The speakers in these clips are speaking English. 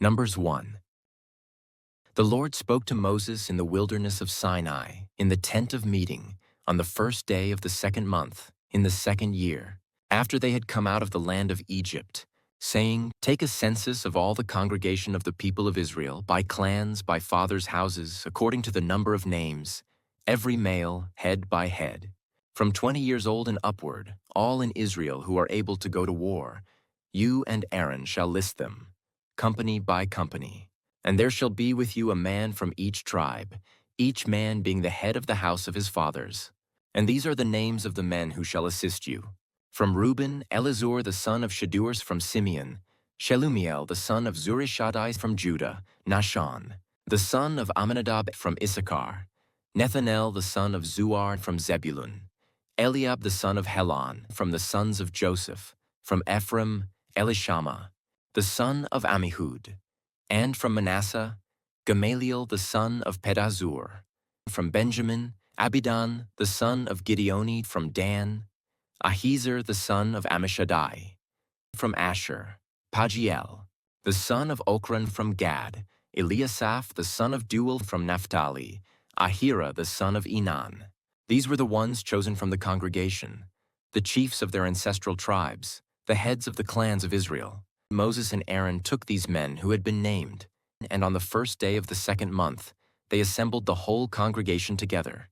Numbers 1. The Lord spoke to Moses in the wilderness of Sinai, in the tent of meeting, on the first day of the second month, in the second year, after they had come out of the land of Egypt, saying, Take a census of all the congregation of the people of Israel, by clans, by fathers' houses, according to the number of names, every male, head by head. From 20 years old and upward, all in Israel who are able to go to war, you and Aaron shall list them, company by company. And there shall be with you a man from each tribe, each man being the head of the house of his fathers. And these are the names of the men who shall assist you. From Reuben, Elizur the son of Shedeur from Simeon, Shelumiel the son of Zurishaddai from Judah, Nahshon the son of Amminadab from Issachar, Nethanel the son of Zuar from Zebulun, Eliab the son of Helon from the sons of Joseph, from Ephraim, Elishama the son of Ammihud, and from Manasseh, Gamaliel the son of Pedazur, from Benjamin, Abidan the son of Gideoni from Dan, Ahiezer the son of Ammishaddai, from Asher, Pagiel the son of Ochran from Gad, Eliasaph the son of Duel from Naphtali, Ahira the son of Enan. These were the ones chosen from the congregation, the chiefs of their ancestral tribes, the heads of the clans of Israel. Moses and Aaron took these men who had been named, and on the first day of the second month, they assembled the whole congregation together,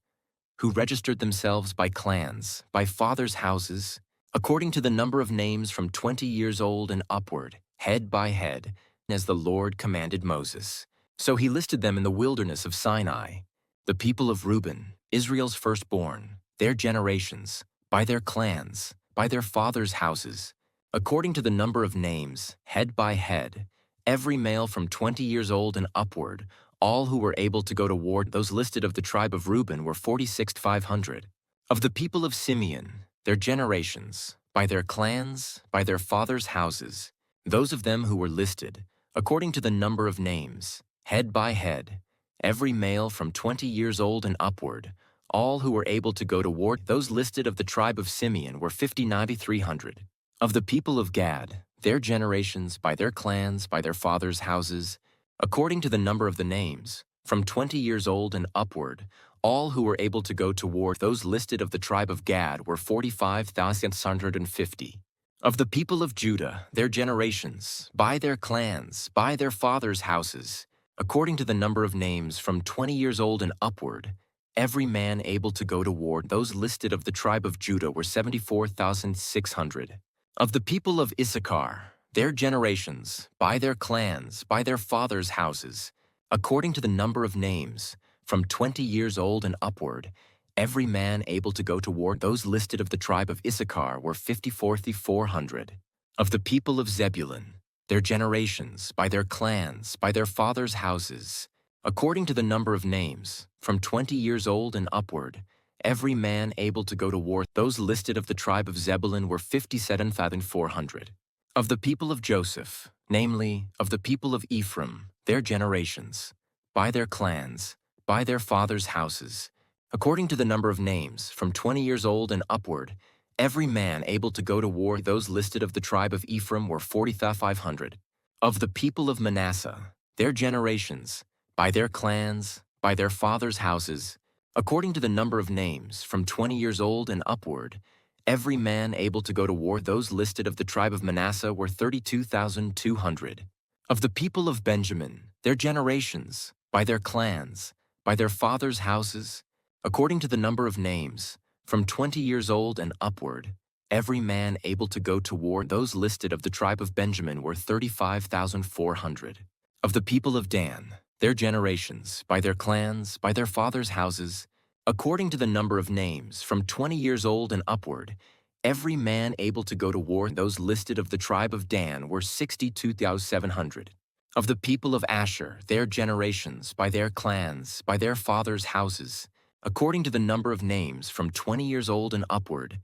who registered themselves by clans, by fathers' houses, according to the number of names from 20 years old and upward, head by head, as the Lord commanded Moses. So he listed them in the wilderness of Sinai, the people of Reuben, Israel's firstborn, their generations, by their clans, by their fathers' houses, according to the number of names, head by head, every male from 20 years old and upward, all who were able to go to war. Those listed of the tribe of Reuben were 46,500. Of the people of Simeon, their generations, by their clans, by their fathers' houses, those of them who were listed, according to the number of names, head by head, every male from 20 years old and upward, all who were able to go to war. Those listed of the tribe of Simeon were 59,300. Of the people of Gad, their generations, by their clans, by their fathers' houses, according to the number of the names, from 20 years old and upward, all who were able to go to war. Those listed of the tribe of Gad were 45,650. Of the people of Judah, their generations, by their clans, by their fathers' houses, according to the number of names, from 20 years old and upward, every man able to go to war. Those listed of the tribe of Judah were 74,600. Of the people of Issachar, their generations, by their clans, by their fathers' houses, according to the number of names, from 20 years old and upward, every man able to go to war. Those listed of the tribe of Issachar were 54,400. Of the people of Zebulun, their generations, by their clans, by their fathers' houses, according to the number of names, from 20 years old and upward, every man able to go to war. Those listed of the tribe of Zebulun were 57,400. Of the people of Joseph, namely, of the people of Ephraim, their generations, by their clans, by their fathers' houses, according to the number of names, from 20 years old and upward, every man able to go to war. Those listed of the tribe of Ephraim were 40,500. Of the people of Manasseh, their generations, by their clans, by their fathers' houses, according to the number of names, from 20 years old and upward, every man able to go to war. Those listed of the tribe of Manasseh were 32,200. Of the people of Benjamin, their generations, by their clans, by their fathers' houses, according to the number of names, from 20 years old and upward, every man able to go to war. Those listed of the tribe of Benjamin were 35,400. Of the people of Dan, their generations, by their clans, by their fathers' houses, according to the number of names, from 20 years old and upward, every man able to go to war. Those listed of the tribe of Dan were 62,700. Of the people of Asher, their generations, by their clans, by their fathers' houses, according to the number of names, from 20 years old and upward,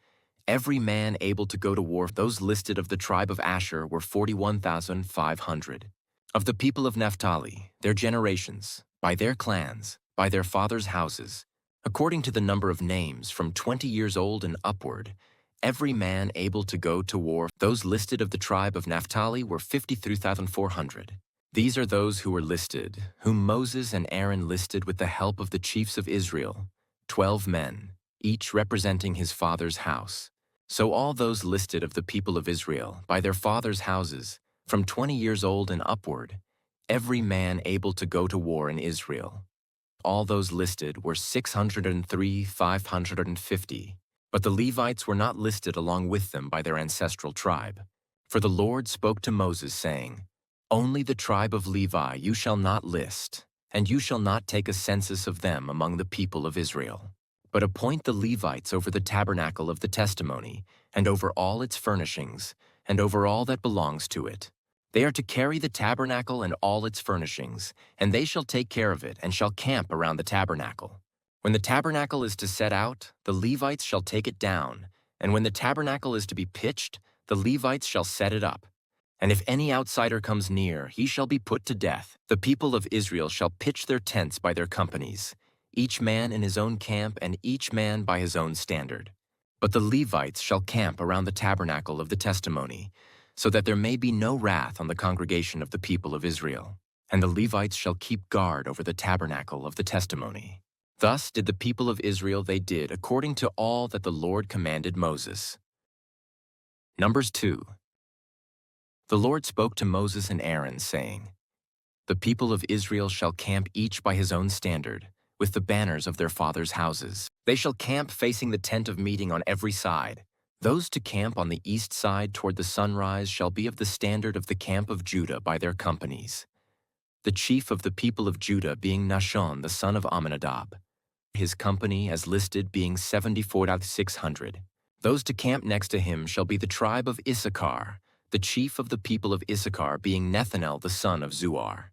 every man able to go to war. Those listed of the tribe of Asher were 41,500. Of the people of Naphtali, their generations, by their clans, by their fathers' houses, according to the number of names, from 20 years old and upward, every man able to go to war. Those listed of the tribe of Naphtali were 53,400. These are those who were listed, whom Moses and Aaron listed with the help of the chiefs of Israel, 12 men, each representing his father's house. So all those listed of the people of Israel by their father's houses, from 20 years old and upward, every man able to go to war in Israel. All those listed were 603,550, but the Levites were not listed along with them by their ancestral tribe. For the Lord spoke to Moses, saying, "Only the tribe of Levi you shall not list, and you shall not take a census of them among the people of Israel. But appoint the Levites over the tabernacle of the testimony, and over all its furnishings, and over all that belongs to it. They are to carry the tabernacle and all its furnishings, and they shall take care of it, and shall camp around the tabernacle. When the tabernacle is to set out, the Levites shall take it down, and when the tabernacle is to be pitched, the Levites shall set it up. And if any outsider comes near, he shall be put to death. The people of Israel shall pitch their tents by their companies, each man in his own camp and each man by his own standard. But the Levites shall camp around the tabernacle of the testimony, so that there may be no wrath on the congregation of the people of Israel. And the Levites shall keep guard over the tabernacle of the testimony. Thus did the people of Israel, they did according to all that the Lord commanded Moses." Numbers 2. The Lord spoke to Moses and Aaron, saying, "The people of Israel shall camp each by his own standard, with the banners of their fathers' houses. They shall camp facing the tent of meeting on every side. Those to camp on the east side toward the sunrise shall be of the standard of the camp of Judah by their companies. The chief of the people of Judah being Nahshon the son of Amminadab, his company as listed being 74,600. Those to camp next to him shall be the tribe of Issachar, the chief of the people of Issachar being Nethanel the son of Zuar.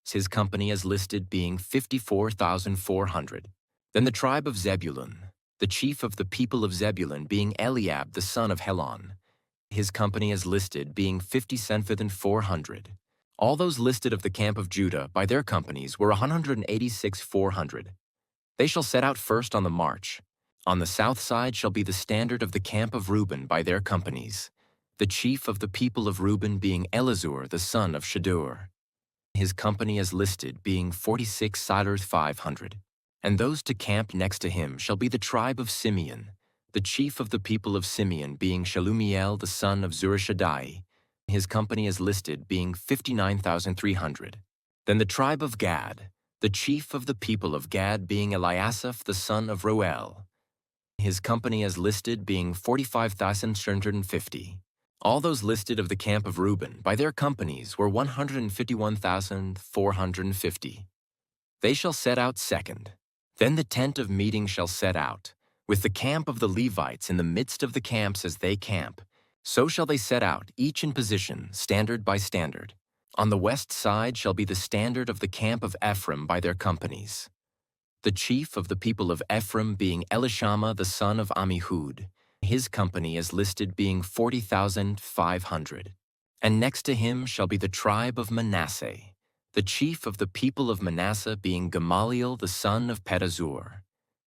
His company as listed being 54,400. Then the tribe of Zebulun, the chief of the people of Zebulun being Eliab the son of Helon, his company as listed being 57,400. All those listed of the camp of Judah by their companies were 186,400. They shall set out first on the march. On the south side shall be the standard of the camp of Reuben by their companies, the chief of the people of Reuben being Elizur the son of Shadur, his company as listed being 46,500. And those to camp next to him shall be the tribe of Simeon, the chief of the people of Simeon being Shalumiel the son of Zurishaddai, his company as listed being 59,300. Then the tribe of Gad, the chief of the people of Gad being Eliasaph the son of Roel, his company as listed being 45,750. All those listed of the camp of Reuben by their companies were 151,450. They shall set out second. Then the tent of meeting shall set out, with the camp of the Levites in the midst of the camps as they camp. So shall they set out, each in position, standard by standard. On the west side shall be the standard of the camp of Ephraim by their companies. The chief of the people of Ephraim being Elishama the son of Ammihud, his company as listed being 40,500. And next to him shall be the tribe of Manasseh, the chief of the people of Manasseh being Gamaliel the son of Pedazur,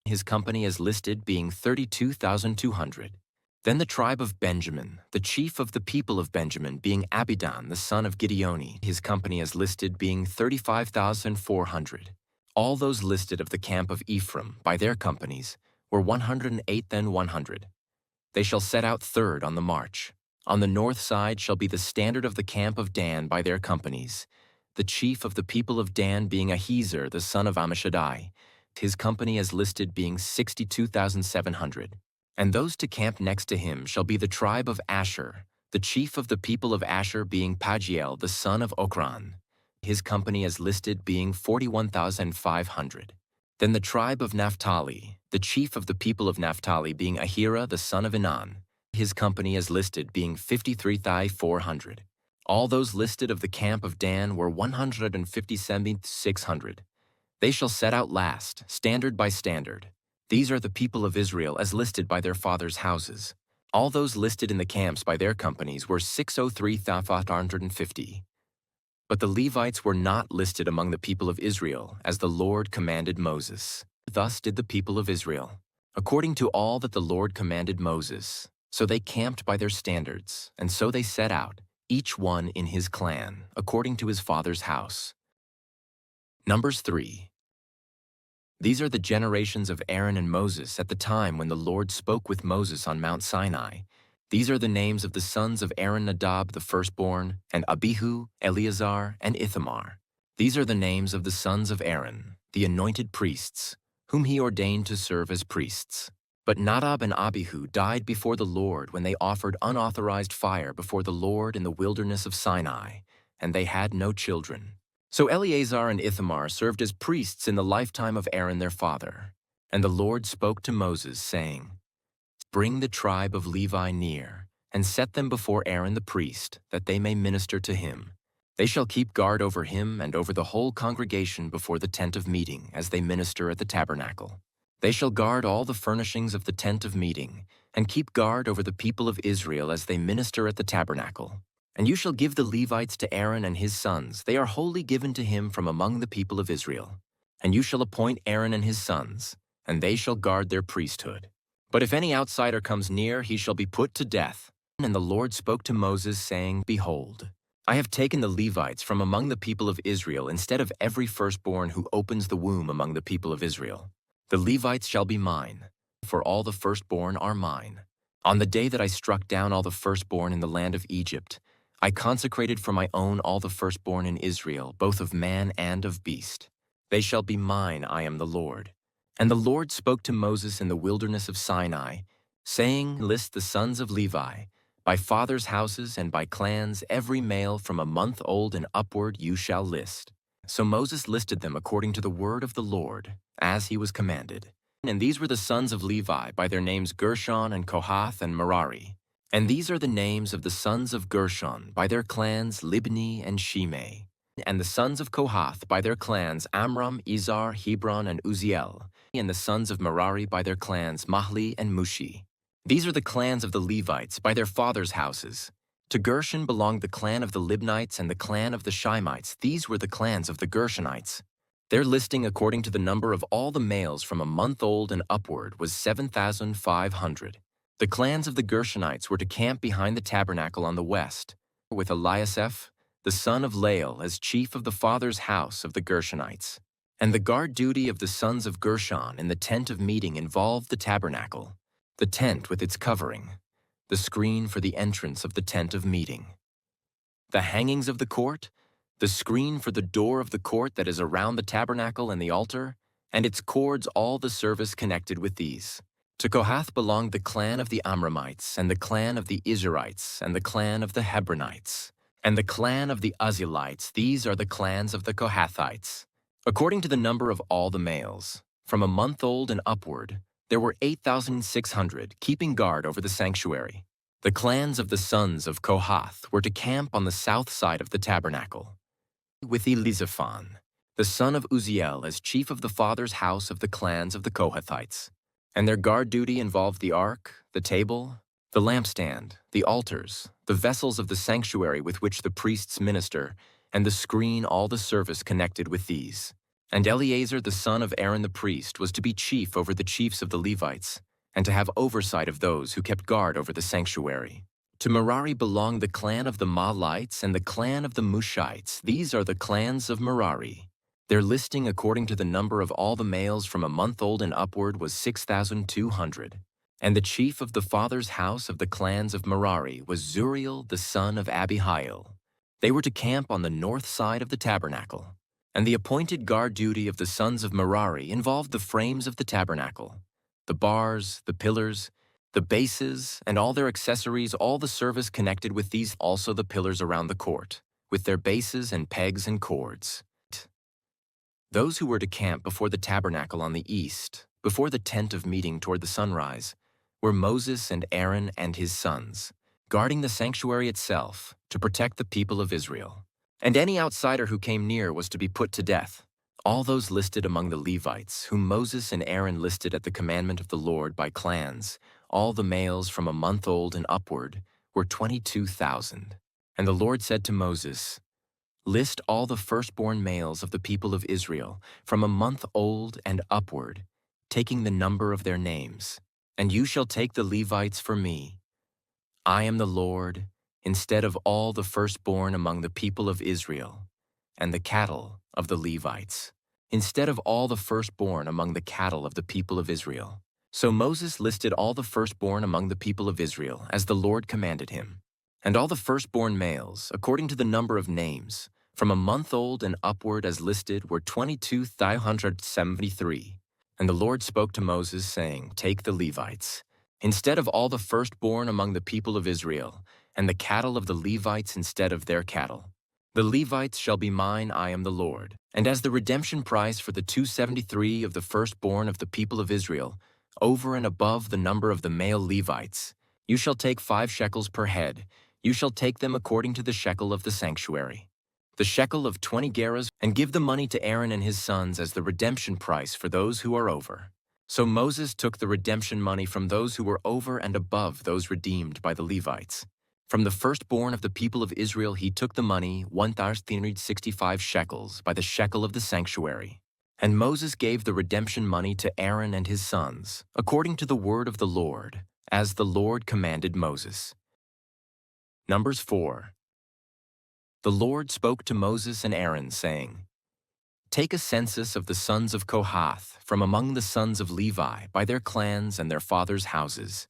his company as listed being 32,200. Then the tribe of Benjamin, the chief of the people of Benjamin being Abidan the son of Gideoni, his company as listed being 35,400. All those listed of the camp of Ephraim by their companies were 108,100. They shall set out third on the march. On the north side shall be the standard of the camp of Dan by their companies, the chief of the people of Dan being Ahiezer the son of Ammishaddai, his company as listed being 62,700. And those to camp next to him shall be the tribe of Asher, the chief of the people of Asher being Pagiel the son of Okran, his company as listed being 41,500. Then the tribe of Naphtali, the chief of the people of Naphtali being Ahira the son of Enan, his company as listed being 53,400. All those listed of the camp of Dan were 157,600. They shall set out last, standard by standard. These are the people of Israel as listed by their fathers' houses. All those listed in the camps by their companies were 603,550. But the Levites were not listed among the people of Israel, as the Lord commanded Moses. Thus did the people of Israel, according to all that the Lord commanded Moses. So they camped by their standards, and so they set out, each one in his clan, according to his father's house. Numbers 3. These are the generations of Aaron and Moses at the time when the Lord spoke with Moses on Mount Sinai. These are the names of the sons of Aaron: Nadab the firstborn, and Abihu, Eleazar, and Ithamar. These are the names of the sons of Aaron, the anointed priests, whom he ordained to serve as priests. But Nadab and Abihu died before the Lord when they offered unauthorized fire before the Lord in the wilderness of Sinai, and they had no children. So Eleazar and Ithamar served as priests in the lifetime of Aaron their father. And the Lord spoke to Moses, saying, "Bring the tribe of Levi near, and set them before Aaron the priest, that they may minister to him. They shall keep guard over him and over the whole congregation before the tent of meeting, as they minister at the tabernacle. They shall guard all the furnishings of the tent of meeting, and keep guard over the people of Israel as they minister at the tabernacle. And you shall give the Levites to Aaron and his sons. They are wholly given to him from among the people of Israel. And you shall appoint Aaron and his sons, and they shall guard their priesthood. But if any outsider comes near, he shall be put to death." And the Lord spoke to Moses, saying, "Behold, I have taken the Levites from among the people of Israel instead of every firstborn who opens the womb among the people of Israel. The Levites shall be mine, for all the firstborn are mine. On the day that I struck down all the firstborn in the land of Egypt, I consecrated for my own all the firstborn in Israel, both of man and of beast. They shall be mine, I am the Lord." And the Lord spoke to Moses in the wilderness of Sinai, saying, "List the sons of Levi, by fathers' houses and by clans, every male from a month old and upward you shall list." So Moses listed them according to the word of the Lord, as he was commanded. And these were the sons of Levi by their names: Gershon and Kohath and Merari. And these are the names of the sons of Gershon by their clans: Libni and Shimei. And the sons of Kohath by their clans: Amram, Izhar, Hebron, and Uzziel. And the sons of Merari by their clans: Mahli and Mushi. These are the clans of the Levites by their fathers' houses. To Gershon belonged the clan of the Libnites and the clan of the Shimites. These were the clans of the Gershonites. Their listing according to the number of all the males from a month old and upward was 7,500. The clans of the Gershonites were to camp behind the tabernacle on the west, with Eliasaph, the son of Lael, as chief of the father's house of the Gershonites. And the guard duty of the sons of Gershon in the tent of meeting involved the tabernacle, the tent with its covering, the screen for the entrance of the tent of meeting, the hangings of the court, the screen for the door of the court that is around the tabernacle and the altar, and its cords, all the service connected with these. To Kohath belonged the clan of the Amramites, and the clan of the Izharites, and the clan of the Hebronites, and the clan of the Uzzielites. These are the clans of the Kohathites. According to the number of all the males, from a month old and upward, there were 8,600 keeping guard over the sanctuary. The clans of the sons of Kohath were to camp on the south side of the tabernacle, with Elizaphan, the son of Uzziel, as chief of the father's house of the clans of the Kohathites. And their guard duty involved the ark, the table, the lampstand, the altars, the vessels of the sanctuary with which the priests minister, and the screen, all the service connected with these. And Eleazar the son of Aaron the priest was to be chief over the chiefs of the Levites, and to have oversight of those who kept guard over the sanctuary. To Merari belonged the clan of the Mahlites and the clan of the Mushites. These are the clans of Merari. Their listing according to the number of all the males from a month old and upward was 6,200. And the chief of the father's house of the clans of Merari was Zuriel the son of Abihail. They were to camp on the north side of the tabernacle. And the appointed guard duty of the sons of Merari involved the frames of the tabernacle, the bars, the pillars, the bases, and all their accessories, all the service connected with these, also the pillars around the court, with their bases and pegs and cords. Those who were to camp before the tabernacle on the east, before the tent of meeting toward the sunrise, were Moses and Aaron and his sons, guarding the sanctuary itself to protect the people of Israel. And any outsider who came near was to be put to death. All those listed among the Levites, whom Moses and Aaron listed at the commandment of the Lord by clans, all the males from a month old and upward, were 22,000. And the Lord said to Moses, "List all the firstborn males of the people of Israel, from a month old and upward, taking the number of their names. And you shall take the Levites for me. I am the Lord, instead of all the firstborn among the people of Israel, and the cattle of the Levites, instead of all the firstborn among the cattle of the people of Israel. So Moses listed all the firstborn among the people of Israel, as the Lord commanded him, and all the firstborn males, according to the number of names, from a month old and upward as listed, were 22,573. And the Lord spoke to Moses, saying, Take the Levites, instead of all the firstborn among the people of Israel, and the cattle of the Levites instead of their cattle. The Levites shall be mine, I am the Lord. And as the redemption price for the 273 of the firstborn of the people of Israel, over and above the number of the male Levites, you shall take 5 shekels per head. You shall take them according to the shekel of the sanctuary, the shekel of 20 gerahs, and give the money to Aaron and his sons as the redemption price for those who are over. So Moses took the redemption money from those who were over and above those redeemed by the Levites. From the firstborn of the people of Israel he took the money, 1,365 shekels, by the shekel of the sanctuary. And Moses gave the redemption money to Aaron and his sons, according to the word of the Lord, as the Lord commanded Moses. Numbers 4. The Lord spoke to Moses and Aaron, saying, Take a census of the sons of Kohath from among the sons of Levi by their clans and their fathers' houses,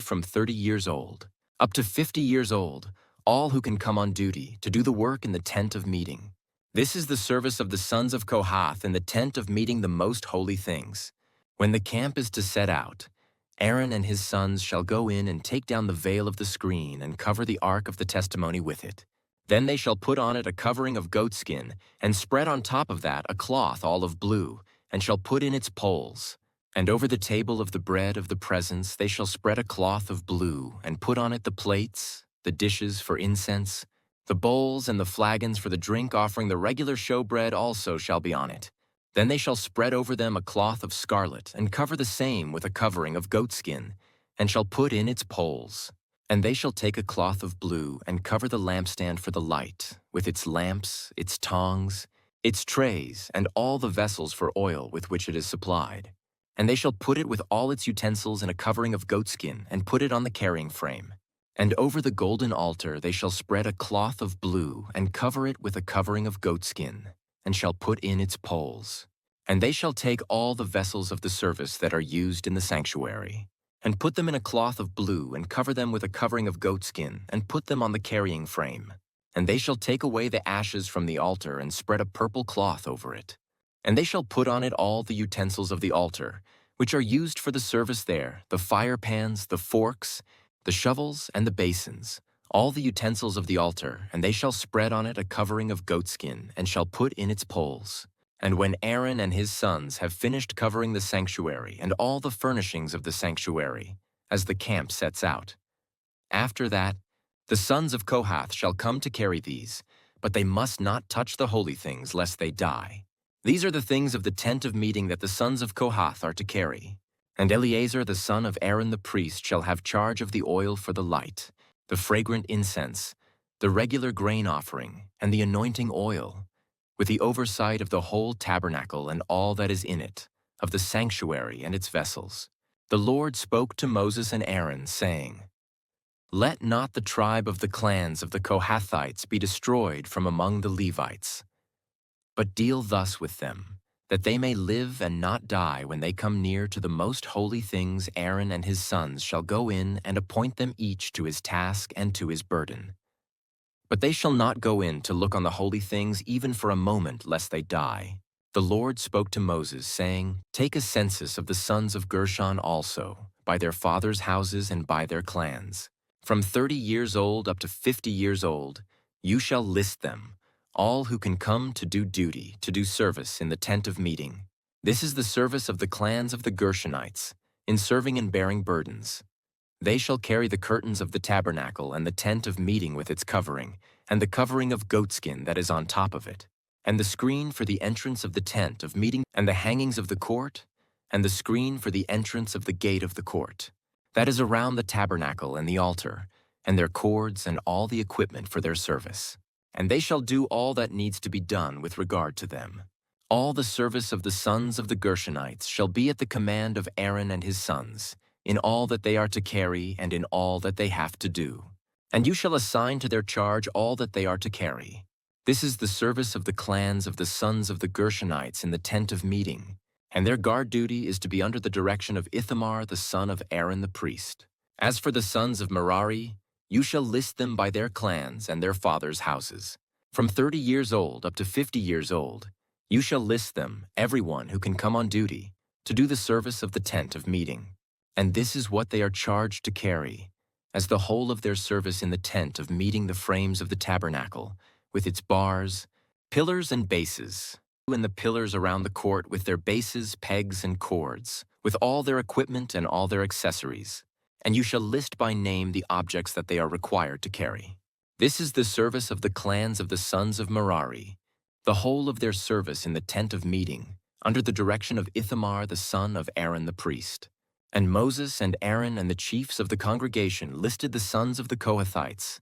from 30 years old up to 50 years old, all who can come on duty to do the work in the tent of meeting. This is the service of the sons of Kohath in the tent of meeting, the most holy things. When the camp is to set out, Aaron and his sons shall go in and take down the veil of the screen and cover the ark of the testimony with it. Then they shall put on it a covering of goatskin, and spread on top of that a cloth all of blue, and shall put in its poles. And over the table of the bread of the presence they shall spread a cloth of blue, and put on it the plates, the dishes for incense, the bowls and the flagons for the drink offering. The regular showbread also shall be on it. Then they shall spread over them a cloth of scarlet, and cover the same with a covering of goatskin, and shall put in its poles. And they shall take a cloth of blue, and cover the lampstand for the light, with its lamps, its tongs, its trays, and all the vessels for oil with which it is supplied. And they shall put it with all its utensils in a covering of goatskin, and put it on the carrying frame. And over the golden altar they shall spread a cloth of blue, and cover it with a covering of goatskin, and shall put in its poles. And they shall take all the vessels of the service that are used in the sanctuary, and put them in a cloth of blue, and cover them with a covering of goatskin, and put them on the carrying frame. And they shall take away the ashes from the altar, and spread a purple cloth over it. And they shall put on it all the utensils of the altar, which are used for the service there, the fire pans, the forks, the shovels, and the basins, all the utensils of the altar, and they shall spread on it a covering of goatskin, and shall put in its poles. And when Aaron and his sons have finished covering the sanctuary and all the furnishings of the sanctuary, as the camp sets out, after that, the sons of Kohath shall come to carry these, but they must not touch the holy things, lest they die. These are the things of the tent of meeting that the sons of Kohath are to carry. And Eleazar the son of Aaron the priest shall have charge of the oil for the light, the fragrant incense, the regular grain offering, and the anointing oil, with the oversight of the whole tabernacle and all that is in it, of the sanctuary and its vessels. The Lord spoke to Moses and Aaron, saying, Let not the tribe of the clans of the Kohathites be destroyed from among the Levites, but deal thus with them, that they may live and not die when they come near to the most holy things. Aaron and his sons shall go in and appoint them each to his task and to his burden. But they shall not go in to look on the holy things even for a moment, lest they die. The Lord spoke to Moses, saying, Take a census of the sons of Gershon also, by their fathers' houses and by their clans. From 30 years old up to 50 years old, you shall list them, all who can come to do duty, to do service in the tent of meeting. This is the service of the clans of the Gershonites, in serving and bearing burdens. They shall carry the curtains of the tabernacle and the tent of meeting with its covering, and the covering of goatskin that is on top of it, and the screen for the entrance of the tent of meeting, and the hangings of the court, and the screen for the entrance of the gate of the court, that is around the tabernacle and the altar, and their cords and all the equipment for their service. And they shall do all that needs to be done with regard to them. All the service of the sons of the Gershonites shall be at the command of Aaron and his sons, in all that they are to carry and in all that they have to do. And you shall assign to their charge all that they are to carry. This is the service of the clans of the sons of the Gershonites in the tent of meeting, and their guard duty is to be under the direction of Ithamar the son of Aaron the priest. As for the sons of Merari, you shall list them by their clans and their fathers' houses. From 30 years old up to 50 years old, you shall list them, everyone who can come on duty, to do the service of the tent of meeting. And this is what they are charged to carry, as the whole of their service in the tent of meeting, the frames of the tabernacle, with its bars, pillars and bases, and the pillars around the court with their bases, pegs, and cords, with all their equipment and all their accessories. And you shall list by name the objects that they are required to carry. This is the service of the clans of the sons of Merari, the whole of their service in the tent of meeting, under the direction of Ithamar the son of Aaron the priest. And Moses and Aaron and the chiefs of the congregation listed the sons of the Kohathites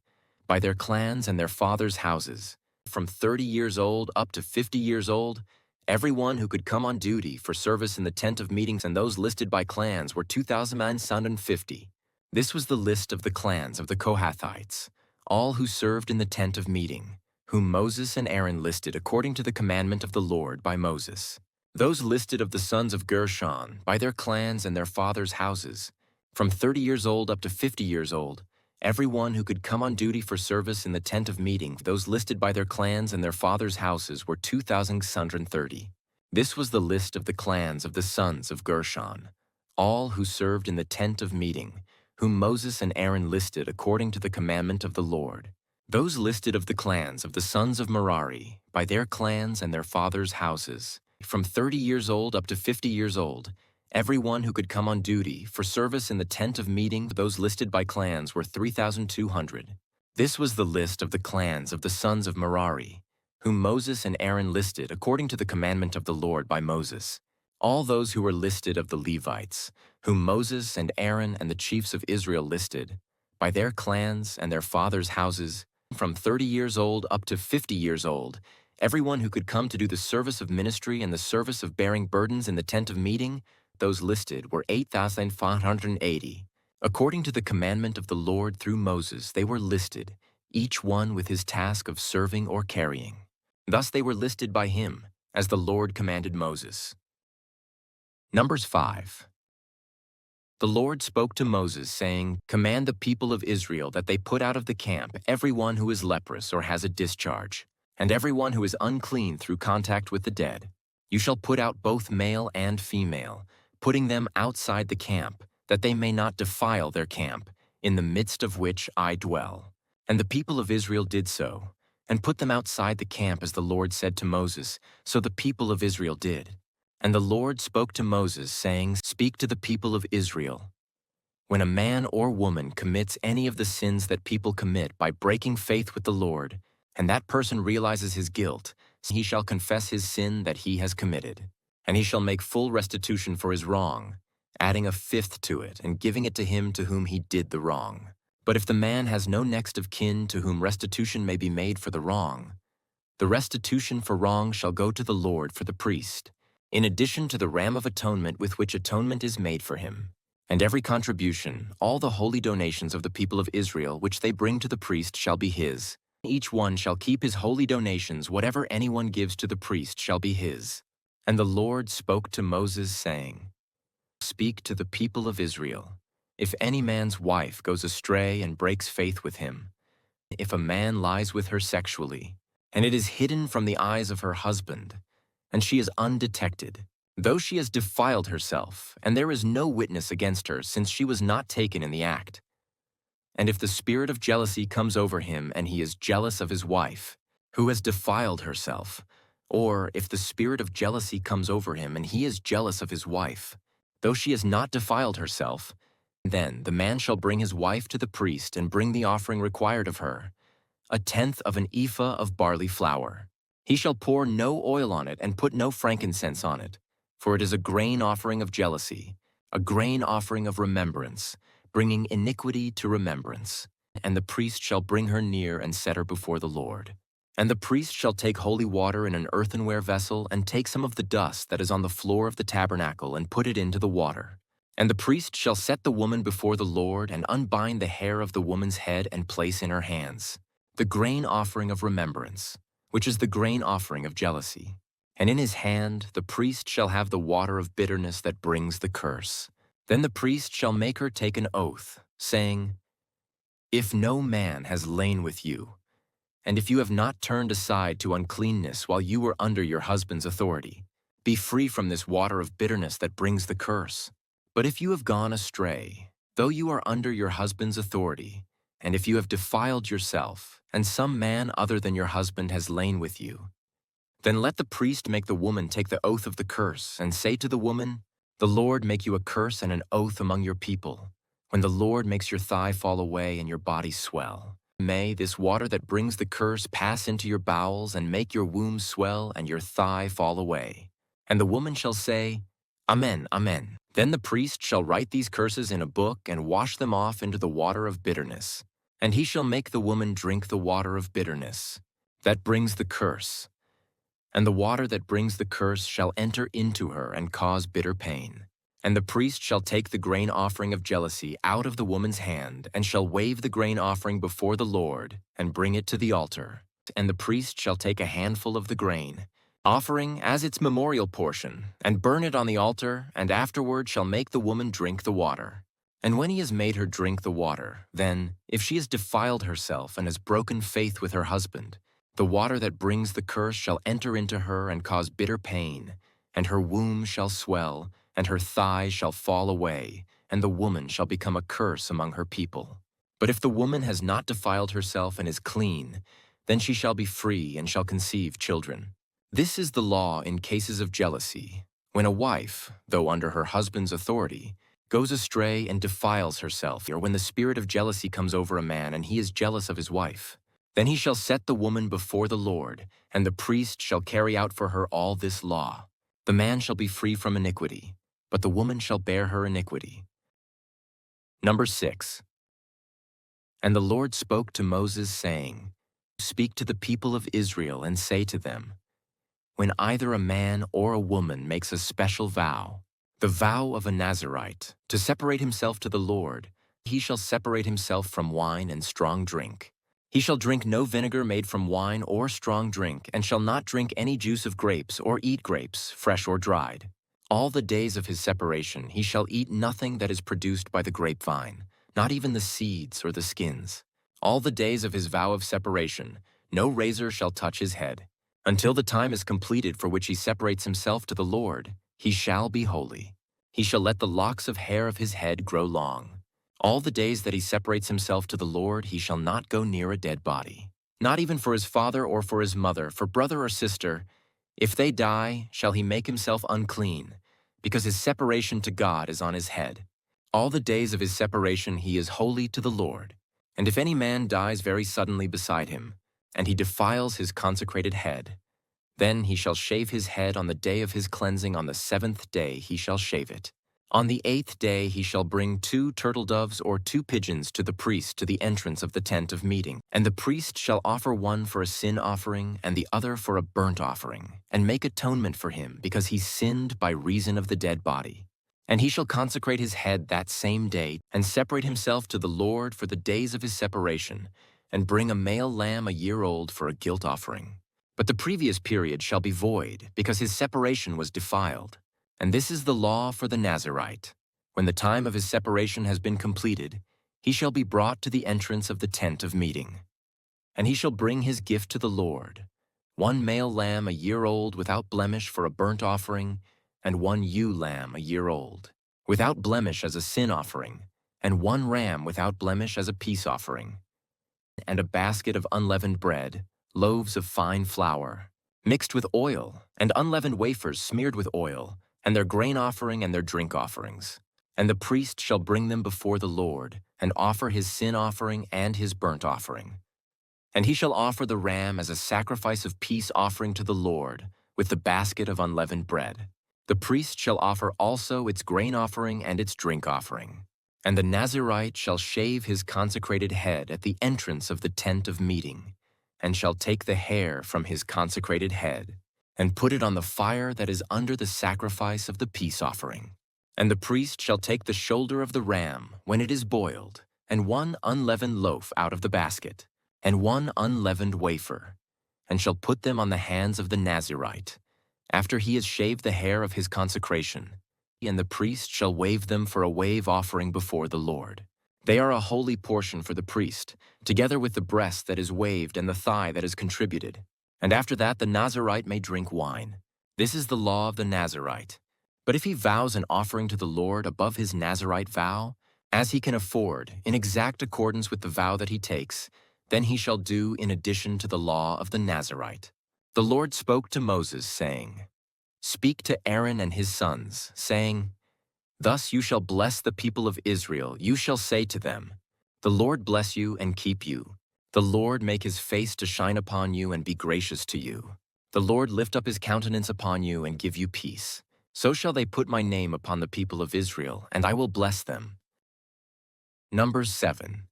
by their clans and their fathers' houses, from 30 years old up to 50 years old. Everyone who could come on duty for service in the tent of meetings, and those listed by clans were 2,950. This was the list of the clans of the Kohathites, all who served in the tent of meeting, whom Moses and Aaron listed according to the commandment of the Lord by Moses. Those listed of the sons of Gershon by their clans and their fathers' houses, from 30 years old up to 50 years old, everyone who could come on duty for service in the tent of meeting, those listed by their clans and their fathers' houses were 2,630. This was the list of the clans of the sons of Gershon, all who served in the tent of meeting, whom Moses and Aaron listed according to the commandment of the Lord. Those listed of the clans of the sons of Merari by their clans and their fathers' houses, from 30 years old up to 50 years old, everyone who could come on duty for service in the tent of meeting, those listed by clans were 3,200. This was the list of the clans of the sons of Merari, whom Moses and Aaron listed according to the commandment of the Lord by Moses. All those who were listed of the Levites, whom Moses and Aaron and the chiefs of Israel listed, by their clans and their fathers' houses, from 30 years old up to 50 years old, everyone who could come to do the service of ministry and the service of bearing burdens in the tent of meeting, those listed were 8,580. According to the commandment of the Lord through Moses, they were listed, each one with his task of serving or carrying. Thus they were listed by him, as the Lord commanded Moses. Numbers 5. The Lord spoke to Moses, saying, "Command the people of Israel that they put out of the camp everyone who is leprous or has a discharge, and everyone who is unclean through contact with the dead. You shall put out both male and female, putting them outside the camp, that they may not defile their camp, in the midst of which I dwell." And the people of Israel did so, and put them outside the camp as the Lord said to Moses. So the people of Israel did. And the Lord spoke to Moses, saying, "Speak to the people of Israel. When a man or woman commits any of the sins that people commit by breaking faith with the Lord, and that person realizes his guilt, he shall confess his sin that he has committed, and he shall make full restitution for his wrong, adding a fifth to it and giving it to him to whom he did the wrong. But if the man has no next of kin to whom restitution may be made for the wrong, the restitution for wrong shall go to the Lord for the priest, in addition to the ram of atonement with which atonement is made for him. And every contribution, all the holy donations of the people of Israel which they bring to the priest shall be his. Each one shall keep his holy donations. Whatever anyone gives to the priest shall be his." And the Lord spoke to Moses, saying, "Speak to the people of Israel. If any man's wife goes astray and breaks faith with him, if a man lies with her sexually, and it is hidden from the eyes of her husband, and she is undetected, though she has defiled herself, and there is no witness against her, since she was not taken in the act, and if the spirit of jealousy comes over him and he is jealous of his wife, who has defiled herself, or if the spirit of jealousy comes over him and he is jealous of his wife, though she has not defiled herself, then the man shall bring his wife to the priest and bring the offering required of her, 1/10 of an ephah of barley flour. He shall pour no oil on it and put no frankincense on it, for it is a grain offering of jealousy, a grain offering of remembrance, bringing iniquity to remembrance. And the priest shall bring her near and set her before the Lord. And the priest shall take holy water in an earthenware vessel and take some of the dust that is on the floor of the tabernacle and put it into the water. And the priest shall set the woman before the Lord and unbind the hair of the woman's head and place in her hands the grain offering of remembrance, which is the grain offering of jealousy. And in his hand the priest shall have the water of bitterness that brings the curse. Then the priest shall make her take an oath, saying, If no man has lain with you, and if you have not turned aside to uncleanness while you were under your husband's authority, be free from this water of bitterness that brings the curse. But if you have gone astray, though you are under your husband's authority, and if you have defiled yourself, and some man other than your husband has lain with you, then let the priest make the woman take the oath of the curse, and say to the woman, The Lord make you a curse and an oath among your people, when the Lord makes your thigh fall away and your body swell. May this water that brings the curse pass into your bowels and make your womb swell and your thigh fall away. And the woman shall say, Amen, Amen. Then the priest shall write these curses in a book and wash them off into the water of bitterness. And he shall make the woman drink the water of bitterness that brings the curse. And the water that brings the curse shall enter into her and cause bitter pain. And the priest shall take the grain offering of jealousy out of the woman's hand, and shall wave the grain offering before the Lord, and bring it to the altar. And the priest shall take a handful of the grain offering as its memorial portion, and burn it on the altar, and afterward shall make the woman drink the water. And when he has made her drink the water, then, if she has defiled herself and has broken faith with her husband, the water that brings the curse shall enter into her and cause bitter pain, and her womb shall swell, and her thighs shall fall away, and the woman shall become a curse among her people. But if the woman has not defiled herself and is clean, then she shall be free and shall conceive children. This is the law in cases of jealousy, when a wife, though under her husband's authority, goes astray and defiles herself, or when the spirit of jealousy comes over a man and he is jealous of his wife. Then he shall set the woman before the Lord, and the priest shall carry out for her all this law. The man shall be free from iniquity, but the woman shall bear her iniquity. Number 6. And the Lord spoke to Moses, saying, Speak to the people of Israel and say to them, When either a man or a woman makes a special vow, the vow of a Nazirite, to separate himself to the Lord, he shall separate himself from wine and strong drink. He shall drink no vinegar made from wine or strong drink, and shall not drink any juice of grapes or eat grapes, fresh or dried. All the days of his separation he shall eat nothing that is produced by the grapevine, not even the seeds or the skins. All the days of his vow of separation, no razor shall touch his head. Until the time is completed for which he separates himself to the Lord, he shall be holy. He shall let the locks of hair of his head grow long. All the days that he separates himself to the Lord, he shall not go near a dead body, not even for his father or for his mother, for brother or sister. If they die, shall he make himself unclean, because his separation to God is on his head. All the days of his separation he is holy to the Lord. And if any man dies very suddenly beside him, and he defiles his consecrated head, then he shall shave his head on the day of his cleansing. On the 7th day he shall shave it. On the 8th day he shall bring 2 turtle doves or 2 pigeons to the priest to the entrance of the tent of meeting. And the priest shall offer one for a sin offering and the other for a burnt offering, and make atonement for him, because he sinned by reason of the dead body. And he shall consecrate his head that same day, and separate himself to the Lord for the days of his separation, and bring a male lamb a year old for a guilt offering. But the previous period shall be void, because his separation was defiled. And this is the law for the Nazirite. When the time of his separation has been completed, he shall be brought to the entrance of the tent of meeting. And he shall bring his gift to the Lord, 1 male lamb a year old without blemish for a burnt offering, and 1 ewe lamb a year old, without blemish as a sin offering, and 1 ram without blemish as a peace offering, and a basket of unleavened bread, loaves of fine flour, mixed with oil, and unleavened wafers smeared with oil, and their grain offering and their drink offerings. And the priest shall bring them before the Lord, and offer his sin offering and his burnt offering. And he shall offer the ram as a sacrifice of peace offering to the Lord, with the basket of unleavened bread. The priest shall offer also its grain offering and its drink offering. And the Nazirite shall shave his consecrated head at the entrance of the tent of meeting, and shall take the hair from his consecrated head, and put it on the fire that is under the sacrifice of the peace offering. And the priest shall take the shoulder of the ram when it is boiled, and one unleavened loaf out of the basket, and one unleavened wafer, and shall put them on the hands of the Nazirite, after he has shaved the hair of his consecration, and the priest shall wave them for a wave offering before the Lord. They are a holy portion for the priest, together with the breast that is waved and the thigh that is contributed. And after that the Nazirite may drink wine. This is the law of the Nazirite. But if he vows an offering to the Lord above his Nazirite vow, as he can afford, in exact accordance with the vow that he takes, then he shall do in addition to the law of the Nazirite. The Lord spoke to Moses, saying, Speak to Aaron and his sons, saying, Thus you shall bless the people of Israel. You shall say to them, The Lord bless you and keep you. The Lord make his face to shine upon you and be gracious to you. The Lord lift up his countenance upon you and give you peace. So shall they put my name upon the people of Israel, and I will bless them. Numbers 7.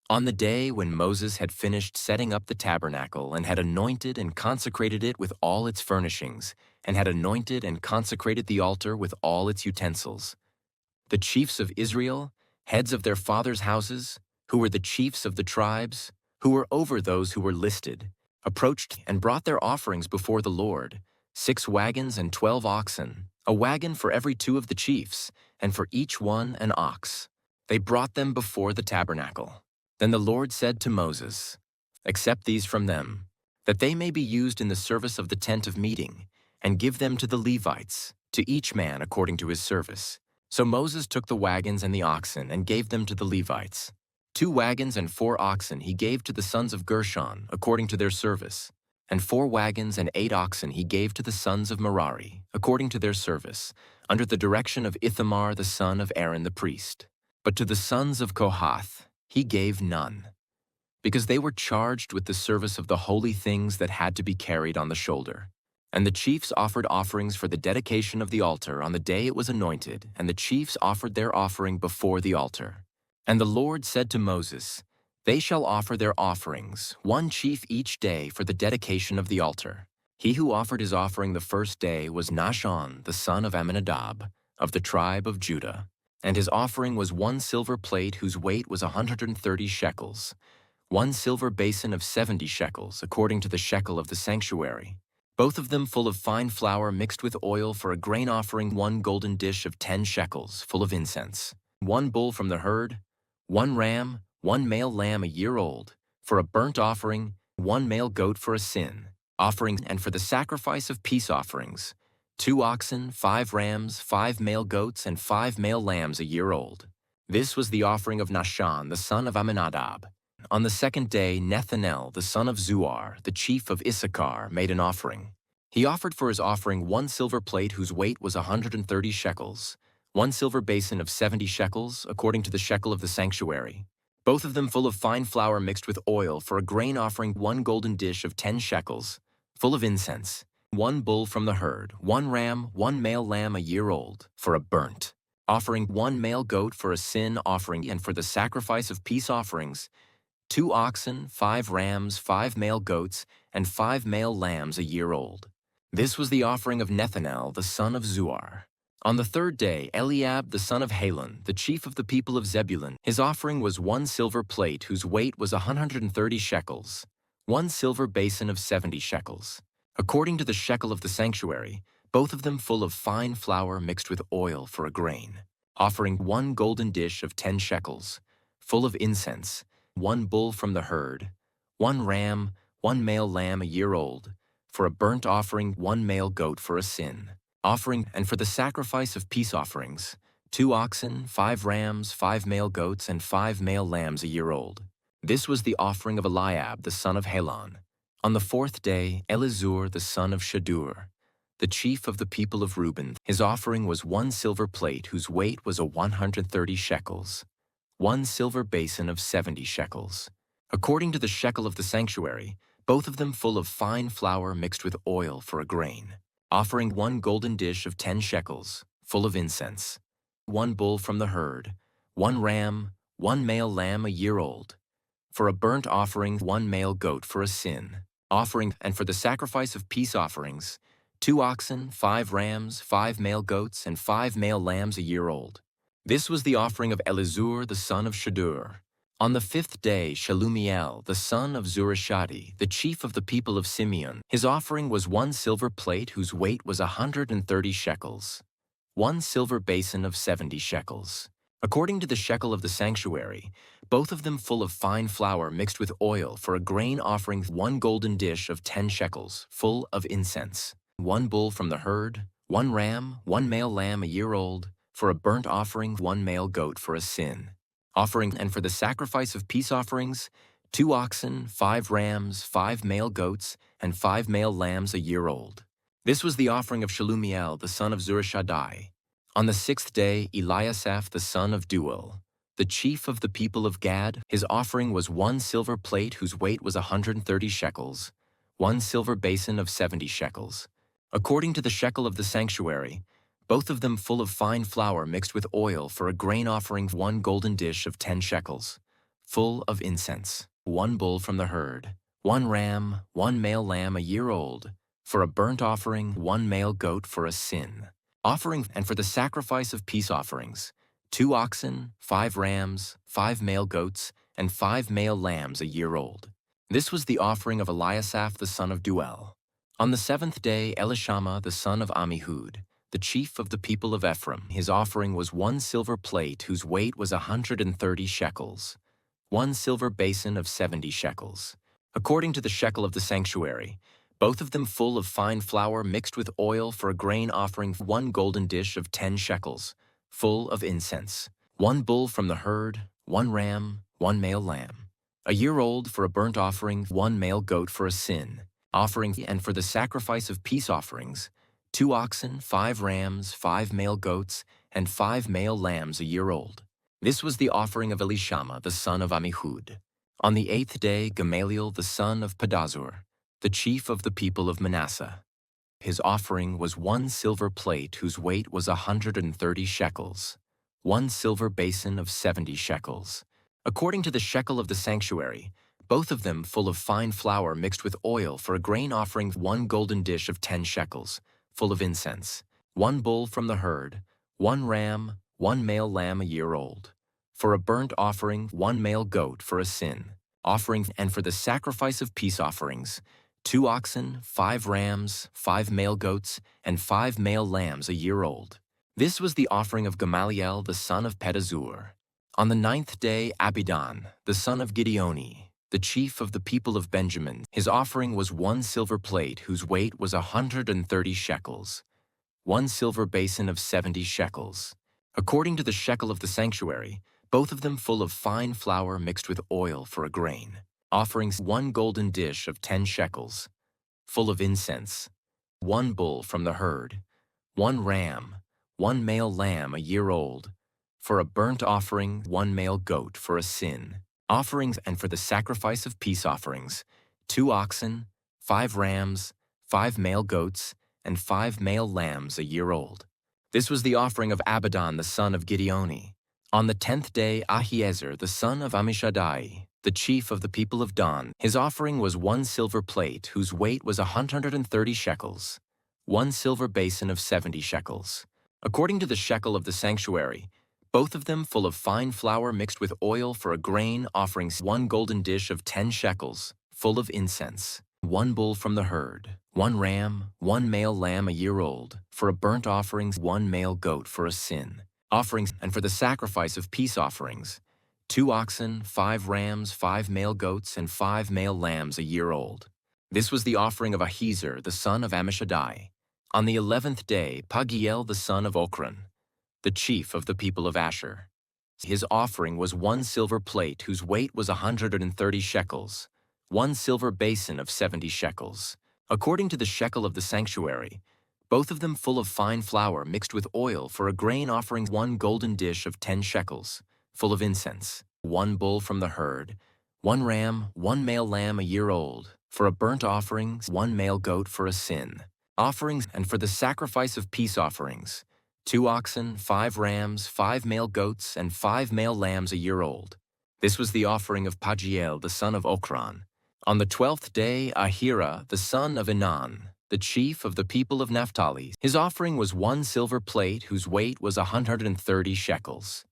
On the day when Moses had finished setting up the tabernacle and had anointed and consecrated it with all its furnishings, and had anointed and consecrated the altar with all its utensils, the chiefs of Israel, heads of their fathers' houses, who were the chiefs of the tribes, who were over those who were listed, approached and brought their offerings before the Lord, 6 wagons and 12 oxen, a wagon for every 2 of the chiefs, and for each one an ox. They brought them before the tabernacle. Then the Lord said to Moses, Accept these from them, that they may be used in the service of the tent of meeting, and give them to the Levites, to each man according to his service. So Moses took the wagons and the oxen and gave them to the Levites. 2 wagons and 4 oxen he gave to the sons of Gershon according to their service, and 4 wagons and 8 oxen he gave to the sons of Merari according to their service, under the direction of Ithamar the son of Aaron the priest. But to the sons of Kohath he gave none, because they were charged with the service of the holy things that had to be carried on the shoulder. And the chiefs offered offerings for the dedication of the altar on the day it was anointed, and the chiefs offered their offering before the altar. And the Lord said to Moses, They shall offer their offerings, 1 chief each day for the dedication of the altar. He who offered his offering the first day was Nahshon the son of Amminadab, of the tribe of Judah. And his offering was 1 silver plate whose weight was 130 shekels, 1 silver basin of 70 shekels, according to the shekel of the sanctuary, both of them full of fine flour mixed with oil for a grain offering, 1 golden dish of 10 shekels, full of incense, 1 bull from the herd, 1 ram, 1 male lamb a year old, for a burnt offering, 1 male goat for a sin offering, and for the sacrifice of peace offerings, 2 oxen, 5 rams, 5 male goats, and 5 male lambs a year old. This was the offering of Nahshon the son of Amminadab. On the 2nd day, Nethanel the son of Zuar, the chief of Issachar, made an offering. He offered for his offering 1 silver plate whose weight was 130 shekels, 1 silver basin of 70 shekels, according to the shekel of the sanctuary, both of them full of fine flour mixed with oil, for a grain offering, 1 golden dish of 10 shekels, full of incense, 1 bull from the herd, 1 ram, 1 male lamb a year old, for a burnt offering, 1 male goat for a sin offering, and for the sacrifice of peace offerings, 2 oxen, 5 rams, 5 male goats, and 5 male lambs a year old. This was the offering of Nethanel the son of Zuar. On the 3rd day, Eliab the son of Helon, the chief of the people of Zebulun, his offering was 1 silver plate whose weight was 130 shekels, 1 silver basin of 70 shekels, according to the shekel of the sanctuary, both of them full of fine flour mixed with oil for a grain, offering 1 golden dish of 10 shekels, full of incense, 1 bull from the herd, 1 ram, 1 male lamb a year old, for a burnt offering, 1 male goat for a sin offering, and for the sacrifice of peace offerings, 2 oxen, 5 rams, 5 male goats, and 5 male lambs a year old. This was the offering of Eliab the son of Helon. On the 4th day, Elizur the son of Shadur, the chief of the people of Reuben, his offering was 1 silver plate whose weight was 130 shekels, 1 silver basin of 70 shekels, according to the shekel of the sanctuary, both of them full of fine flour mixed with oil for a grain, offering 1 golden dish of 10 shekels, full of incense, 1 bull from the herd, 1 ram, 1 male lamb a year old, for a burnt offering, 1 male goat for a sin offering, and for the sacrifice of peace offerings, 2 oxen, 5 rams, 5 male goats, and 5 male lambs a year old. This was the offering of Elizur the son of Shadur. On the 5th day, Shalumiel the son of Zurishadai, the chief of the people of Simeon, his offering was 1 silver plate whose weight was 130 shekels, 1 silver basin of 70 shekels. According to the shekel of the sanctuary, both of them full of fine flour mixed with oil for a grain offering, 1 golden dish of 10 shekels, full of incense, 1 bull from the herd, 1 ram, 1 male lamb a year old, for a burnt offering, 1 male goat for a sin offering, and for the sacrifice of peace offerings, 2 oxen, 5 rams, 5 male goats, and 5 male lambs a year old. This was the offering of Shalumiel the son of Zurishadai. On the 6th day, Eliasaph the son of Deuel, the chief of the people of Gad, his offering was 1 silver plate whose weight was 130 shekels, 1 silver basin of 70 shekels. According to the shekel of the sanctuary, both of them full of fine flour mixed with oil for a grain offering, 1 golden dish of 10 shekels, full of incense, 1 bull from the herd, 1 ram, 1 male lamb a year old, for a burnt offering, 1 male goat for a sin offering, and for the sacrifice of peace offerings, 2 oxen, 5 rams, 5 male goats, and 5 male lambs a year old. This was the offering of Eliasaph the son of Deuel. On the 7th day, Elishama the son of Ammihud, the chief of the people of Ephraim, his offering was 1 silver plate whose weight was 130 shekels, 1 silver basin of 70 shekels. According to the shekel of the sanctuary, both of them full of fine flour mixed with oil for a grain offering, 1 golden dish of 10 shekels, full of incense, 1 bull from the herd, 1 ram, 1 male lamb a year old for a burnt offering, 1 male goat for a sin offering, and for the sacrifice of peace offerings, 2 oxen, 5 rams, 5 male goats, and 5 male lambs a year old. This was the offering of Elishama the son of Ammihud. On the 8th day, Gamaliel the son of Pedazur, the chief of the people of Manasseh, his offering was 1 silver plate whose weight was 130 shekels, 1 silver basin of 70 shekels. According to the shekel of the sanctuary, both of them full of fine flour mixed with oil for a grain offering, 1 golden dish of 10 shekels, full of incense, 1 bull from the herd, 1 ram, 1 male lamb a year old, for a burnt offering, 1 male goat for a sin offering, and for the sacrifice of peace offerings, 2 oxen, 5 rams, 5 male goats, and 5 male lambs a year old. This was the offering of Gamaliel the son of Pedazur. On the 9th day, Abidan, the son of Gideoni, the chief of the people of Benjamin, his offering was 1 silver plate whose weight was 130 shekels, 1 silver basin of 70 shekels. According to the shekel of the sanctuary, both of them full of fine flour mixed with oil for a grain offerings, 1 golden dish of 10 shekels, full of incense, 1 bull from the herd, 1 ram, 1 male lamb a year old, for a burnt offering, 1 male goat for a sin offerings, and for the sacrifice of peace offerings, 2 oxen, 5 rams, 5 male goats, and 5 male lambs a year old. This was the offering of Abidan the son of Gideoni. On the 10th day, Ahiezer the son of Ammishaddai, the chief of the people of Dan, his offering was 1 silver plate whose weight was 130 shekels, 1 silver basin of 70 shekels. According to the shekel of the sanctuary, both of them full of fine flour mixed with oil for a grain offering, 1 golden dish of 10 shekels, full of incense, 1 bull from the herd, 1 ram, 1 male lamb a year old, for a burnt offering, 1 male goat for a sin offerings, and for the sacrifice of peace offerings, 2 oxen, 5 rams, 5 male goats, and 5 male lambs a year old. This was the offering of Ahiezer the son of Ammishaddai. On the 11th day, Pagiel the son of Ochran, the chief of the people of Asher, his offering was 1 silver plate whose weight was 130 shekels, 1 silver basin of 70 shekels. According to the shekel of the sanctuary, both of them full of fine flour mixed with oil for a grain offering, 1 golden dish of 10 shekels, full of incense, 1 bull from the herd, 1 ram, 1 male lamb a year old, for a burnt offering, 1 male goat for a sin offerings, and for the sacrifice of peace offerings, 2 oxen, 5 rams, 5 male goats, and 5 male lambs a year old. This was the offering of Pagiel the son of Ochran. On the 12th day, Ahira the son of Enan, the chief of the people of Naphtali. His offering was 1 silver plate whose weight was 130 shekels,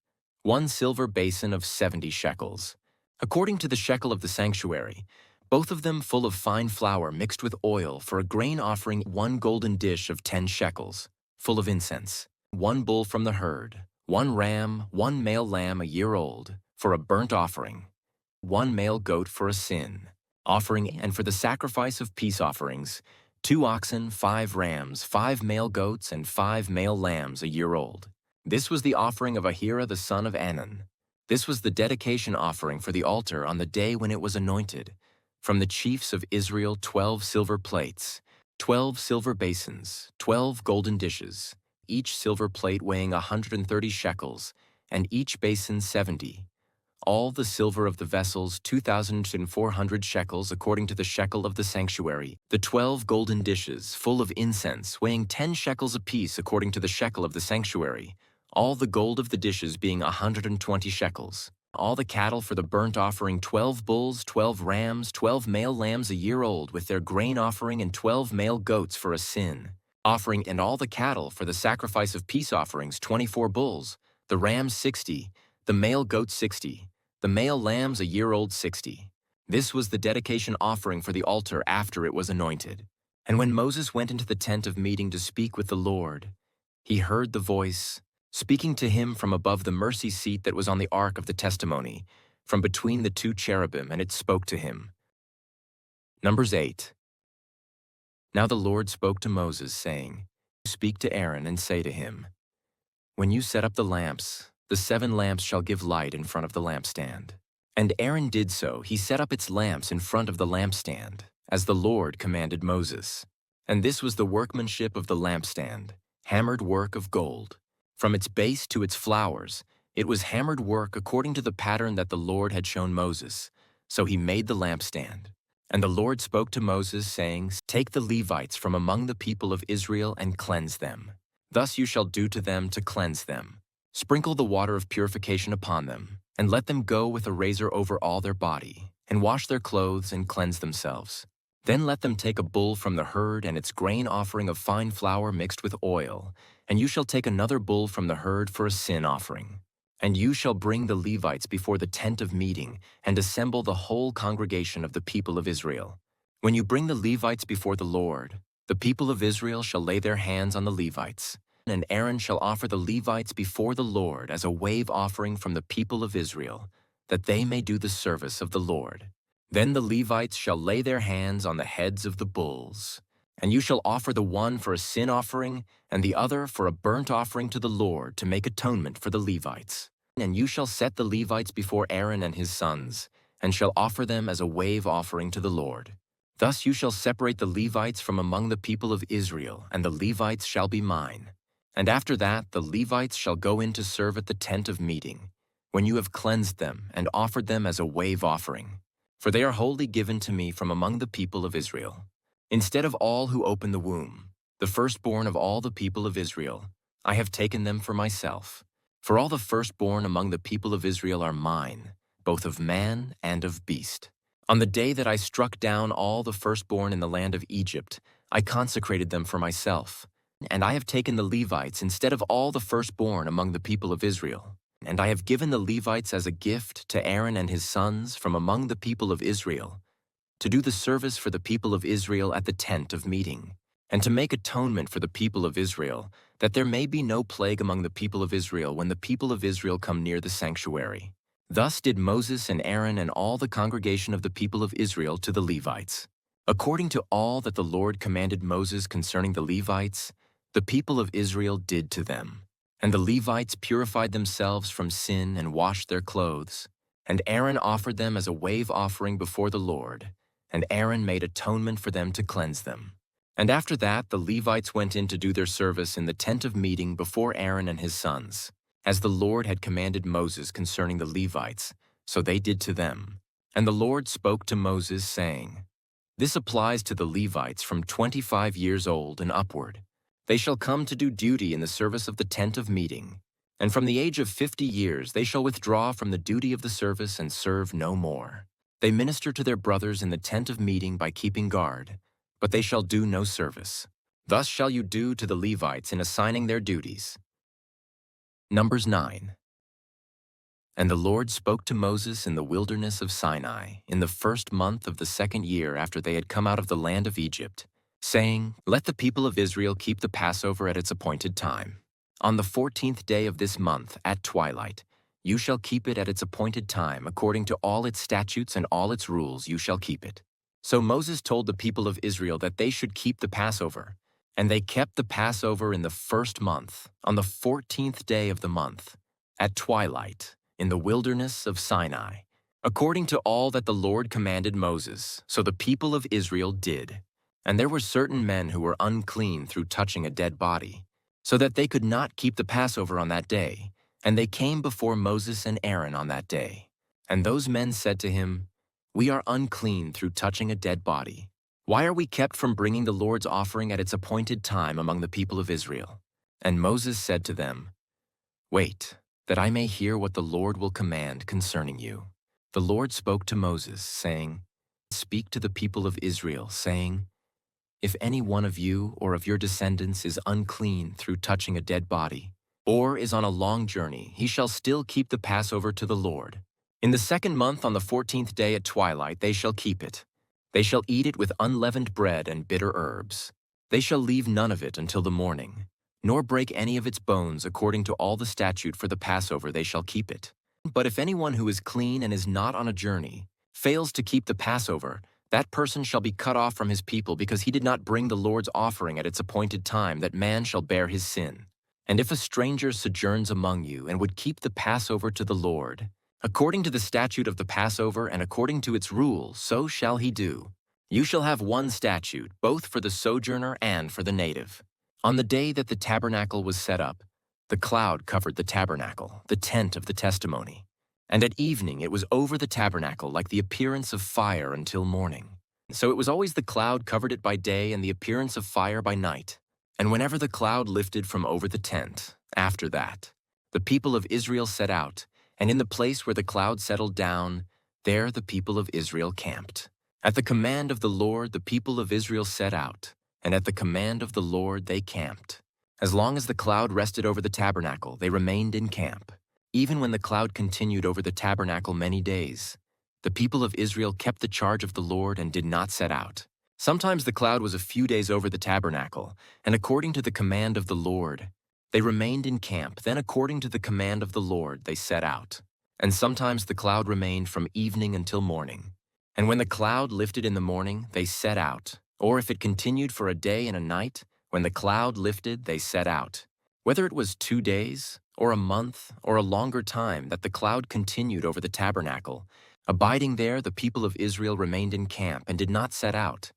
1 silver basin of 70 shekels, according to the shekel of the sanctuary, both of them full of fine flour mixed with oil for a grain offering, 1 golden dish of 10 shekels, full of incense, 1 bull from the herd, 1 ram, 1 male lamb a year old, for a burnt offering, 1 male goat for a sin offering, and for the sacrifice of peace offerings, 2 oxen, 5 rams, 5 male goats, and 5 male lambs a year old. This was the offering of Ahira the son of Anan. This was the dedication offering for the altar on the day when it was anointed. From the chiefs of Israel 12 silver plates, 12 silver basins, 12 golden dishes, each silver plate weighing 130 shekels, and each basin 70. All the silver of the vessels 2,400 shekels according to the shekel of the sanctuary, the 12 golden dishes full of incense weighing 10 shekels apiece according to the shekel of the sanctuary, all the gold of the dishes being 120 shekels, all the cattle for the burnt offering 12 bulls, 12 rams, 12 male lambs a year old with their grain offering, and 12 male goats for a sin offering, and all the cattle for the sacrifice of peace offerings 24 bulls, the rams 60, the male goats 60, the male lambs a year old 60. This was the dedication offering for the altar after it was anointed. And when Moses went into the tent of meeting to speak with the Lord, he heard the voice speaking to him from above the mercy seat that was on the ark of the testimony, from between the 2 cherubim, and it spoke to him. Numbers 8. Now the Lord spoke to Moses, saying, Speak to Aaron and say to him, When you set up the lamps, the 7 lamps shall give light in front of the lampstand. And Aaron did so. He set up its lamps in front of the lampstand, as the Lord commanded Moses. And this was the workmanship of the lampstand, hammered work of gold. From its base to its flowers, it was hammered work according to the pattern that the Lord had shown Moses. So he made the lampstand. And the Lord spoke to Moses, saying, Take the Levites from among the people of Israel and cleanse them. Thus you shall do to them to cleanse them. Sprinkle the water of purification upon them, and let them go with a razor over all their body, and wash their clothes and cleanse themselves. Then let them take a bull from the herd and its grain offering of fine flour mixed with oil, and you shall take another bull from the herd for a sin offering. And you shall bring the Levites before the tent of meeting, and assemble the whole congregation of the people of Israel. When you bring the Levites before the Lord, the people of Israel shall lay their hands on the Levites, and Aaron shall offer the Levites before the Lord as a wave offering from the people of Israel, that they may do the service of the Lord. Then the Levites shall lay their hands on the heads of the bulls, and you shall offer the one for a sin offering, and the other for a burnt offering to the Lord to make atonement for the Levites. And you shall set the Levites before Aaron and his sons, and shall offer them as a wave offering to the Lord. Thus you shall separate the Levites from among the people of Israel, and the Levites shall be mine. And after that the Levites shall go in to serve at the tent of meeting, when you have cleansed them and offered them as a wave offering. For they are wholly given to me from among the people of Israel. Instead of all who open the womb, the firstborn of all the people of Israel, I have taken them for myself. For all the firstborn among the people of Israel are mine, both of man and of beast. On the day that I struck down all the firstborn in the land of Egypt, I consecrated them for myself. And I have taken the Levites instead of all the firstborn among the people of Israel. And I have given the Levites as a gift to Aaron and his sons from among the people of Israel, to do the service for the people of Israel at the tent of meeting, and to make atonement for the people of Israel, that there may be no plague among the people of Israel when the people of Israel come near the sanctuary. Thus did Moses and Aaron and all the congregation of the people of Israel to the Levites. According to all that the Lord commanded Moses concerning the Levites, the people of Israel did to them. And the Levites purified themselves from sin and washed their clothes. And Aaron offered them as a wave offering before the Lord, and Aaron made atonement for them to cleanse them. And after that the Levites went in to do their service in the tent of meeting before Aaron and his sons. As the Lord had commanded Moses concerning the Levites, so they did to them. And the Lord spoke to Moses, saying, This applies to the Levites from 25 years old and upward. They shall come to do duty in the service of the tent of meeting, and from the age of 50 years they shall withdraw from the duty of the service and serve no more. They minister to their brothers in the tent of meeting by keeping guard, but they shall do no service. Thus shall you do to the Levites in assigning their duties. Numbers 9. And the Lord spoke to Moses in the wilderness of Sinai in the first month of the second year after they had come out of the land of Egypt, saying, Let the people of Israel keep the Passover at its appointed time. On the 14th day of this month, at twilight, you shall keep it at its appointed time, according to all its statutes and all its rules you shall keep it. So Moses told the people of Israel that they should keep the Passover. And they kept the Passover in the first month, on the 14th day of the month, at twilight, in the wilderness of Sinai, according to all that the Lord commanded Moses. So the people of Israel did. And there were certain men who were unclean through touching a dead body, so that they could not keep the Passover on that day. And they came before Moses and Aaron on that day. And those men said to him, We are unclean through touching a dead body. Why are we kept from bringing the Lord's offering at its appointed time among the people of Israel? And Moses said to them, Wait, that I may hear what the Lord will command concerning you. The Lord spoke to Moses, saying, Speak to the people of Israel, saying, If any one of you or of your descendants is unclean through touching a dead body, or is on a long journey, he shall still keep the Passover to the Lord. In the second month on the 14th day at twilight they shall keep it. They shall eat it with unleavened bread and bitter herbs. They shall leave none of it until the morning, nor break any of its bones according to all the statute for the Passover they shall keep it. But if anyone who is clean and is not on a journey fails to keep the Passover, that person shall be cut off from his people because he did not bring the Lord's offering at its appointed time, that man shall bear his sin. And if a stranger sojourns among you and would keep the Passover to the Lord, according to the statute of the Passover and according to its rule, so shall he do. You shall have one statute, both for the sojourner and for the native. On the day that the tabernacle was set up, the cloud covered the tabernacle, the tent of the testimony. And at evening it was over the tabernacle like the appearance of fire until morning. So it was always the cloud covered it by day and the appearance of fire by night. And whenever the cloud lifted from over the tent, after that, the people of Israel set out, and in the place where the cloud settled down, there the people of Israel camped. At the command of the Lord the people of Israel set out, and at the command of the Lord they camped. As long as the cloud rested over the tabernacle, they remained in camp. Even when the cloud continued over the tabernacle many days, the people of Israel kept the charge of the Lord and did not set out. Sometimes the cloud was a few days over the tabernacle, and according to the command of the Lord, they remained in camp. Then according to the command of the Lord, they set out. And sometimes the cloud remained from evening until morning. And when the cloud lifted in the morning, they set out. Or if it continued for a day and a night, when the cloud lifted, they set out. Whether it was 2 days, or a month, or a longer time that the cloud continued over the tabernacle, abiding there, the people of Israel remained in camp and did not set out.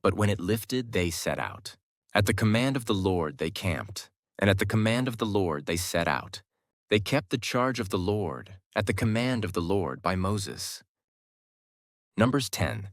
But when it lifted, they set out. At the command of the Lord they camped, and at the command of the Lord they set out. They kept the charge of the Lord, at the command of the Lord by Moses. Numbers 10.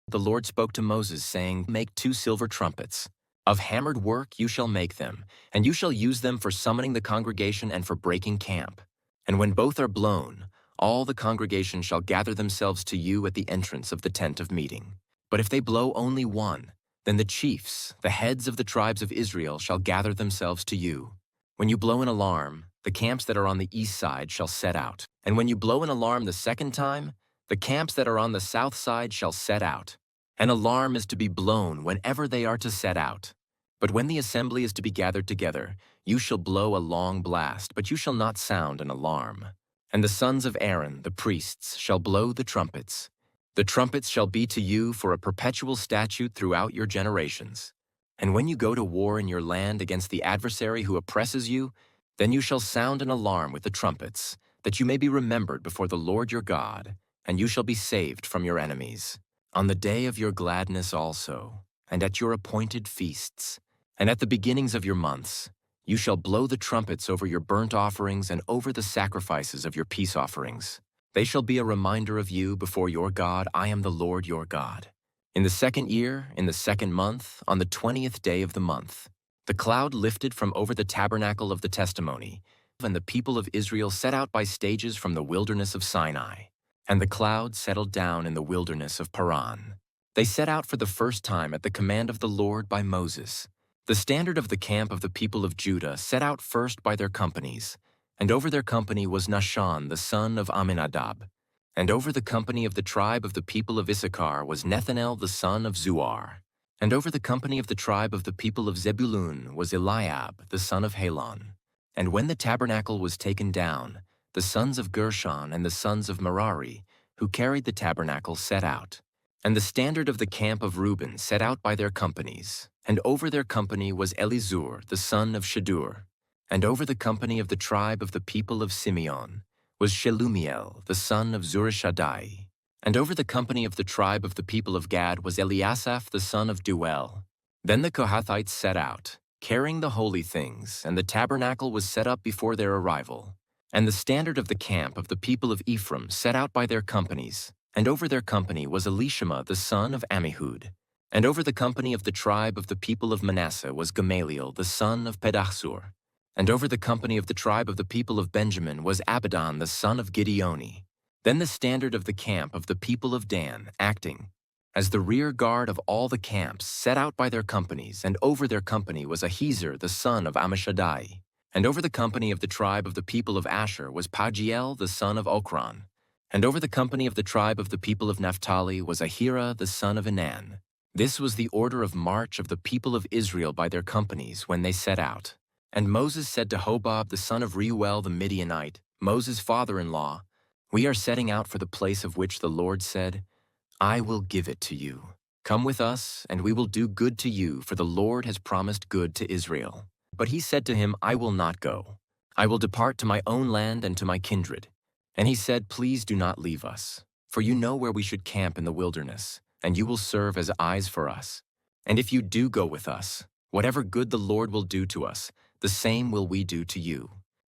The Lord spoke to Moses, saying, Make 2 silver trumpets. Of hammered work you shall make them, and you shall use them for summoning the congregation and for breaking camp. And when both are blown, all the congregation shall gather themselves to you at the entrance of the tent of meeting. But if they blow only one, then the chiefs, the heads of the tribes of Israel, shall gather themselves to you. When you blow an alarm, the camps that are on the east side shall set out. And when you blow an alarm the second time, the camps that are on the south side shall set out. An alarm is to be blown whenever they are to set out. But when the assembly is to be gathered together, you shall blow a long blast, but you shall not sound an alarm. And the sons of Aaron, the priests, shall blow the trumpets. The trumpets shall be to you for a perpetual statute throughout your generations. And when you go to war in your land against the adversary who oppresses you, then you shall sound an alarm with the trumpets, that you may be remembered before the Lord your God, and you shall be saved from your enemies. On the day of your gladness also, and at your appointed feasts, and at the beginnings of your months, you shall blow the trumpets over your burnt offerings and over the sacrifices of your peace offerings. They shall be a reminder of you before your God. I am the Lord your God. In the second year, in the second month, on the 20th day of the month, the cloud lifted from over the tabernacle of the testimony, and the people of Israel set out by stages from the wilderness of Sinai. And the cloud settled down in the wilderness of Paran. They set out for the first time at the command of the Lord by Moses. The standard of the camp of the people of Judah set out first by their companies, and over their company was Nahshon the son of Amminadab. And over the company of the tribe of the people of Issachar was Nethanel the son of Zuar. And over the company of the tribe of the people of Zebulun was Eliab the son of Helon. And when the tabernacle was taken down, the sons of Gershon and the sons of Merari, who carried the tabernacle, set out. And the standard of the camp of Reuben set out by their companies, and over their company was Elizur the son of Shadur. And over the company of the tribe of the people of Simeon was Shelumiel the son of Zurishaddai. And over the company of the tribe of the people of Gad was Eliasaph the son of Duel. Then the Kohathites set out, carrying the holy things, and the tabernacle was set up before their arrival. And the standard of the camp of the people of Ephraim set out by their companies, and over their company was Elishama the son of Ammihud. And over the company of the tribe of the people of Manasseh was Gamaliel the son of Pedahsur. And over the company of the tribe of the people of Benjamin was Abidan the son of Gideoni. Then the standard of the camp of the people of Dan, acting as the rear guard of all the camps, set out by their companies, and over their company was Ahiezer the son of Ammishaddai. And over the company of the tribe of the people of Asher was Pagiel the son of Okran. And over the company of the tribe of the people of Naphtali was Ahira the son of Enan. This was the order of march of the people of Israel by their companies when they set out. And Moses said to Hobab the son of Reuel the Midianite, Moses' father-in-law, "We are setting out for the place of which the Lord said, 'I will give it to you.' Come with us, and we will do good to you, for the Lord has promised good to Israel." But he said to him, "I will not go. I will depart to my own land and to my kindred." And he said, "Please do not leave us, for you know where we should camp in the wilderness, and you will serve as eyes for us. And if you do go with us, whatever good the Lord will do to us, the same will we do to you."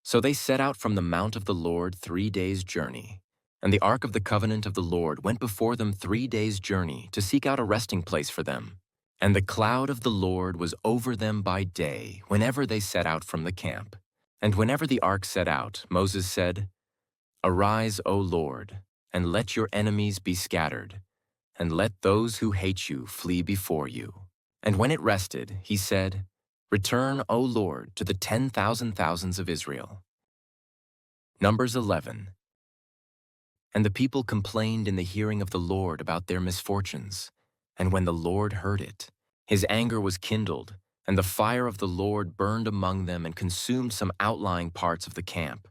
So they set out from the mount of the Lord 3 days' journey. And the ark of the covenant of the Lord went before them 3 days' journey to seek out a resting place for them. And the cloud of the Lord was over them by day whenever they set out from the camp. And whenever the ark set out, Moses said, "Arise, O Lord, and let your enemies be scattered, and let those who hate you flee before you." And when it rested, he said, "Return, O Lord, to the 10,000 thousands of Israel." Numbers 11. And the people complained in the hearing of the Lord about their misfortunes. And when the Lord heard it, his anger was kindled, and the fire of the Lord burned among them and consumed some outlying parts of the camp.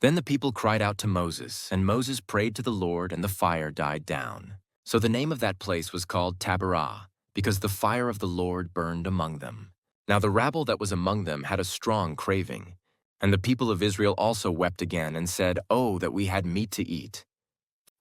Then the people cried out to Moses, and Moses prayed to the Lord, and the fire died down. So the name of that place was called Taberah, because the fire of the Lord burned among them. Now the rabble that was among them had a strong craving. And the people of Israel also wept again and said, "Oh, that we had meat to eat.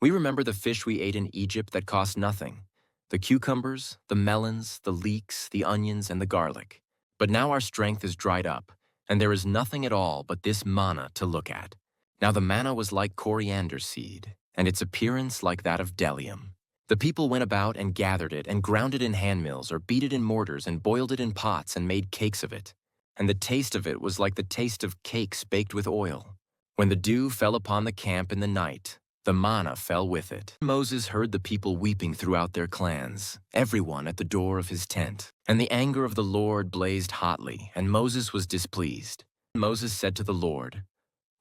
We remember the fish we ate in Egypt that cost nothing, the cucumbers, the melons, the leeks, the onions, and the garlic. But now our strength is dried up, and there is nothing at all but this manna to look at." Now the manna was like coriander seed, and its appearance like that of bdellium. The people went about and gathered it, and ground it in handmills, or beat it in mortars, and boiled it in pots, and made cakes of it. And the taste of it was like the taste of cakes baked with oil. When the dew fell upon the camp in the night, the manna fell with it. Moses heard the people weeping throughout their clans, everyone at the door of his tent. And the anger of the Lord blazed hotly, and Moses was displeased. Moses said to the Lord,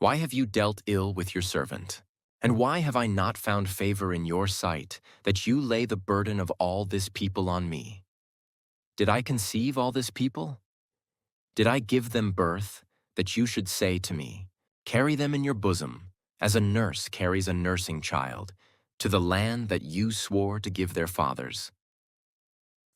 "Why have you dealt ill with your servant? And why have I not found favor in your sight, that you lay the burden of all this people on me? Did I conceive all this people? Did I give them birth, that you should say to me, 'Carry them in your bosom,' as a nurse carries a nursing child, to the land that you swore to give their fathers?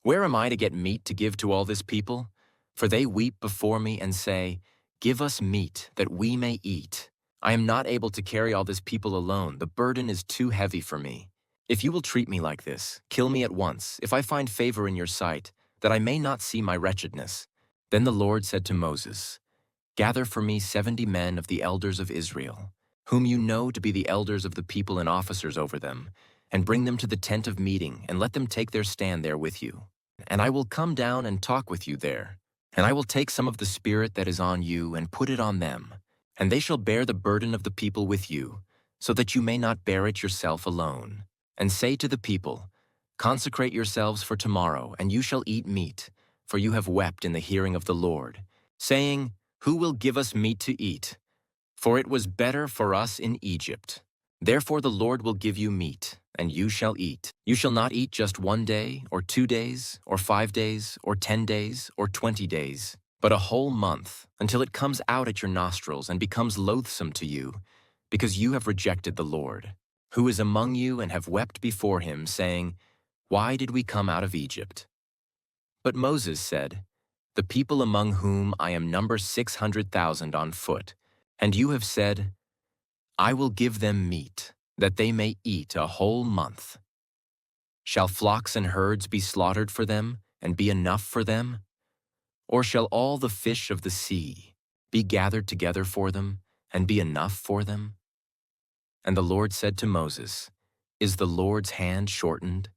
Where am I to get meat to give to all this people? For they weep before me and say, 'Give us meat, that we may eat.' I am not able to carry all this people alone. The burden is too heavy for me. If you will treat me like this, kill me at once, if I find favor in your sight, that I may not see my wretchedness." Then the Lord said to Moses, "Gather for me 70 men of the elders of Israel, whom you know to be the elders of the people and officers over them, and bring them to the tent of meeting, and let them take their stand there with you. And I will come down and talk with you there. And I will take some of the spirit that is on you and put it on them, and they shall bear the burden of the people with you, so that you may not bear it yourself alone. And say to the people, Consecrate yourselves for tomorrow, and you shall eat meat, for you have wept in the hearing of the Lord, saying, Who will give us meat to eat? For it was better for us in Egypt. Therefore the Lord will give you meat, and you shall eat. You shall not eat just 1 day, or 2 days, or 5 days, or 10 days, or 20 days, but a whole month, until it comes out at your nostrils and becomes loathsome to you, because you have rejected the Lord, who is among you, and have wept before him, saying, Why did we come out of Egypt? But Moses said, The people among whom I am number 600,000 on foot, and you have said, I will give them meat, that they may eat a whole month. Shall flocks and herds be slaughtered for them, and be enough for them? Or shall all the fish of the sea be gathered together for them, and be enough for them? And the Lord said to Moses, Is the Lord's hand shortened?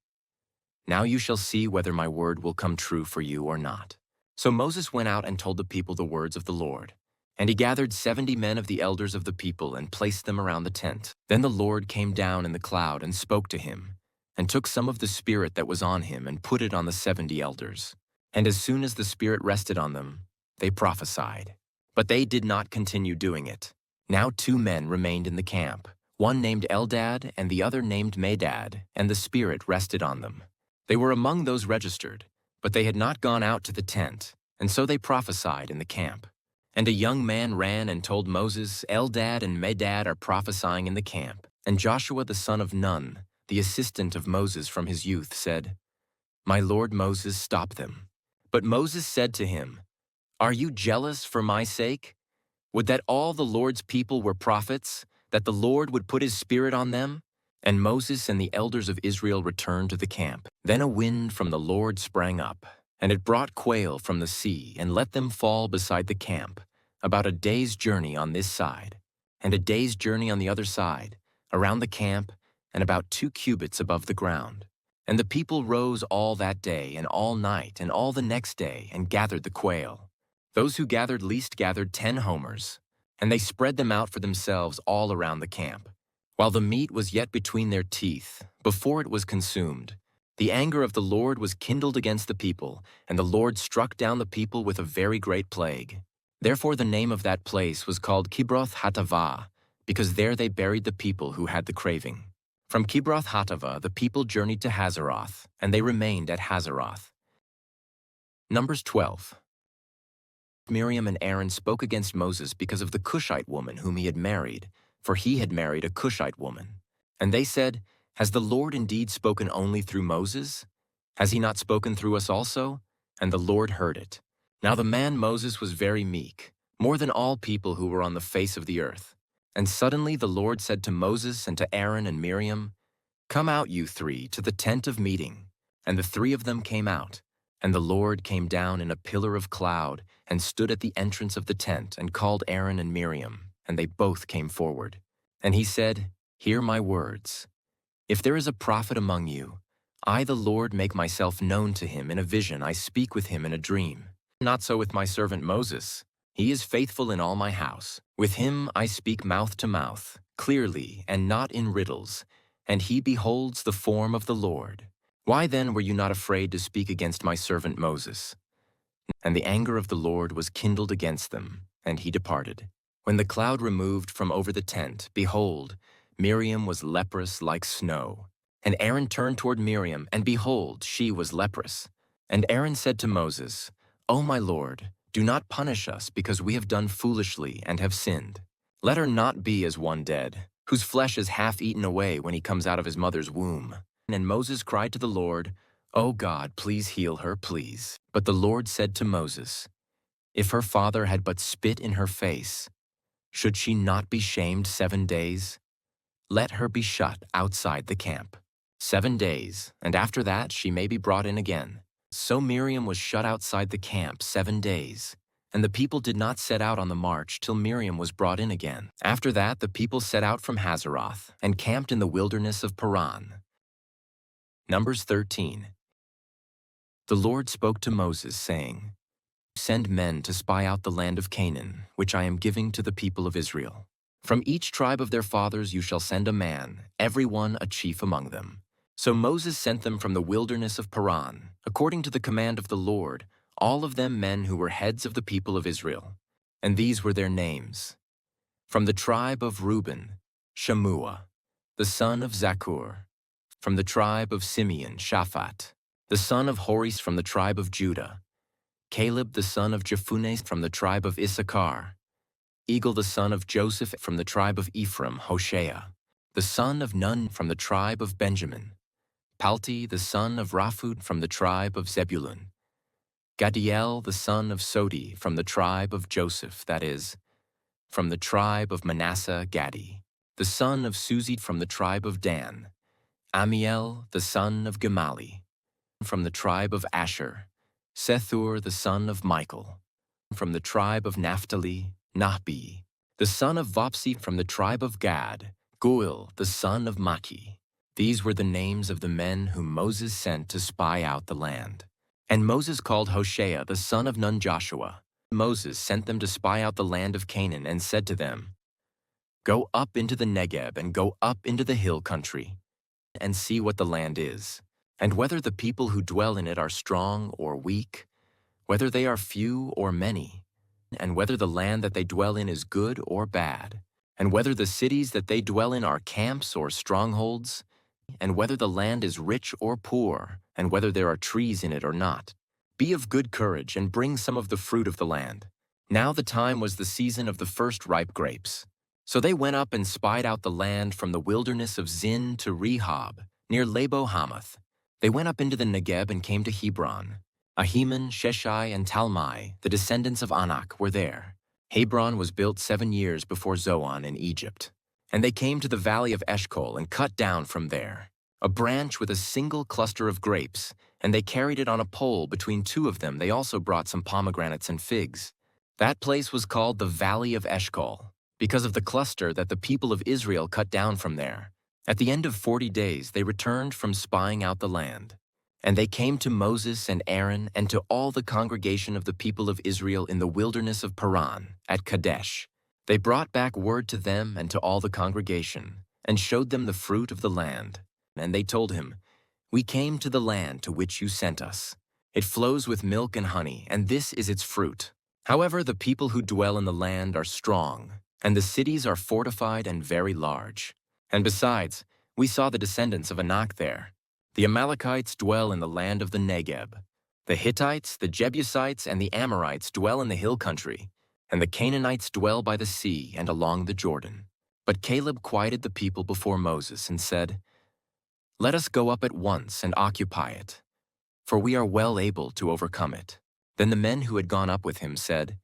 Now you shall see whether my word will come true for you or not. So Moses went out and told the people the words of the Lord. And he gathered 70 men of the elders of the people and placed them around the tent. Then the Lord came down in the cloud and spoke to him, and took some of the Spirit that was on him and put it on the 70 elders. And as soon as the Spirit rested on them, they prophesied. But they did not continue doing it. Now 2 men remained in the camp, one named Eldad and the other named Medad, and the Spirit rested on them. They were among those registered, but they had not gone out to the tent, and so they prophesied in the camp. And a young man ran and told Moses, Eldad and Medad are prophesying in the camp. And Joshua the son of Nun, the assistant of Moses from his youth, said, My lord Moses, stop them. But Moses said to him, Are you jealous for my sake? Would that all the Lord's people were prophets, that the Lord would put his Spirit on them? And Moses and the elders of Israel returned to the camp. Then a wind from the Lord sprang up, and it brought quail from the sea, and let them fall beside the camp, about a day's journey on this side, and a day's journey on the other side, around the camp, and about 2 cubits above the ground. And the people rose all that day, and all night, and all the next day, and gathered the quail. Those who gathered least gathered 10 homers, and they spread them out for themselves all around the camp. While the meat was yet between their teeth, before it was consumed, the anger of the Lord was kindled against the people, and the Lord struck down the people with a very great plague. Therefore the name of that place was called Kibroth Hattaavah, because there they buried the people who had the craving. From Kibroth Hattaavah the people journeyed to Hazeroth, and they remained at Hazeroth. Numbers 12. Miriam and Aaron spoke against Moses because of the Cushite woman whom he had married, for he had married a Cushite woman. And they said, Has the Lord indeed spoken only through Moses? Has he not spoken through us also? And the Lord heard it. Now the man Moses was very meek, more than all people who were on the face of the earth. And suddenly the Lord said to Moses and to Aaron and Miriam, Come out, you 3, to the tent of meeting. And the 3 of them came out. And the Lord came down in a pillar of cloud and stood at the entrance of the tent and called Aaron and Miriam, and they both came forward. And he said, Hear my words. If there is a prophet among you, I, the Lord, make myself known to him in a vision. I speak with him in a dream. Not so with my servant Moses. He is faithful in all my house. With him I speak mouth to mouth, clearly and not in riddles, and he beholds the form of the Lord. Why then were you not afraid to speak against my servant Moses? And the anger of the Lord was kindled against them, and he departed. When the cloud removed from over the tent, behold, Miriam was leprous like snow. And Aaron turned toward Miriam, and behold, she was leprous. And Aaron said to Moses, O my Lord, do not punish us, because we have done foolishly and have sinned. Let her not be as one dead, whose flesh is half eaten away when he comes out of his mother's womb. And Moses cried to the Lord, O God, please heal her, please. But the Lord said to Moses, If her father had but spit in her face, should she not be shamed 7 days? Let her be shut outside the camp 7 days, and after that she may be brought in again. So Miriam was shut outside the camp 7 days, and the people did not set out on the march till Miriam was brought in again. After that the people set out from Hazeroth and camped in the wilderness of Paran. Numbers 13. The Lord spoke to Moses, saying, Send men to spy out the land of Canaan, which I am giving to the people of Israel. From each tribe of their fathers you shall send a man, every one a chief among them. So Moses sent them from the wilderness of Paran, according to the command of the Lord, all of them men who were heads of the people of Israel. And these were their names. From the tribe of Reuben, Shammua, the son of Zaccur. From the tribe of Simeon, Shaphat, the son of Horis. From the tribe of Judah, Caleb the son of Jephunneh. From the tribe of Issachar, Eagle the son of Joseph. From the tribe of Ephraim, Hoshea, the son of Nun. From the tribe of Benjamin, Palti the son of Raphud. From the tribe of Zebulun, Gadiel the son of Sodi. From the tribe of Joseph, that is, from the tribe of Manasseh, Gadi, the son of Suzi. From the tribe of Dan, Amiel the son of Gemali. From the tribe of Asher, Sethur the son of Michael. From the tribe of Naphtali, Nahbi, the son of Vopsi. From the tribe of Gad, Guil the son of Maki. These were the names of the men whom Moses sent to spy out the land. And Moses called Hoshea the son of Nun Joshua. Moses sent them to spy out the land of Canaan and said to them, "Go up into the Negeb and go up into the hill country and see what the land is, and whether the people who dwell in it are strong or weak, whether they are few or many, and whether the land that they dwell in is good or bad, and whether the cities that they dwell in are camps or strongholds, and whether the land is rich or poor, and whether there are trees in it or not. Be of good courage and bring some of the fruit of the land." Now the time was the season of the first ripe grapes. So they went up and spied out the land from the wilderness of Zin to Rehob, near Labo Hamath. They went up into the Negeb and came to Hebron. Ahiman, Sheshai, and Talmai, the descendants of Anak, were there. Hebron was built 7 years before Zoan in Egypt. And they came to the valley of Eshcol and cut down from there a branch with a single cluster of grapes, and they carried it on a pole. Between two of them they also brought some pomegranates and figs. That place was called the Valley of Eshcol, because of the cluster that the people of Israel cut down from there. At the end of 40 days they returned from spying out the land. And they came to Moses and Aaron and to all the congregation of the people of Israel in the wilderness of Paran, at Kadesh. They brought back word to them and to all the congregation, and showed them the fruit of the land. And they told him, "We came to the land to which you sent us. It flows with milk and honey, and this is its fruit. However, the people who dwell in the land are strong, and the cities are fortified and very large. And besides, we saw the descendants of Anak there. The Amalekites dwell in the land of the Negeb. The Hittites, the Jebusites, and the Amorites dwell in the hill country, and the Canaanites dwell by the sea and along the Jordan." But Caleb quieted the people before Moses and said, "Let us go up at once and occupy it, for we are well able to overcome it." Then the men who had gone up with him said,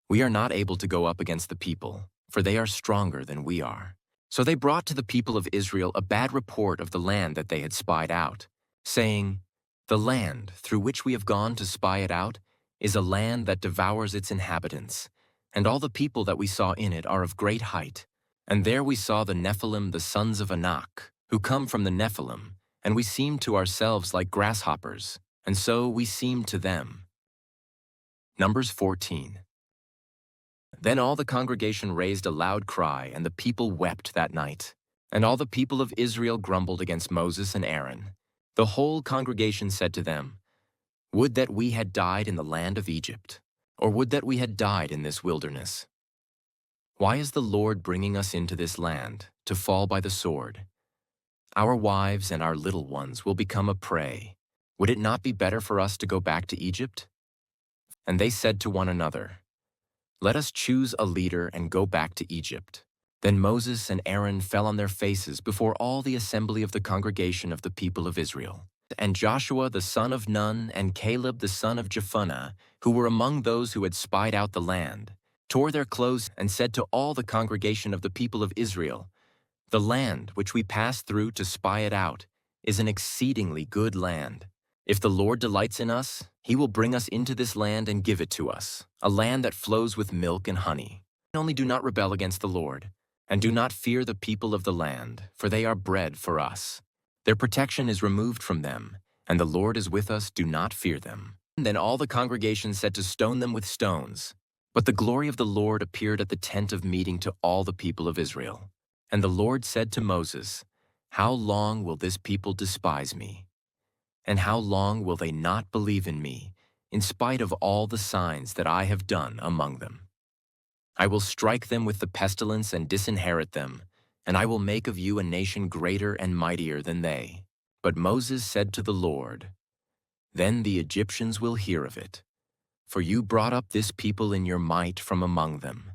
"We are not able to go up against the people, for they are stronger than we are." So they brought to the people of Israel a bad report of the land that they had spied out, saying, "The land through which we have gone to spy it out is a land that devours its inhabitants, and all the people that we saw in it are of great height. And there we saw the Nephilim, the sons of Anak, who come from the Nephilim, and we seemed to ourselves like grasshoppers, and so we seemed to them." Numbers 14. Then all the congregation raised a loud cry, and the people wept that night. And all the people of Israel grumbled against Moses and Aaron. The whole congregation said to them, "Would that we had died in the land of Egypt, or would that we had died in this wilderness. Why is the Lord bringing us into this land, to fall by the sword? Our wives and our little ones will become a prey. Would it not be better for us to go back to Egypt?" And they said to one another, "Let us choose a leader and go back to Egypt." Then Moses and Aaron fell on their faces before all the assembly of the congregation of the people of Israel. And Joshua the son of Nun and Caleb the son of Jephunneh, who were among those who had spied out the land, tore their clothes and said to all the congregation of the people of Israel, "The land which we passed through to spy it out is an exceedingly good land. If the Lord delights in us, he will bring us into this land and give it to us, a land that flows with milk and honey. Only do not rebel against the Lord, and do not fear the people of the land, for they are bread for us. Their protection is removed from them, and the Lord is with us. Do not fear them." Then all the congregation said to stone them with stones. But the glory of the Lord appeared at the tent of meeting to all the people of Israel. And the Lord said to Moses, How long will this people despise me? And how long will they not believe in me, in spite of all the signs that I have done among them? I will strike them with the pestilence and disinherit them, and I will make of you a nation greater and mightier than they. But Moses said to the Lord, Then the Egyptians will hear of it, for you brought up this people in your might from among them.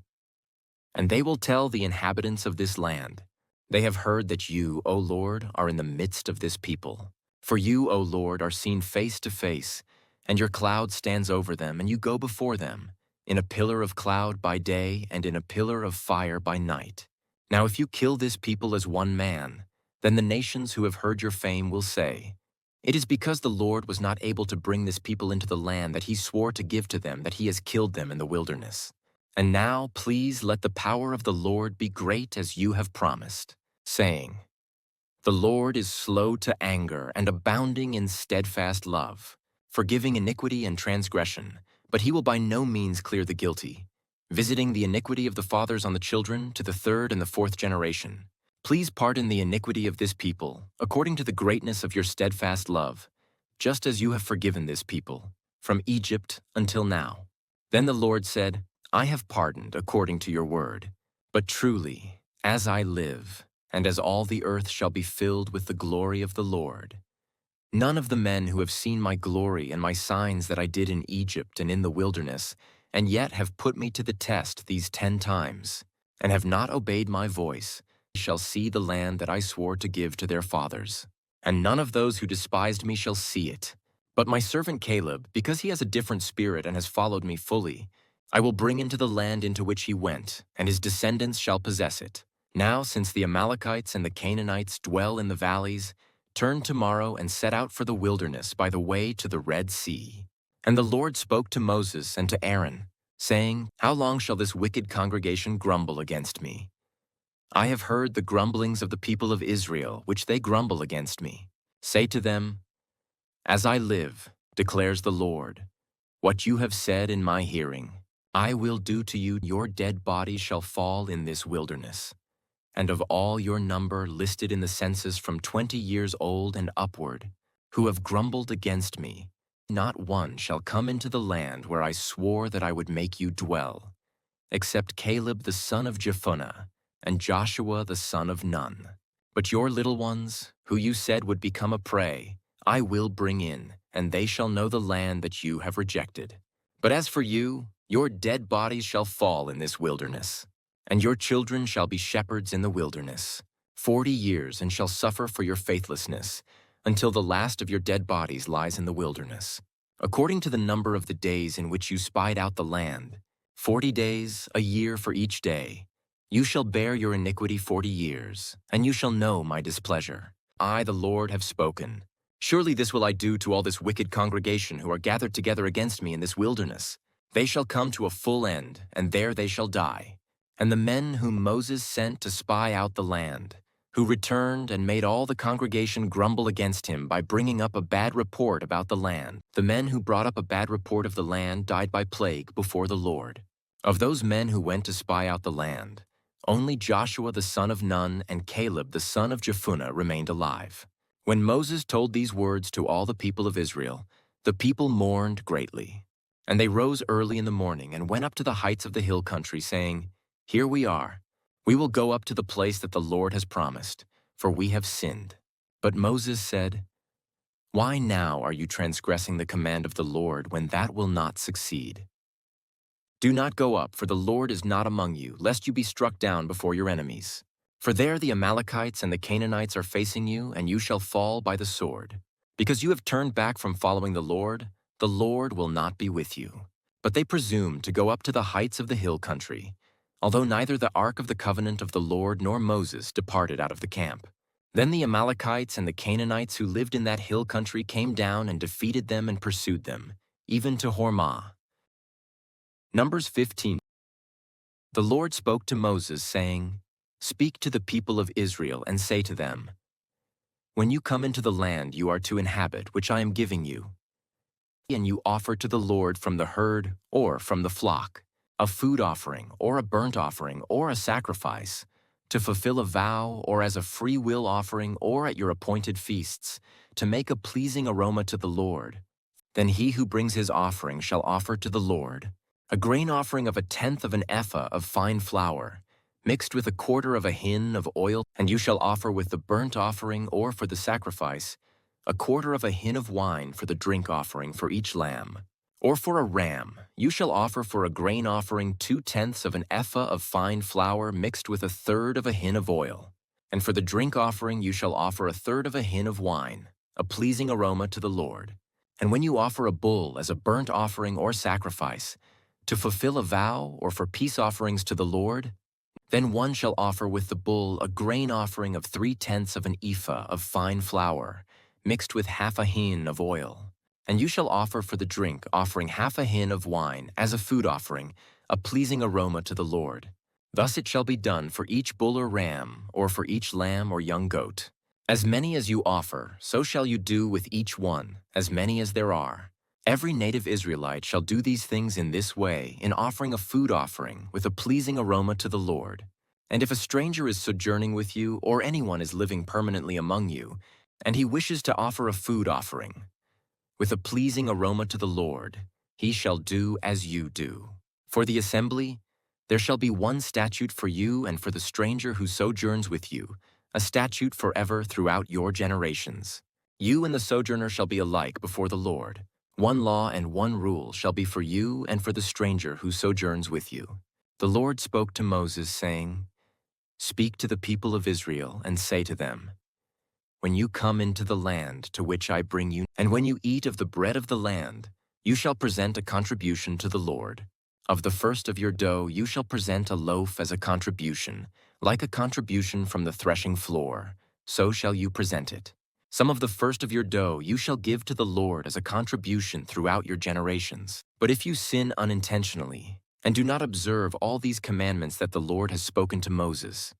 And they will tell the inhabitants of this land, They have heard that you, O Lord, are in the midst of this people. For you, O Lord, are seen face to face, and your cloud stands over them, and you go before them, in a pillar of cloud by day and in a pillar of fire by night. Now if you kill this people as one man, then the nations who have heard your fame will say, It is because the Lord was not able to bring this people into the land that he swore to give to them that he has killed them in the wilderness. And now, please let the power of the Lord be great as you have promised, saying, The Lord is slow to anger and abounding in steadfast love, forgiving iniquity and transgression, but he will by no means clear the guilty, visiting the iniquity of the fathers on the children to the third and the fourth generation. Please pardon the iniquity of this people, according to the greatness of your steadfast love, just as you have forgiven this people, from Egypt until now. Then the Lord said, I have pardoned according to your word. But truly, as I live, and as all the earth shall be filled with the glory of the Lord, none of the men who have seen my glory and my signs that I did in Egypt and in the wilderness, and yet have put me to the test these 10 times, and have not obeyed my voice, shall see the land that I swore to give to their fathers. And none of those who despised me shall see it. But my servant Caleb, because he has a different spirit and has followed me fully, I will bring into the land into which he went, and his descendants shall possess it. Now, since the Amalekites and the Canaanites dwell in the valleys, turn tomorrow and set out for the wilderness by the way to the Red Sea. And the Lord spoke to Moses and to Aaron, saying, How long shall this wicked congregation grumble against me? I have heard the grumblings of the people of Israel, which they grumble against me. Say to them, As I live, declares the Lord, what you have said in my hearing, I will do to you. Your dead bodies shall fall in this wilderness. And of all your number listed in the census from 20 years old and upward, who have grumbled against me, not one shall come into the land where I swore that I would make you dwell, except Caleb the son of Jephunneh and Joshua the son of Nun. But your little ones, who you said would become a prey, I will bring in, and they shall know the land that you have rejected. But as for you, your dead bodies shall fall in this wilderness, and your children shall be shepherds in the wilderness, 40 years, and shall suffer for your faithlessness, until the last of your dead bodies lies in the wilderness. According to the number of the days in which you spied out the land, 40 days, a year for each day, you shall bear your iniquity 40 years, and you shall know my displeasure. I, the Lord, have spoken. Surely this will I do to all this wicked congregation who are gathered together against me in this wilderness. They shall come to a full end, and there they shall die. And the men whom Moses sent to spy out the land, who returned and made all the congregation grumble against him by bringing up a bad report about the land, the men who brought up a bad report of the land died by plague before the Lord. Of those men who went to spy out the land, only Joshua the son of Nun and Caleb the son of Jephunneh remained alive. When Moses told these words to all the people of Israel, the people mourned greatly. And they rose early in the morning and went up to the heights of the hill country, saying, Here we are. We will go up to the place that the Lord has promised, for we have sinned. But Moses said, Why now are you transgressing the command of the Lord when that will not succeed? Do not go up, for the Lord is not among you, lest you be struck down before your enemies. For there the Amalekites and the Canaanites are facing you, and you shall fall by the sword. Because you have turned back from following the Lord will not be with you. But they presumed to go up to the heights of the hill country, although neither the ark of the covenant of the Lord nor Moses departed out of the camp. Then the Amalekites and the Canaanites who lived in that hill country came down and defeated them and pursued them, even to Hormah. Numbers 15. The Lord spoke to Moses, saying, Speak to the people of Israel and say to them, When you come into the land you are to inhabit, which I am giving you, and you offer to the Lord from the herd or from the flock, a food offering or a burnt offering or a sacrifice, to fulfill a vow or as a free will offering or at your appointed feasts, to make a pleasing aroma to the Lord. Then he who brings his offering shall offer to the Lord a grain offering of 1/10 of an ephah of fine flour, mixed with 1/4 of a hin of oil, and you shall offer with the burnt offering or for the sacrifice 1/4 of a hin of wine for the drink offering for each lamb. Or for a ram, you shall offer for a grain offering 2/10 of an ephah of fine flour mixed with 1/3 of a hin of oil. And for the drink offering you shall offer 1/3 of a hin of wine, a pleasing aroma to the Lord. And when you offer a bull as a burnt offering or sacrifice, to fulfill a vow or for peace offerings to the Lord, then one shall offer with the bull a grain offering of 3/10 of an ephah of fine flour, mixed with 1/2 a hin of oil. And you shall offer for the drink offering 1/2 a hin of wine as a food offering, a pleasing aroma to the Lord. Thus it shall be done for each bull or ram, or for each lamb or young goat. As many as you offer, so shall you do with each one, as many as there are. Every native Israelite shall do these things in this way in offering a food offering with a pleasing aroma to the Lord. And if a stranger is sojourning with you or anyone is living permanently among you, and he wishes to offer a food offering with a pleasing aroma to the Lord, he shall do as you do. For the assembly, there shall be one statute for you and for the stranger who sojourns with you, a statute forever throughout your generations. You and the sojourner shall be alike before the Lord. One law and one rule shall be for you and for the stranger who sojourns with you. The Lord spoke to Moses, saying, Speak to the people of Israel and say to them, When you come into the land to which I bring you, and when you eat of the bread of the land, you shall present a contribution to the Lord. Of the first of your dough you shall present a loaf as a contribution, like a contribution from the threshing floor, so shall you present it. Some of the first of your dough you shall give to the Lord as a contribution throughout your generations. But if you sin unintentionally, and do not observe all these commandments that the Lord has spoken to Moses,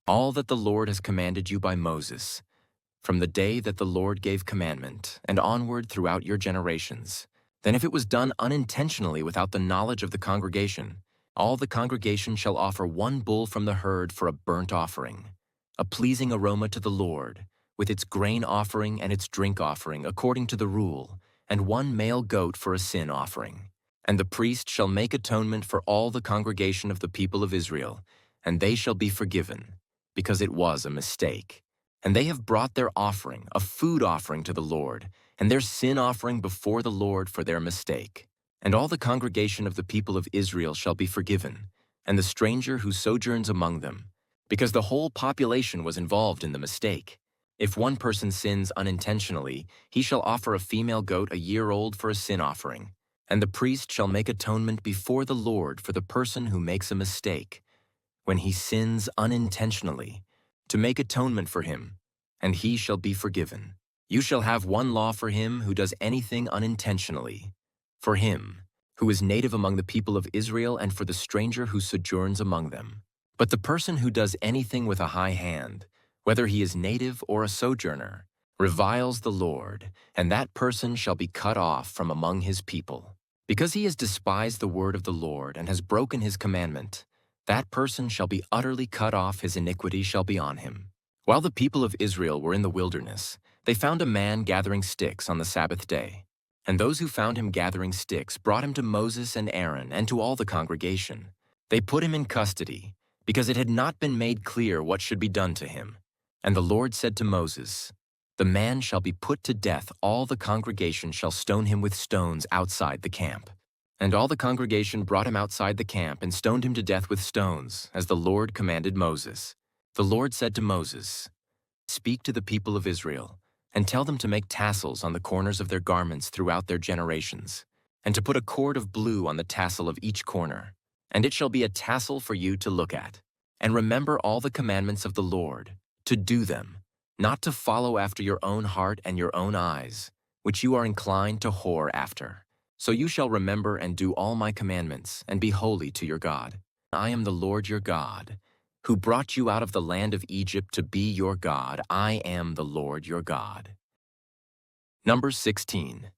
all that the Lord has commanded you by Moses, from the day that the Lord gave commandment, and onward throughout your generations, then if it was done unintentionally without the knowledge of the congregation, all the congregation shall offer one bull from the herd for a burnt offering, a pleasing aroma to the Lord, with its grain offering and its drink offering according to the rule, and one male goat for a sin offering. And the priest shall make atonement for all the congregation of the people of Israel, and they shall be forgiven, because it was a mistake. And they have brought their offering, a food offering to the Lord, and their sin offering before the Lord for their mistake. And all the congregation of the people of Israel shall be forgiven, and the stranger who sojourns among them, because the whole population was involved in the mistake. If one person sins unintentionally, he shall offer a female goat a year old for a sin offering, and the priest shall make atonement before the Lord for the person who makes a mistake, when he sins unintentionally, to make atonement for him, and he shall be forgiven. You shall have one law for him who does anything unintentionally, for him who is native among the people of Israel and for the stranger who sojourns among them. But the person who does anything with a high hand, whether he is native or a sojourner, reviles the Lord, and that person shall be cut off from among his people. Because he has despised the word of the Lord and has broken his commandment, that person shall be utterly cut off, his iniquity shall be on him. While the people of Israel were in the wilderness, they found a man gathering sticks on the Sabbath day. And those who found him gathering sticks brought him to Moses and Aaron and to all the congregation. They put him in custody, because it had not been made clear what should be done to him. And the Lord said to Moses, The man shall be put to death, all the congregation shall stone him with stones outside the camp. And all the congregation brought him outside the camp and stoned him to death with stones, as the Lord commanded Moses. The Lord said to Moses, Speak to the people of Israel, and tell them to make tassels on the corners of their garments throughout their generations, and to put a cord of blue on the tassel of each corner. And it shall be a tassel for you to look at. And remember all the commandments of the Lord, to do them, not to follow after your own heart and your own eyes, which you are inclined to whore after. So you shall remember and do all my commandments, and be holy to your God. I am the Lord your God, who brought you out of the land of Egypt to be your God. I am the Lord your God. Numbers 16.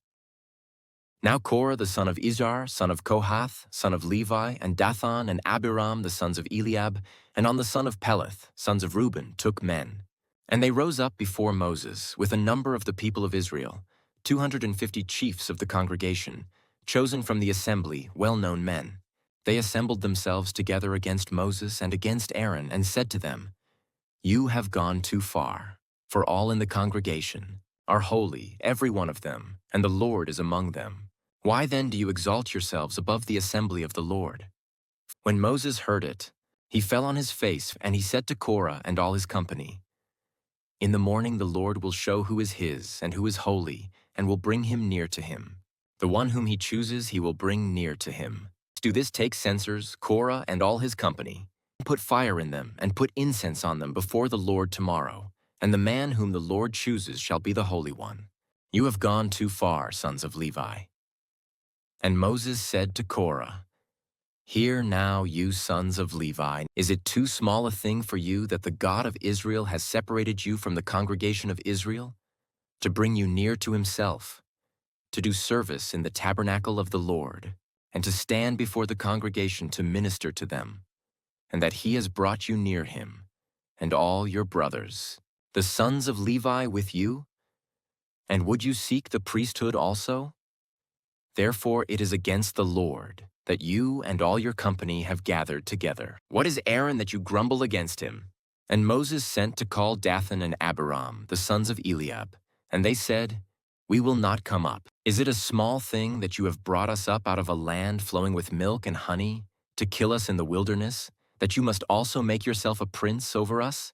Now Korah the son of Izhar, son of Kohath, son of Levi, and Dathan and Abiram the sons of Eliab, and on the son of Peleth, sons of Reuben, took men. And they rose up before Moses with a number of the people of Israel, 250 chiefs of the congregation, chosen from the assembly, well-known men. They assembled themselves together against Moses and against Aaron, and said to them, "You have gone too far, for all in the congregation are holy, every one of them, and the Lord is among them. Why then do you exalt yourselves above the assembly of the Lord?" When Moses heard it, he fell on his face, and he said to Korah and all his company, "In the morning the Lord will show who is his and who is holy, and will bring him near to him. The one whom he chooses he will bring near to him. Do this: take censers, Korah and all his company, put fire in them, and put incense on them before the Lord tomorrow, and the man whom the Lord chooses shall be the Holy One. You have gone too far, sons of Levi." And Moses said to Korah, "Hear now, you sons of Levi, is it too small a thing for you that the God of Israel has separated you from the congregation of Israel, to bring you near to himself, to do service in the tabernacle of the Lord, and to stand before the congregation to minister to them, and that he has brought you near him, and all your brothers, the sons of Levi, with you? And would you seek the priesthood also? Therefore it is against the Lord that you and all your company have gathered together. What is Aaron that you grumble against him?" And Moses sent to call Dathan and Abiram, the sons of Eliab, and they said, "We will not come up. Is it a small thing that you have brought us up out of a land flowing with milk and honey, to kill us in the wilderness, that you must also make yourself a prince over us?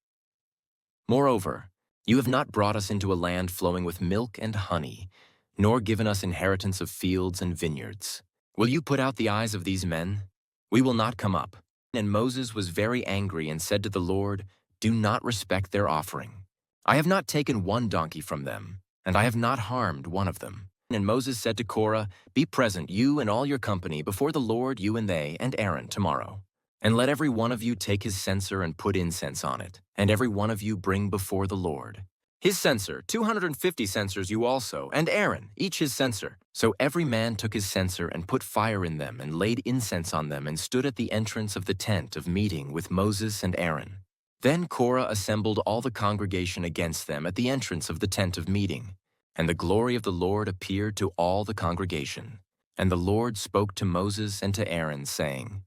Moreover, you have not brought us into a land flowing with milk and honey, nor given us inheritance of fields and vineyards. Will you put out the eyes of these men? We will not come up." And Moses was very angry and said to the Lord, "Do not respect their offering. I have not taken one donkey from them, and I have not harmed one of them." And Moses said to Korah, "Be present, you and all your company, before the Lord, you and they, and Aaron, tomorrow. And let every one of you take his censer and put incense on it, and every one of you bring before the Lord his censer, 250 censers you also, and Aaron, each his censer." So every man took his censer and put fire in them and laid incense on them and stood at the entrance of the tent of meeting with Moses and Aaron. Then Korah assembled all the congregation against them at the entrance of the tent of meeting. And the glory of the Lord appeared to all the congregation. And the Lord spoke to Moses and to Aaron, saying,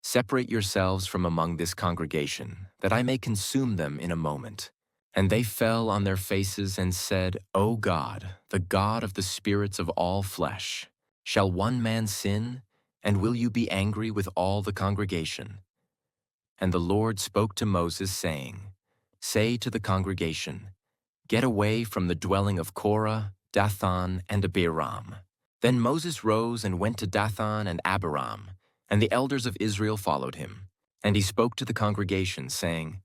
"Separate yourselves from among this congregation, that I may consume them in a moment." And they fell on their faces and said, "O God, the God of the spirits of all flesh, shall one man sin, and will you be angry with all the congregation?" And the Lord spoke to Moses, saying, "Say to the congregation, get away from the dwelling of Korah, Dathan, and Abiram." Then Moses rose and went to Dathan and Abiram, and the elders of Israel followed him. And he spoke to the congregation, saying,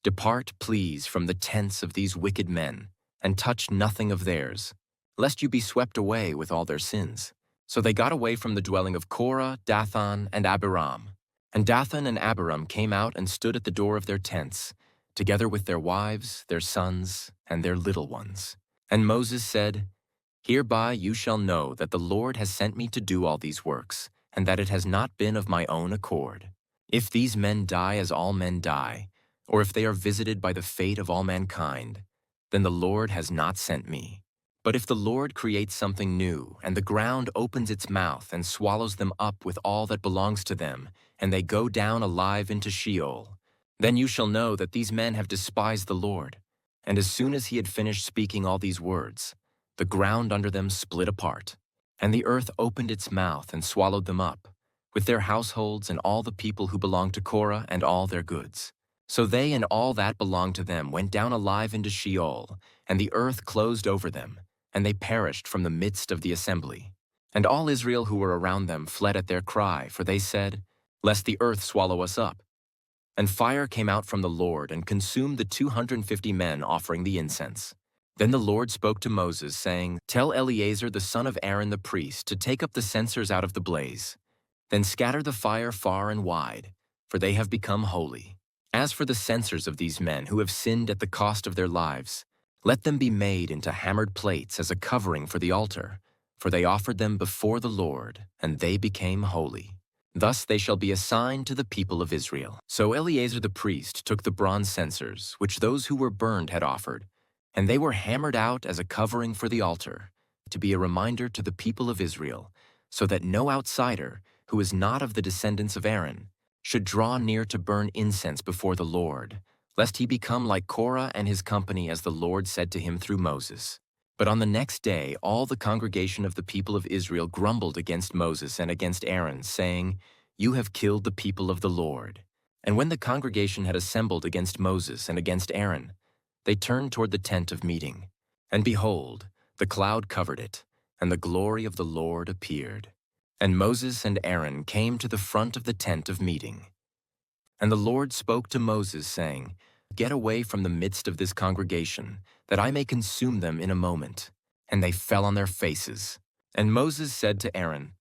"Depart, please, from the tents of these wicked men, and touch nothing of theirs, lest you be swept away with all their sins." So they got away from the dwelling of Korah, Dathan, and Abiram. And Dathan and Abiram came out and stood at the door of their tents, together with their wives, their sons, and their little ones. And Moses said, "Hereby you shall know that the Lord has sent me to do all these works, and that it has not been of my own accord. If these men die as all men die, or if they are visited by the fate of all mankind, then the Lord has not sent me. But if the Lord creates something new, and the ground opens its mouth and swallows them up with all that belongs to them, and they go down alive into Sheol, then you shall know that these men have despised the Lord." And as soon as he had finished speaking all these words, the ground under them split apart, and the earth opened its mouth and swallowed them up, with their households and all the people who belonged to Korah and all their goods. So they and all that belonged to them went down alive into Sheol, and the earth closed over them, and they perished from the midst of the assembly. And all Israel who were around them fled at their cry, for they said, "Lest the earth swallow us up." And fire came out from the Lord and consumed the 250 men offering the incense. Then the Lord spoke to Moses, saying, "Tell Eleazar the son of Aaron the priest to take up the censers out of the blaze. Then scatter the fire far and wide, for they have become holy. As for the censers of these men who have sinned at the cost of their lives, let them be made into hammered plates as a covering for the altar, for they offered them before the Lord, and they became holy. Thus they shall be a sign to the people of Israel. So Eleazar the priest took the bronze censers, which those who were burned had offered, and they were hammered out as a covering for the altar, to be a reminder to the people of Israel, so that no outsider, who is not of the descendants of Aaron, should draw near to burn incense before the Lord, lest he become like Korah and his company, as the Lord said to him through Moses. But on the next day all the congregation of the people of Israel grumbled against Moses and against Aaron, saying, "You have killed the people of the Lord." And when the congregation had assembled against Moses and against Aaron, they turned toward the tent of meeting. And behold, the cloud covered it, and the glory of the Lord appeared. And Moses and Aaron came to the front of the tent of meeting. And the Lord spoke to Moses, saying, "Get away from the midst of this congregation, that I may consume them in a moment." And they fell on their faces. And Moses said to Aaron,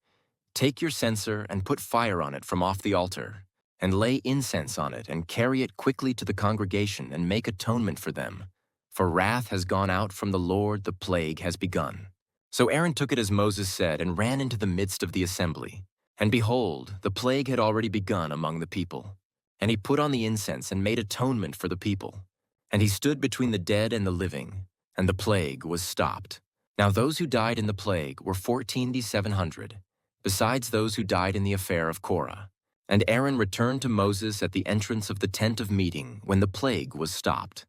"Take your censer and put fire on it from off the altar, and lay incense on it, and carry it quickly to the congregation, and make atonement for them. For wrath has gone out from the Lord, the plague has begun." So Aaron took it as Moses said, and ran into the midst of the assembly. And behold, the plague had already begun among the people. And he put on the incense and made atonement for the people. And he stood between the dead and the living, and the plague was stopped. Now those who died in the plague were 14,700, besides those who died in the affair of Korah. And Aaron returned to Moses at the entrance of the tent of meeting when the plague was stopped.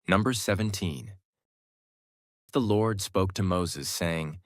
Numbers 17. The Lord spoke to Moses, saying,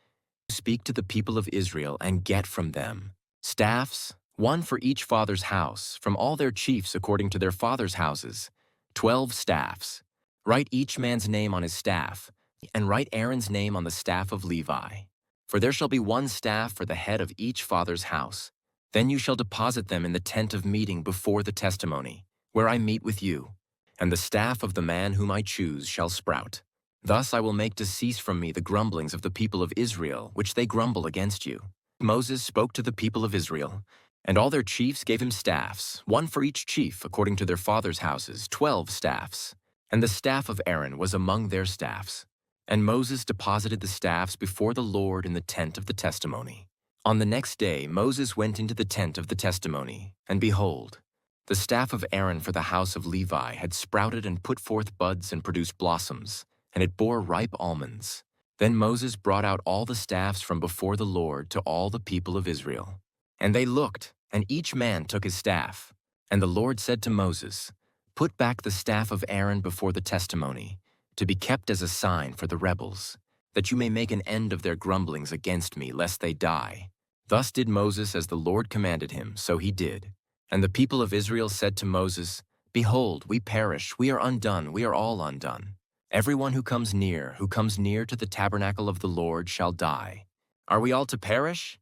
"Speak to the people of Israel and get from them staffs, one for each father's house, from all their chiefs according to their fathers' houses, 12 staffs. Write each man's name on his staff, and write Aaron's name on the staff of Levi. For there shall be one staff for the head of each father's house. Then you shall deposit them in the tent of meeting before the testimony, where I meet with you. And the staff of the man whom I choose shall sprout. Thus I will make to cease from me the grumblings of the people of Israel, which they grumble against you." Moses spoke to the people of Israel, and all their chiefs gave him staffs, one for each chief, according to their fathers' houses, 12 staffs. And the staff of Aaron was among their staffs. And Moses deposited the staffs before the Lord in the tent of the testimony. On the next day Moses went into the tent of the testimony, and behold, the staff of Aaron for the house of Levi had sprouted and put forth buds and produced blossoms, and it bore ripe almonds. Then Moses brought out all the staffs from before the Lord to all the people of Israel. And they looked, and each man took his staff. And the Lord said to Moses, "Put back the staff of Aaron before the testimony, to be kept as a sign for the rebels, that you may make an end of their grumblings against me, lest they die." Thus did Moses as the Lord commanded him, so he did. And the people of Israel said to Moses, "Behold, we perish, we are undone, we are all undone. Everyone who comes near to the tabernacle of the Lord shall die. Are we all to perish?"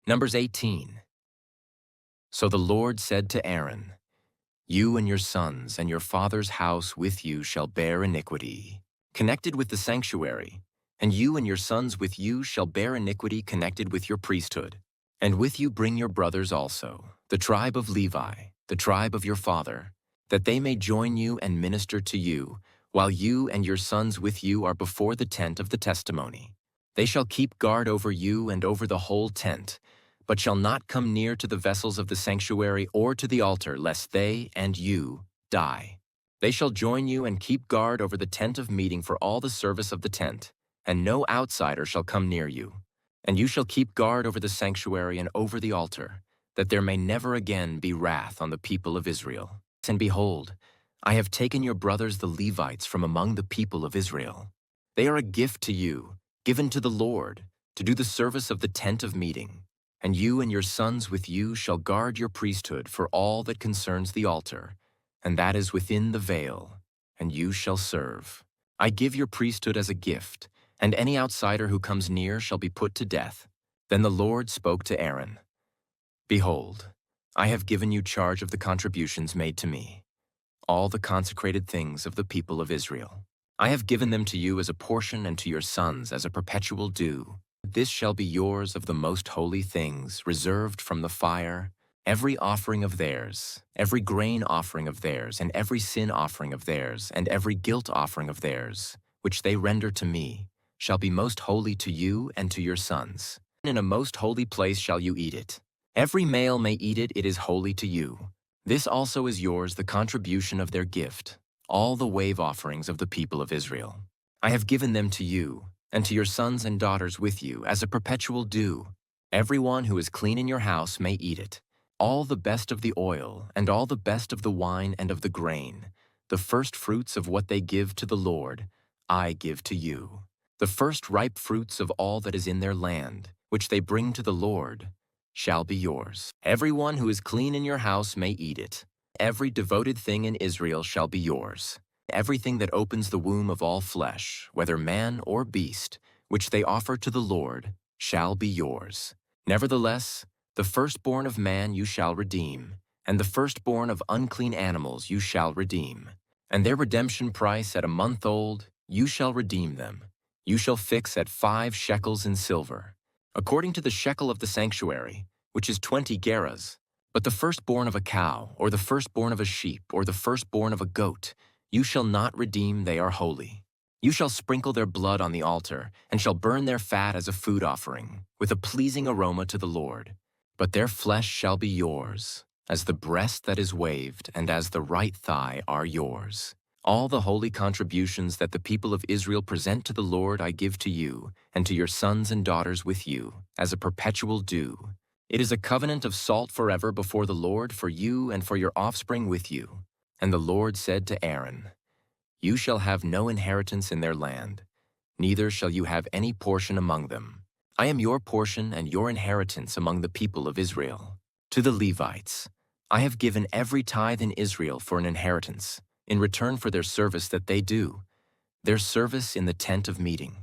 Numbers 18. So the Lord said to Aaron, "You and your sons and your father's house with you shall bear iniquity, connected with the sanctuary, and you and your sons with you shall bear iniquity connected with your priesthood. And with you bring your brothers also, the tribe of Levi, the tribe of your father, that they may join you and minister to you, while you and your sons with you are before the tent of the testimony. They shall keep guard over you and over the whole tent, but shall not come near to the vessels of the sanctuary or to the altar, lest they and you die. They shall join you and keep guard over the tent of meeting for all the service of the tent, and no outsider shall come near you. And you shall keep guard over the sanctuary and over the altar, that there may never again be wrath on the people of Israel. And behold, I have taken your brothers the Levites from among the people of Israel. They are a gift to you, given to the Lord, to do the service of the tent of meeting. And you and your sons with you shall guard your priesthood for all that concerns the altar, and that is within the veil, and you shall serve. I give your priesthood as a gift, and any outsider who comes near shall be put to death." Then the Lord spoke to Aaron, "Behold, I have given you charge of the contributions made to me, all the consecrated things of the people of Israel. I have given them to you as a portion and to your sons as a perpetual due. This shall be yours of the most holy things, reserved from the fire, every offering of theirs, every grain offering of theirs, and every sin offering of theirs, and every guilt offering of theirs, which they render to me, shall be most holy to you and to your sons. In a most holy place shall you eat it. Every male may eat it, it is holy to you. This also is yours, the contribution of their gift, all the wave offerings of the people of Israel. I have given them to you, and to your sons and daughters with you, as a perpetual due. Everyone who is clean in your house may eat it. All the best of the oil, and all the best of the wine and of the grain, the first fruits of what they give to the Lord, I give to you. The first ripe fruits of all that is in their land, which they bring to the Lord, shall be yours. Everyone who is clean in your house may eat it. Every devoted thing in Israel shall be yours. Everything that opens the womb of all flesh, whether man or beast, which they offer to the Lord, shall be yours. Nevertheless, the firstborn of man you shall redeem, and the firstborn of unclean animals you shall redeem. And their redemption price at a month old, you shall redeem them. You shall fix at 5 shekels in silver, according to the shekel of the sanctuary, which is 20 gerahs. But the firstborn of a cow, or the firstborn of a sheep, or the firstborn of a goat, you shall not redeem, they are holy. You shall sprinkle their blood on the altar, and shall burn their fat as a food offering, with a pleasing aroma to the Lord. But their flesh shall be yours, as the breast that is waved, and as the right thigh are yours. All the holy contributions that the people of Israel present to the Lord I give to you, and to your sons and daughters with you, as a perpetual due. It is a covenant of salt forever before the Lord for you and for your offspring with you. And the Lord said to Aaron, You shall have no inheritance in their land, neither shall you have any portion among them. I am your portion and your inheritance among the people of Israel. To the Levites, I have given every tithe in Israel for an inheritance, in return for their service that they do, their service in the tent of meeting,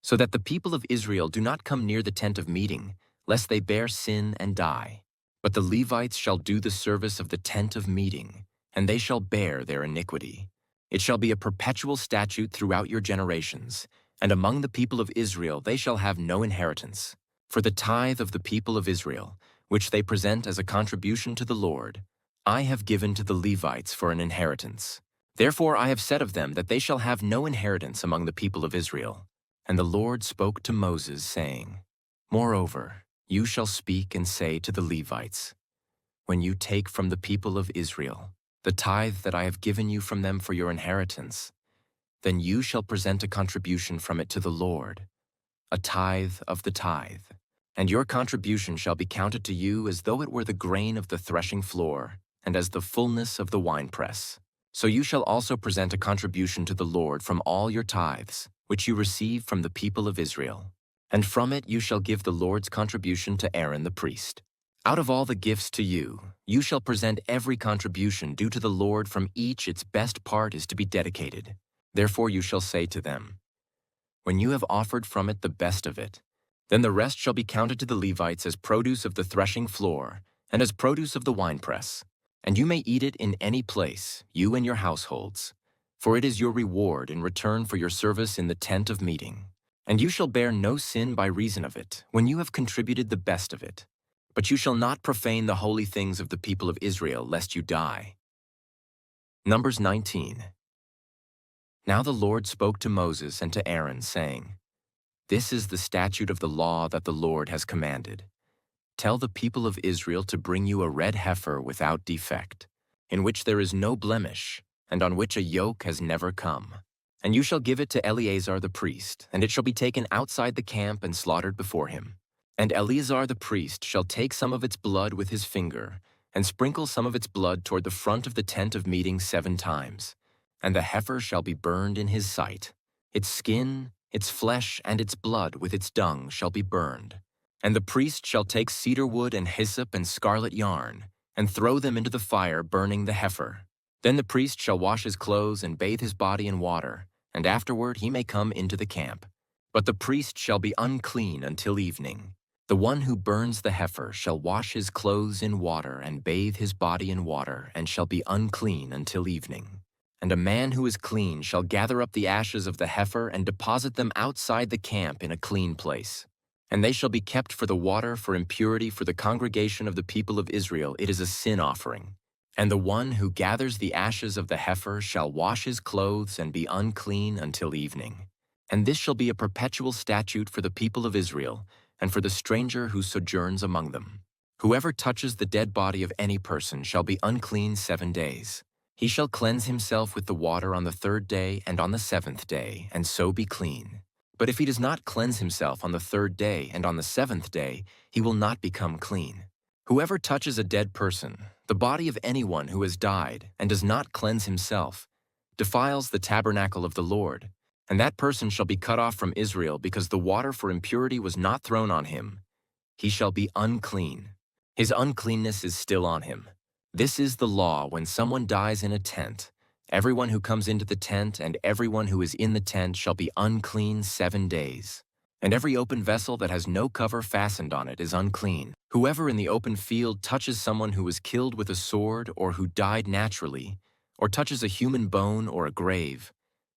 so that the people of Israel do not come near the tent of meeting, lest they bear sin and die. But the Levites shall do the service of the tent of meeting, and they shall bear their iniquity. It shall be a perpetual statute throughout your generations, and among the people of Israel they shall have no inheritance. For the tithe of the people of Israel, which they present as a contribution to the Lord, I have given to the Levites for an inheritance. Therefore I have said of them that they shall have no inheritance among the people of Israel. And the Lord spoke to Moses, saying, Moreover, you shall speak and say to the Levites, When you take from the people of Israel the tithe that I have given you from them for your inheritance, then you shall present a contribution from it to the Lord, a tithe of the tithe. And your contribution shall be counted to you as though it were the grain of the threshing floor, and as the fullness of the winepress. So you shall also present a contribution to the Lord from all your tithes, which you receive from the people of Israel. And from it you shall give the Lord's contribution to Aaron the priest. Out of all the gifts to you, you shall present every contribution due to the Lord. From each its best part is to be dedicated. Therefore you shall say to them, When you have offered from it the best of it, then the rest shall be counted to the Levites as produce of the threshing floor, and as produce of the winepress. And you may eat it in any place, you and your households, for it is your reward in return for your service in the tent of meeting. And you shall bear no sin by reason of it, when you have contributed the best of it. But you shall not profane the holy things of the people of Israel, lest you die. Numbers 19. Now the Lord spoke to Moses and to Aaron, saying, This is the statute of the law that the Lord has commanded. Tell the people of Israel to bring you a red heifer without defect, in which there is no blemish, and on which a yoke has never come. And you shall give it to Eleazar the priest, and it shall be taken outside the camp and slaughtered before him. And Eleazar the priest shall take some of its blood with his finger, and sprinkle some of its blood toward the front of the tent of meeting 7 times. And the heifer shall be burned in his sight. Its skin, its flesh, and its blood with its dung shall be burned. And the priest shall take cedar wood and hyssop and scarlet yarn, and throw them into the fire, burning the heifer. Then the priest shall wash his clothes and bathe his body in water, and afterward he may come into the camp. But the priest shall be unclean until evening. The one who burns the heifer shall wash his clothes in water and bathe his body in water, and shall be unclean until evening. And a man who is clean shall gather up the ashes of the heifer and deposit them outside the camp in a clean place. And they shall be kept for the water for impurity for the congregation of the people of Israel. It is a sin offering. And the one who gathers the ashes of the heifer shall wash his clothes and be unclean until evening. And this shall be a perpetual statute for the people of Israel, and for the stranger who sojourns among them. Whoever touches the dead body of any person shall be unclean 7 days. He shall cleanse himself with the water on the 3rd day and on the 7th day, and so be clean. But if he does not cleanse himself on the 3rd day and on the 7th day, he will not become clean. Whoever touches a dead person, the body of anyone who has died, and does not cleanse himself, defiles the tabernacle of the Lord, and that person shall be cut off from Israel because the water for impurity was not thrown on him. He shall be unclean. His uncleanness is still on him. This is the law when someone dies in a tent. Everyone who comes into the tent and everyone who is in the tent shall be unclean 7 days. And every open vessel that has no cover fastened on it is unclean. Whoever in the open field touches someone who was killed with a sword or who died naturally, or touches a human bone or a grave,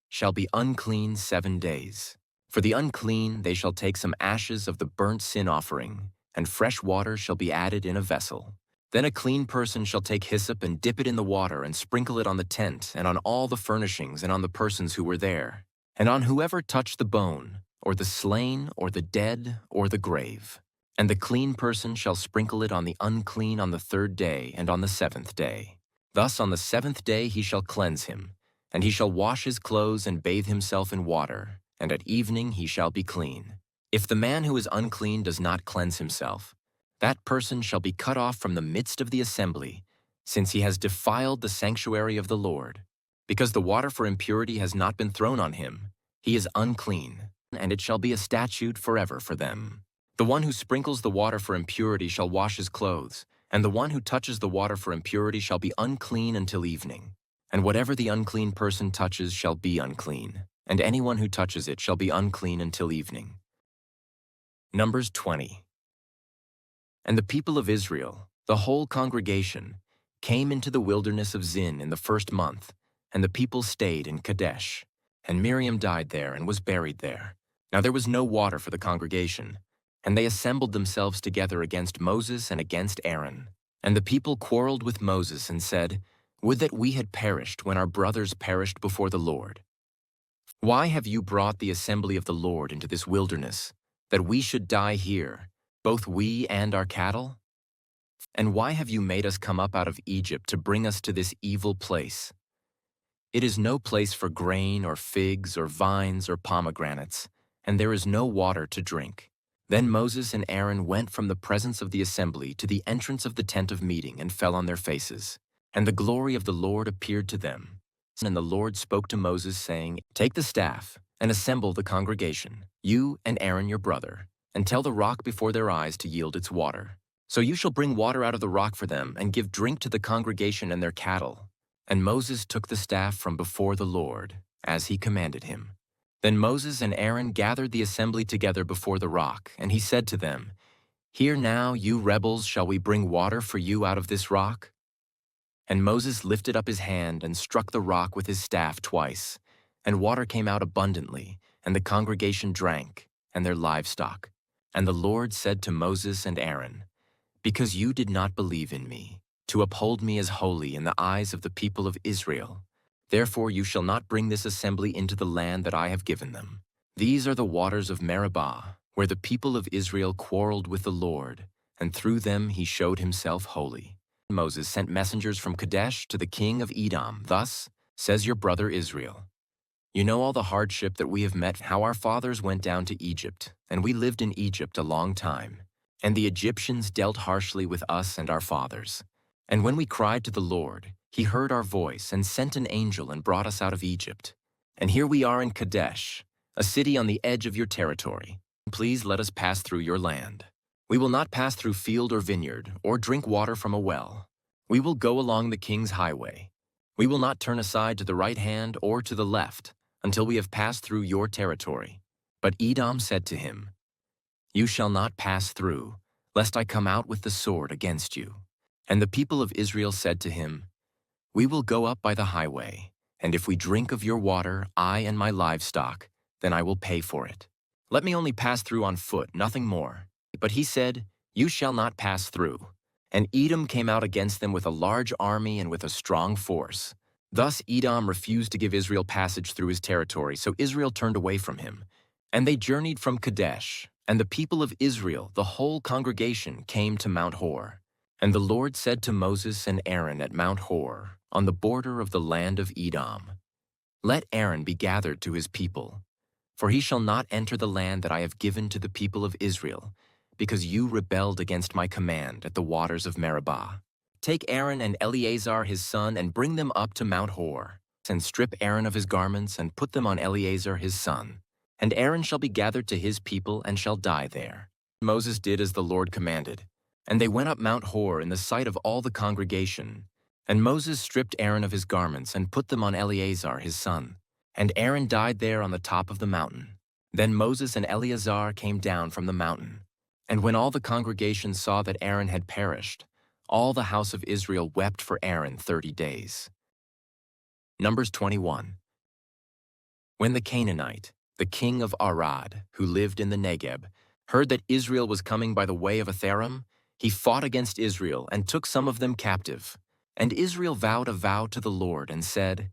shall be unclean 7 days. For the unclean they shall take some ashes of the burnt sin offering, and fresh water shall be added in a vessel. Then a clean person shall take hyssop and dip it in the water and sprinkle it on the tent and on all the furnishings and on the persons who were there, and on whoever touched the bone, or the slain, or the dead, or the grave. And the clean person shall sprinkle it on the unclean on the 3rd day and on the 7th day. Thus on the 7th day he shall cleanse him, and he shall wash his clothes and bathe himself in water, and at evening he shall be clean. If the man who is unclean does not cleanse himself, that person shall be cut off from the midst of the assembly, since he has defiled the sanctuary of the Lord. Because the water for impurity has not been thrown on him, he is unclean, and it shall be a statute forever for them. The one who sprinkles the water for impurity shall wash his clothes, and the one who touches the water for impurity shall be unclean until evening. And whatever the unclean person touches shall be unclean, and anyone who touches it shall be unclean until evening. Numbers 20. And the people of Israel, the whole congregation, came into the wilderness of Zin in the 1st month, and the people stayed in Kadesh. And Miriam died there and was buried there. Now there was no water for the congregation, and they assembled themselves together against Moses and against Aaron. And the people quarreled with Moses and said, "Would that we had perished when our brothers perished before the Lord. Why have you brought the assembly of the Lord into this wilderness, that we should die here, both we and our cattle? And why have you made us come up out of Egypt to bring us to this evil place? It is no place for grain or figs or vines or pomegranates, and there is no water to drink." Then Moses and Aaron went from the presence of the assembly to the entrance of the tent of meeting and fell on their faces. And the glory of the Lord appeared to them. And the Lord spoke to Moses, saying, "Take the staff and assemble the congregation, you and Aaron your brother, and tell the rock before their eyes to yield its water. So you shall bring water out of the rock for them and give drink to the congregation and their cattle." And Moses took the staff from before the Lord, as he commanded him. Then Moses and Aaron gathered the assembly together before the rock, and he said to them, "Hear now, you rebels, shall we bring water for you out of this rock?" And Moses lifted up his hand and struck the rock with his staff twice, and water came out abundantly, and the congregation drank, and their livestock. And the Lord said to Moses and Aaron, "Because you did not believe in me, to uphold me as holy in the eyes of the people of Israel, therefore you shall not bring this assembly into the land that I have given them. These are the waters of Meribah, where the people of Israel quarreled with the Lord, and through them he showed himself holy." Moses sent messengers from Kadesh to the king of Edom. "Thus says your brother Israel, you know all the hardship that we have met, how our fathers went down to Egypt, and we lived in Egypt a long time. And the Egyptians dealt harshly with us and our fathers. And when we cried to the Lord, he heard our voice and sent an angel and brought us out of Egypt. And here we are in Kadesh, a city on the edge of your territory. Please let us pass through your land. We will not pass through field or vineyard, or drink water from a well. We will go along the king's highway. We will not turn aside to the right hand or to the left, until we have passed through your territory." But Edom said to him, "You shall not pass through, lest I come out with the sword against you." And the people of Israel said to him, "We will go up by the highway, and if we drink of your water, I and my livestock, then I will pay for it. Let me only pass through on foot, nothing more." But he said, "You shall not pass through." And Edom came out against them with a large army and with a strong force. Thus Edom refused to give Israel passage through his territory, so Israel turned away from him. And they journeyed from Kadesh, and the people of Israel, the whole congregation, came to Mount Hor. And the Lord said to Moses and Aaron at Mount Hor, on the border of the land of Edom, "Let Aaron be gathered to his people, for he shall not enter the land that I have given to the people of Israel, because you rebelled against my command at the waters of Meribah. Take Aaron and Eleazar his son and bring them up to Mount Hor, and strip Aaron of his garments and put them on Eleazar his son. And Aaron shall be gathered to his people and shall die there." Moses did as the Lord commanded, and they went up Mount Hor in the sight of all the congregation. And Moses stripped Aaron of his garments and put them on Eleazar his son. And Aaron died there on the top of the mountain. Then Moses and Eleazar came down from the mountain. And when all the congregation saw that Aaron had perished, all the house of Israel wept for Aaron 30 days. Numbers 21. When the Canaanite, the king of Arad, who lived in the Negeb, heard that Israel was coming by the way of Atharim, he fought against Israel and took some of them captive. And Israel vowed a vow to the Lord and said,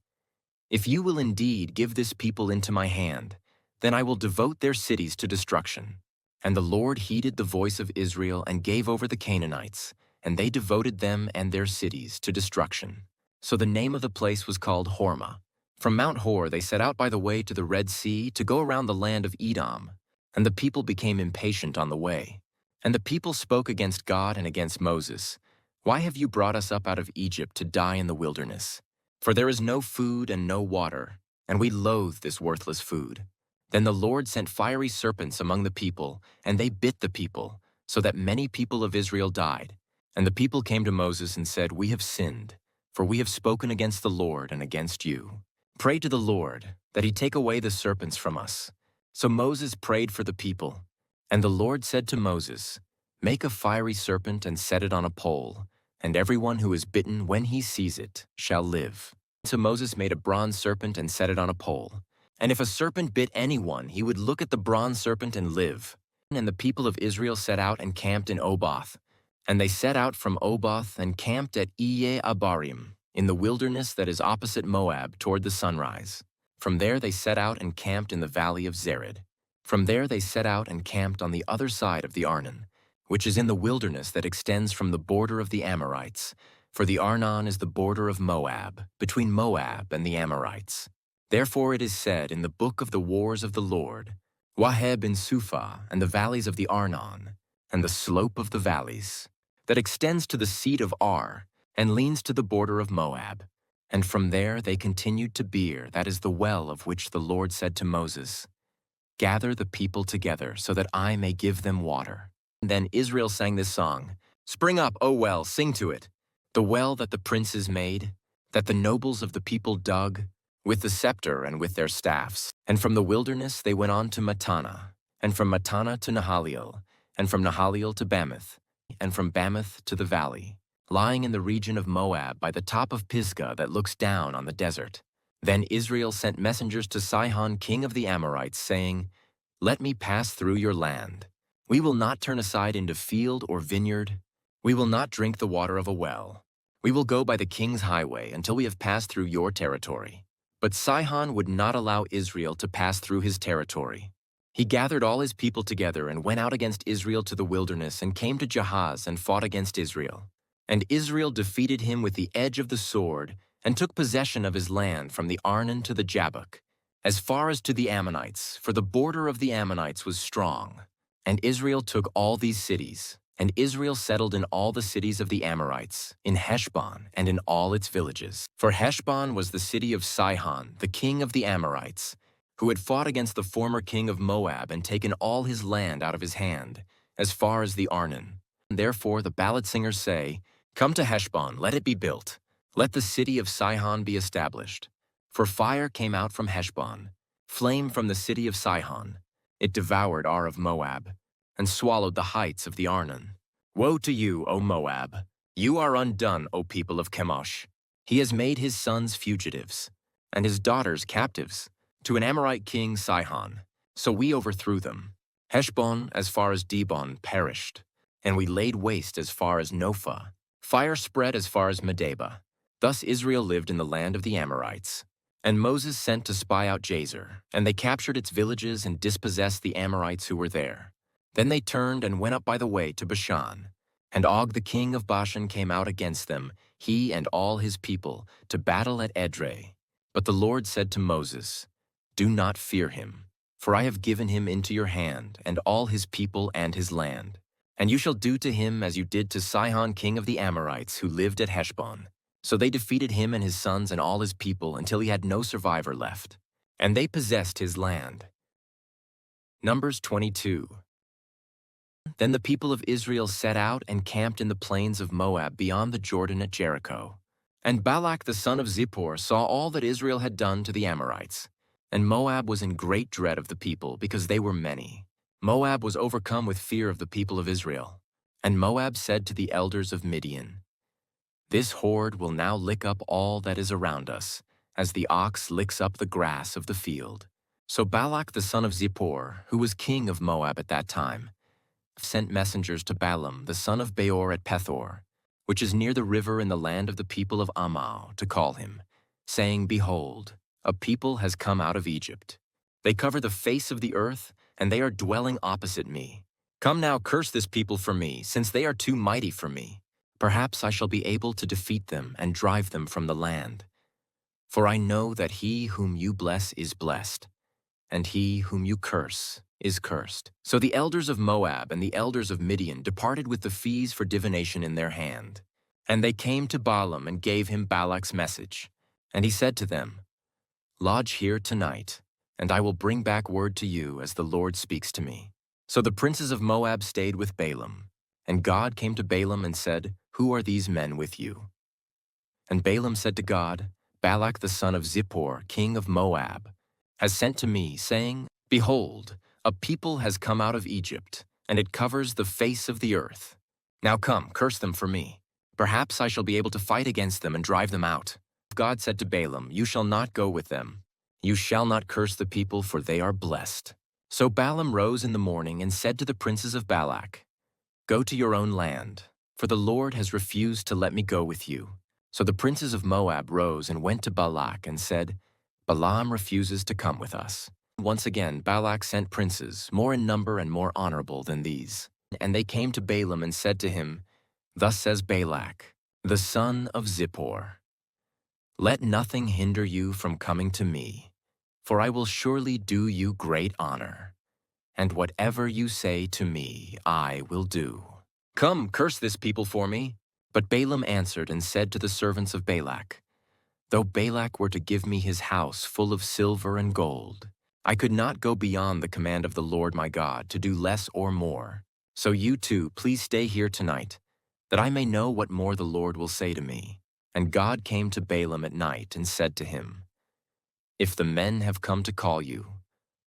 "If you will indeed give this people into my hand, then I will devote their cities to destruction." And the Lord heeded the voice of Israel and gave over the Canaanites, and they devoted them and their cities to destruction. So the name of the place was called Hormah. From Mount Hor they set out by the way to the Red Sea to go around the land of Edom, and the people became impatient on the way. And the people spoke against God and against Moses, "Why have you brought us up out of Egypt to die in the wilderness? For there is no food and no water, and we loathe this worthless food." Then the Lord sent fiery serpents among the people, and they bit the people, so that many people of Israel died. And the people came to Moses and said, "We have sinned, for we have spoken against the Lord and against you. Pray to the Lord, that he take away the serpents from us." So Moses prayed for the people. And the Lord said to Moses, "Make a fiery serpent and set it on a pole, and everyone who is bitten when he sees it shall live." So Moses made a bronze serpent and set it on a pole. And if a serpent bit anyone, he would look at the bronze serpent and live. And the people of Israel set out and camped in Oboth. And they set out from Oboth and camped at Iye-Abarim, in the wilderness that is opposite Moab toward the sunrise. From there they set out and camped in the valley of Zered. From there they set out and camped on the other side of the Arnon, which is in the wilderness that extends from the border of the Amorites, for the Arnon is the border of Moab, between Moab and the Amorites. Therefore it is said in the book of the wars of the Lord, Waheb and Suphah and the valleys of the Arnon, and the slope of the valleys, that extends to the seat of Ar, and leans to the border of Moab. And from there they continued to Beer, that is the well of which the Lord said to Moses, "Gather the people together, so that I may give them water." And then Israel sang this song, "Spring up, O well, sing to it, the well that the princes made, that the nobles of the people dug, with the scepter and with their staffs." And from the wilderness they went on to Mattanah, and from Mattanah to Nahaliel, and from Nahaliel to Bamoth, and from Bamoth to the valley, lying in the region of Moab by the top of Pisgah that looks down on the desert. Then Israel sent messengers to Sihon king of the Amorites, saying, "Let me pass through your land. We will not turn aside into field or vineyard. We will not drink the water of a well. We will go by the king's highway until we have passed through your territory." But Sihon would not allow Israel to pass through his territory. He gathered all his people together and went out against Israel to the wilderness and came to Jahaz and fought against Israel. And Israel defeated him with the edge of the sword and took possession of his land from the Arnon to the Jabbok, as far as to the Ammonites, for the border of the Ammonites was strong. And Israel took all these cities, and Israel settled in all the cities of the Amorites, in Heshbon and in all its villages. For Heshbon was the city of Sihon, the king of the Amorites, who had fought against the former king of Moab and taken all his land out of his hand, as far as the Arnon. And therefore the ballad singers say, "Come to Heshbon, let it be built. Let the city of Sihon be established. For fire came out from Heshbon, flame from the city of Sihon. It devoured Ar of Moab, and swallowed the heights of the Arnon. Woe to you, O Moab! You are undone, O people of Chemosh. He has made his sons fugitives, and his daughters captives, to an Amorite king Sihon. So we overthrew them. Heshbon, as far as Dibon, perished, and we laid waste as far as Nophah. Fire spread as far as Medeba. Thus Israel lived in the land of the Amorites. And Moses sent to spy out Jazer, and they captured its villages and dispossessed the Amorites who were there. Then they turned and went up by the way to Bashan. And Og the king of Bashan came out against them, he and all his people, to battle at Edrei. But the Lord said to Moses, "Do not fear him, for I have given him into your hand, and all his people and his land. And you shall do to him as you did to Sihon king of the Amorites, who lived at Heshbon." So they defeated him and his sons and all his people until he had no survivor left. And they possessed his land. Numbers 22. Then the people of Israel set out and camped in the plains of Moab beyond the Jordan at Jericho. And Balak the son of Zippor saw all that Israel had done to the Amorites. And Moab was in great dread of the people because they were many. Moab was overcome with fear of the people of Israel. And Moab said to the elders of Midian, "This horde will now lick up all that is around us, as the ox licks up the grass of the field." So Balak the son of Zippor, who was king of Moab at that time, sent messengers to Balaam the son of Beor at Pethor, which is near the river in the land of the people of Ammah, to call him, saying, "Behold, a people has come out of Egypt. They cover the face of the earth, and they are dwelling opposite me. Come now, curse this people for me, since they are too mighty for me. Perhaps I shall be able to defeat them and drive them from the land. For I know that he whom you bless is blessed, and he whom you curse is cursed." So the elders of Moab and the elders of Midian departed with the fees for divination in their hand. And they came to Balaam and gave him Balak's message. And he said to them, "Lodge here tonight, and I will bring back word to you as the Lord speaks to me." So the princes of Moab stayed with Balaam. And God came to Balaam and said, "Who are these men with you?" And Balaam said to God, "Balak the son of Zippor, king of Moab, has sent to me, saying, Behold, a people has come out of Egypt, and it covers the face of the earth. Now come, curse them for me. Perhaps I shall be able to fight against them and drive them out." God said to Balaam, "You shall not go with them. You shall not curse the people, for they are blessed." So Balaam rose in the morning and said to the princes of Balak, "Go to your own land, for the Lord has refused to let me go with you." So the princes of Moab rose and went to Balak and said, "Balaam refuses to come with us." Once again Balak sent princes, more in number and more honorable than these. And they came to Balaam and said to him, "Thus says Balak, the son of Zippor, let nothing hinder you from coming to me, for I will surely do you great honor. And whatever you say to me, I will do. Come, curse this people for me." But Balaam answered and said to the servants of Balak, "Though Balak were to give me his house full of silver and gold, I could not go beyond the command of the Lord my God to do less or more. So you too, please stay here tonight, that I may know what more the Lord will say to me." And God came to Balaam at night and said to him, "If the men have come to call you,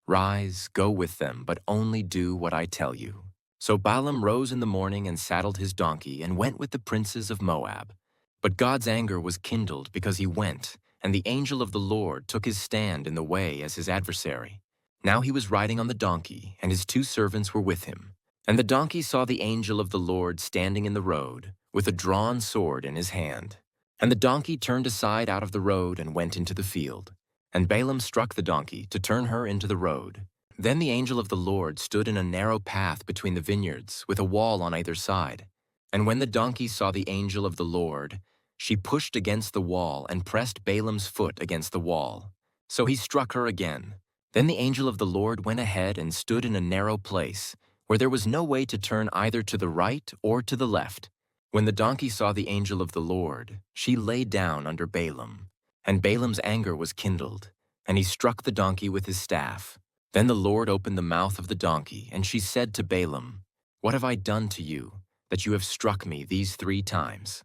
rise, go with them, but only do what I tell you." So Balaam rose in the morning and saddled his donkey and went with the princes of Moab. But God's anger was kindled because he went, and the angel of the Lord took his stand in the way as his adversary. Now he was riding on the donkey, and his 2 servants were with him. And the donkey saw the angel of the Lord standing in the road, with a drawn sword in his hand. And the donkey turned aside out of the road and went into the field. And Balaam struck the donkey to turn her into the road. Then the angel of the Lord stood in a narrow path between the vineyards, with a wall on either side. And when the donkey saw the angel of the Lord, she pushed against the wall and pressed Balaam's foot against the wall. So he struck her again. Then the angel of the Lord went ahead and stood in a narrow place, where there was no way to turn either to the right or to the left. When the donkey saw the angel of the Lord, she lay down under Balaam. And Balaam's anger was kindled, and he struck the donkey with his staff. Then the Lord opened the mouth of the donkey, and she said to Balaam, "What have I done to you, that you have struck me these 3 times?"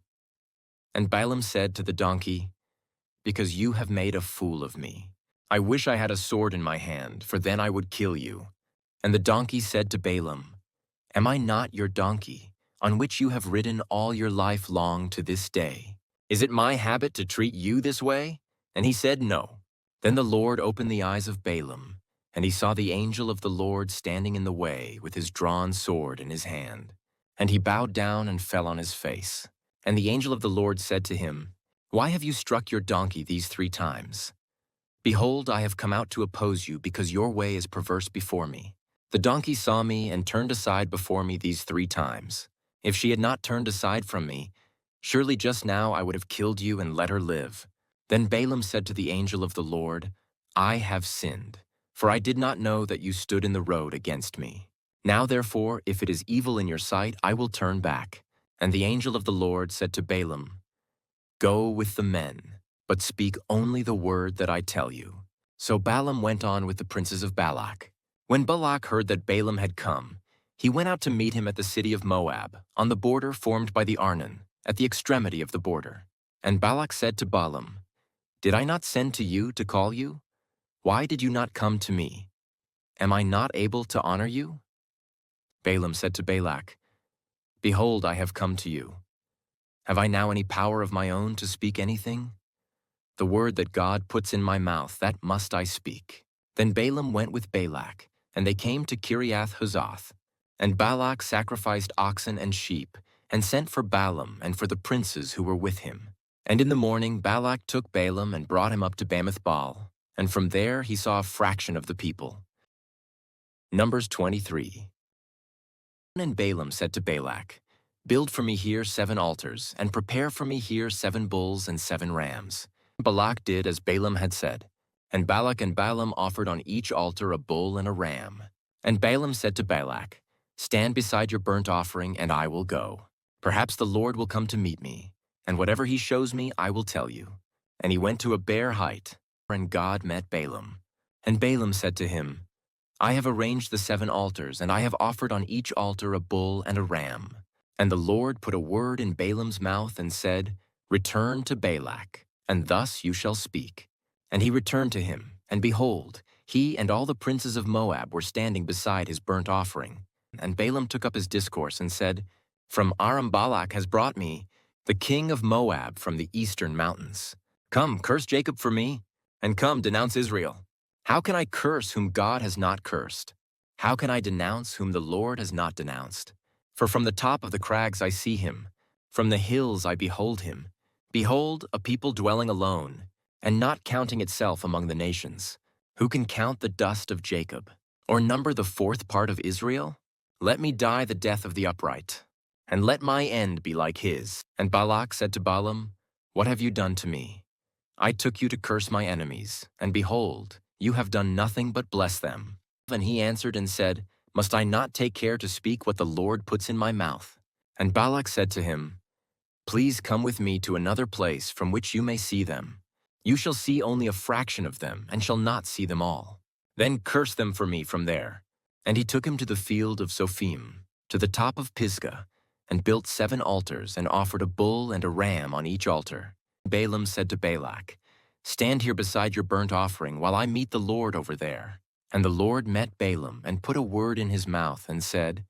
And Balaam said to the donkey, "Because you have made a fool of me. I wish I had a sword in my hand, for then I would kill you." And the donkey said to Balaam, "Am I not your donkey, on which you have ridden all your life long to this day? Is it my habit to treat you this way?" And he said, "No." Then the Lord opened the eyes of Balaam, and he saw the angel of the Lord standing in the way with his drawn sword in his hand. And he bowed down and fell on his face. And the angel of the Lord said to him, Why have you struck your donkey these 3 times? Behold, I have come out to oppose you because your way is perverse before me. The donkey saw me and turned aside before me these 3 times. If she had not turned aside from me, surely just now I would have killed you and let her live. Then Balaam said to the angel of the Lord, I have sinned, for I did not know that you stood in the road against me. Now therefore, if it is evil in your sight, I will turn back. And the angel of the Lord said to Balaam, Go with the men, but speak only the word that I tell you. So Balaam went on with the princes of Balak. When Balak heard that Balaam had come, he went out to meet him at the city of Moab, on the border formed by the Arnon, at the extremity of the border. And Balak said to Balaam, Did I not send to you to call you? Why did you not come to me? Am I not able to honor you? Balaam said to Balak, Behold, I have come to you. Have I now any power of my own to speak anything? The word that God puts in my mouth, that must I speak. Then Balaam went with Balak, and they came to Kiriath Huzoth. And Balak sacrificed oxen and sheep, and sent for Balaam and for the princes who were with him. And in the morning Balak took Balaam and brought him up to Bamoth Baal, and from there he saw a fraction of the people. Numbers 23. And Balaam said to Balak, Build for me here 7 altars, and prepare for me here 7 bulls and 7 rams. Balak did as Balaam had said, and Balak and Balaam offered on each altar a bull and a ram. And Balaam said to Balak, Stand beside your burnt offering, and I will go. Perhaps the Lord will come to meet me, and whatever he shows me I will tell you. And he went to a bare height, and God met Balaam. And Balaam said to him, I have arranged the 7 altars, and I have offered on each altar a bull and a ram. And the Lord put a word in Balaam's mouth and said, Return to Balak, and thus you shall speak. And he returned to him, and behold, he and all the princes of Moab were standing beside his burnt offering. And Balaam took up his discourse and said, From Aram Balak has brought me the king of Moab from the eastern mountains. Come, curse Jacob for me, and come, denounce Israel. How can I curse whom God has not cursed? How can I denounce whom the Lord has not denounced? For from the top of the crags I see him, from the hills I behold him. Behold, a people dwelling alone, and not counting itself among the nations. Who can count the dust of Jacob, or number the 4th part of Israel? Let me die the death of the upright, and let my end be like his. And Balak said to Balaam, What have you done to me? I took you to curse my enemies, and behold, you have done nothing but bless them. And he answered and said, Must I not take care to speak what the Lord puts in my mouth? And Balak said to him, Please come with me to another place from which you may see them. You shall see only a fraction of them, and shall not see them all. Then curse them for me from there. And he took him to the field of Sophim, to the top of Pisgah, and built 7 altars, and offered a bull and a ram on each altar. Balaam said to Balak, Stand here beside your burnt offering, while I meet the Lord over there. And the Lord met Balaam, and put a word in his mouth, and said,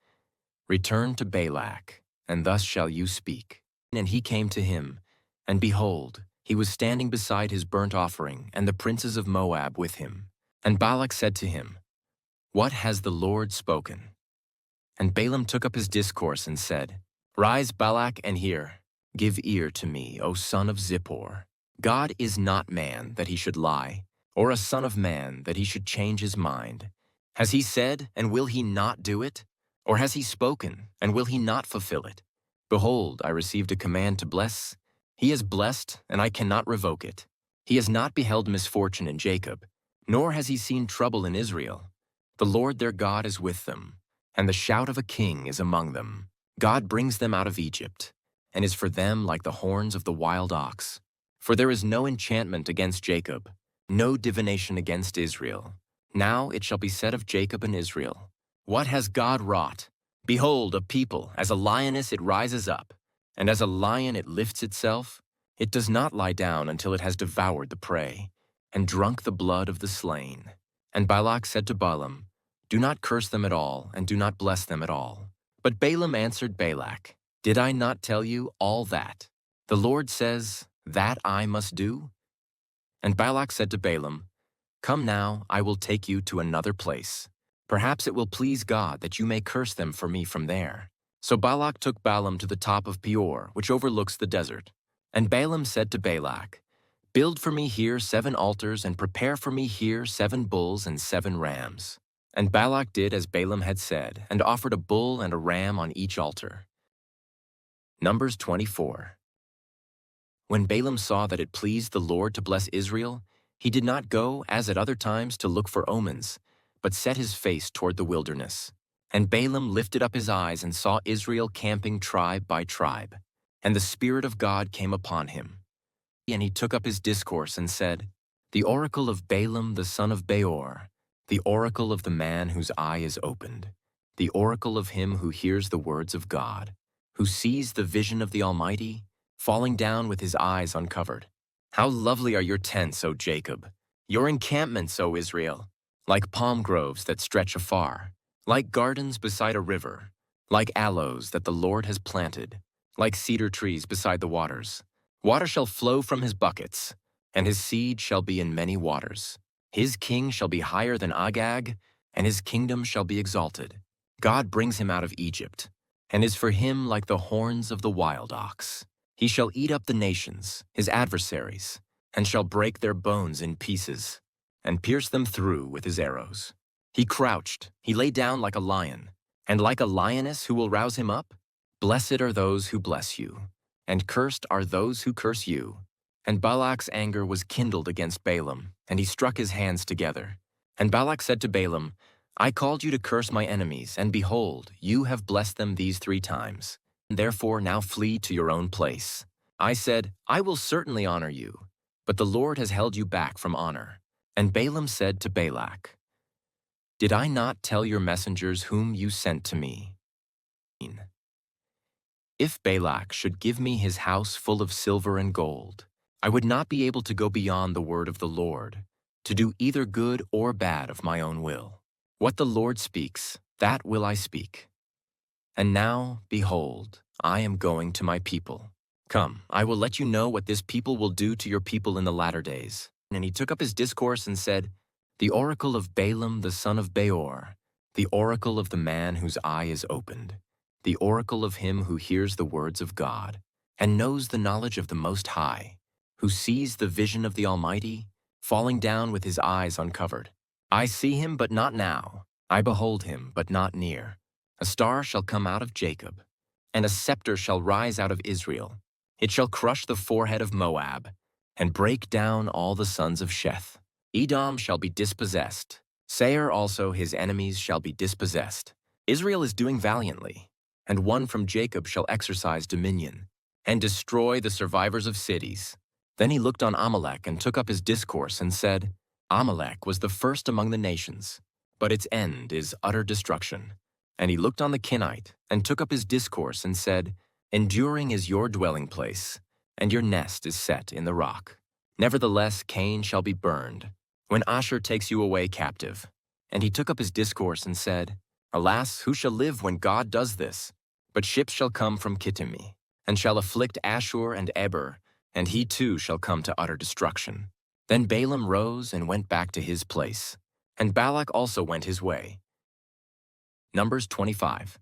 Return to Balak, and thus shall you speak. And he came to him, and behold, he was standing beside his burnt offering, and the princes of Moab with him. And Balak said to him, What has the Lord spoken? And Balaam took up his discourse and said, Rise, Balak, and hear. Give ear to me, O son of Zippor. God is not man that he should lie, or a son of man that he should change his mind. Has he said, and will he not do it? Or has he spoken, and will he not fulfill it? Behold, I received a command to bless. He has blessed, and I cannot revoke it. He has not beheld misfortune in Jacob, nor has he seen trouble in Israel. The Lord their God is with them, and the shout of a king is among them. God brings them out of Egypt, and is for them like the horns of the wild ox. For there is no enchantment against Jacob, no divination against Israel. Now it shall be said of Jacob and Israel, What has God wrought? Behold, a people, as a lioness it rises up, and as a lion it lifts itself. It does not lie down until it has devoured the prey, and drunk the blood of the slain. And Balak said to Balaam, Do not curse them at all, and do not bless them at all. But Balaam answered Balak, Did I not tell you all that? The Lord says, That I must do? And Balak said to Balaam, Come now, I will take you to another place. Perhaps it will please God that you may curse them for me from there. So Balak took Balaam to the top of Peor, which overlooks the desert. And Balaam said to Balak, "Build for me here 7 altars and prepare for me here 7 bulls and 7 rams." And Balak did as Balaam had said and offered a bull and a ram on each altar. Numbers 24. When Balaam saw that it pleased the Lord to bless Israel, he did not go, as at other times, to look for omens, but set his face toward the wilderness. And Balaam lifted up his eyes and saw Israel camping tribe by tribe. And the Spirit of God came upon him. And he took up his discourse and said, "The oracle of Balaam the son of Beor, the oracle of the man whose eye is opened, the oracle of him who hears the words of God, who sees the vision of the Almighty, falling down with his eyes uncovered. How lovely are your tents, O Jacob, your encampments, O Israel, like palm groves that stretch afar, like gardens beside a river, like aloes that the Lord has planted, like cedar trees beside the waters. Water shall flow from his buckets, and his seed shall be in many waters. His king shall be higher than Agag, and his kingdom shall be exalted. God brings him out of Egypt, and is for him like the horns of the wild ox. He shall eat up the nations, his adversaries, and shall break their bones in pieces, and pierce them through with his arrows. He crouched, he lay down like a lion, and like a lioness who will rouse him up? Blessed are those who bless you, and cursed are those who curse you. And Balak's anger was kindled against Balaam, and he struck his hands together. And Balak said to Balaam, "I called you to curse my enemies, and behold, you have blessed them these 3 times. Therefore now flee to your own place." I said, "I will certainly honor you, but the Lord has held you back from honor." And Balaam said to Balak, "Did I not tell your messengers whom you sent to me? If Balak should give me his house full of silver and gold, I would not be able to go beyond the word of the Lord, to do either good or bad of my own will. What the Lord speaks, that will I speak. And now, behold, I am going to my people. Come, I will let you know what this people will do to your people in the latter days." And he took up his discourse and said, "The oracle of Balaam the son of Beor, the oracle of the man whose eye is opened, the oracle of him who hears the words of God, and knows the knowledge of the Most High, who sees the vision of the Almighty, falling down with his eyes uncovered. I see him, but not now. I behold him, but not near. A star shall come out of Jacob, and a scepter shall rise out of Israel. It shall crush the forehead of Moab, and break down all the sons of Sheth. Edom shall be dispossessed. Seir also his enemies shall be dispossessed. Israel is doing valiantly, and one from Jacob shall exercise dominion, and destroy the survivors of cities." Then he looked on Amalek and took up his discourse and said, "Amalek was the first among the nations, but its end is utter destruction." And he looked on the Kenite and took up his discourse and said, "Enduring is your dwelling place, and your nest is set in the rock. Nevertheless, Cain shall be burned, when Asher takes you away captive." And he took up his discourse and said, "Alas, who shall live when God does this? But ships shall come from Kittimi, and shall afflict Ashur and Eber, and he too shall come to utter destruction." Then Balaam rose and went back to his place, and Balak also went his way. Numbers 25.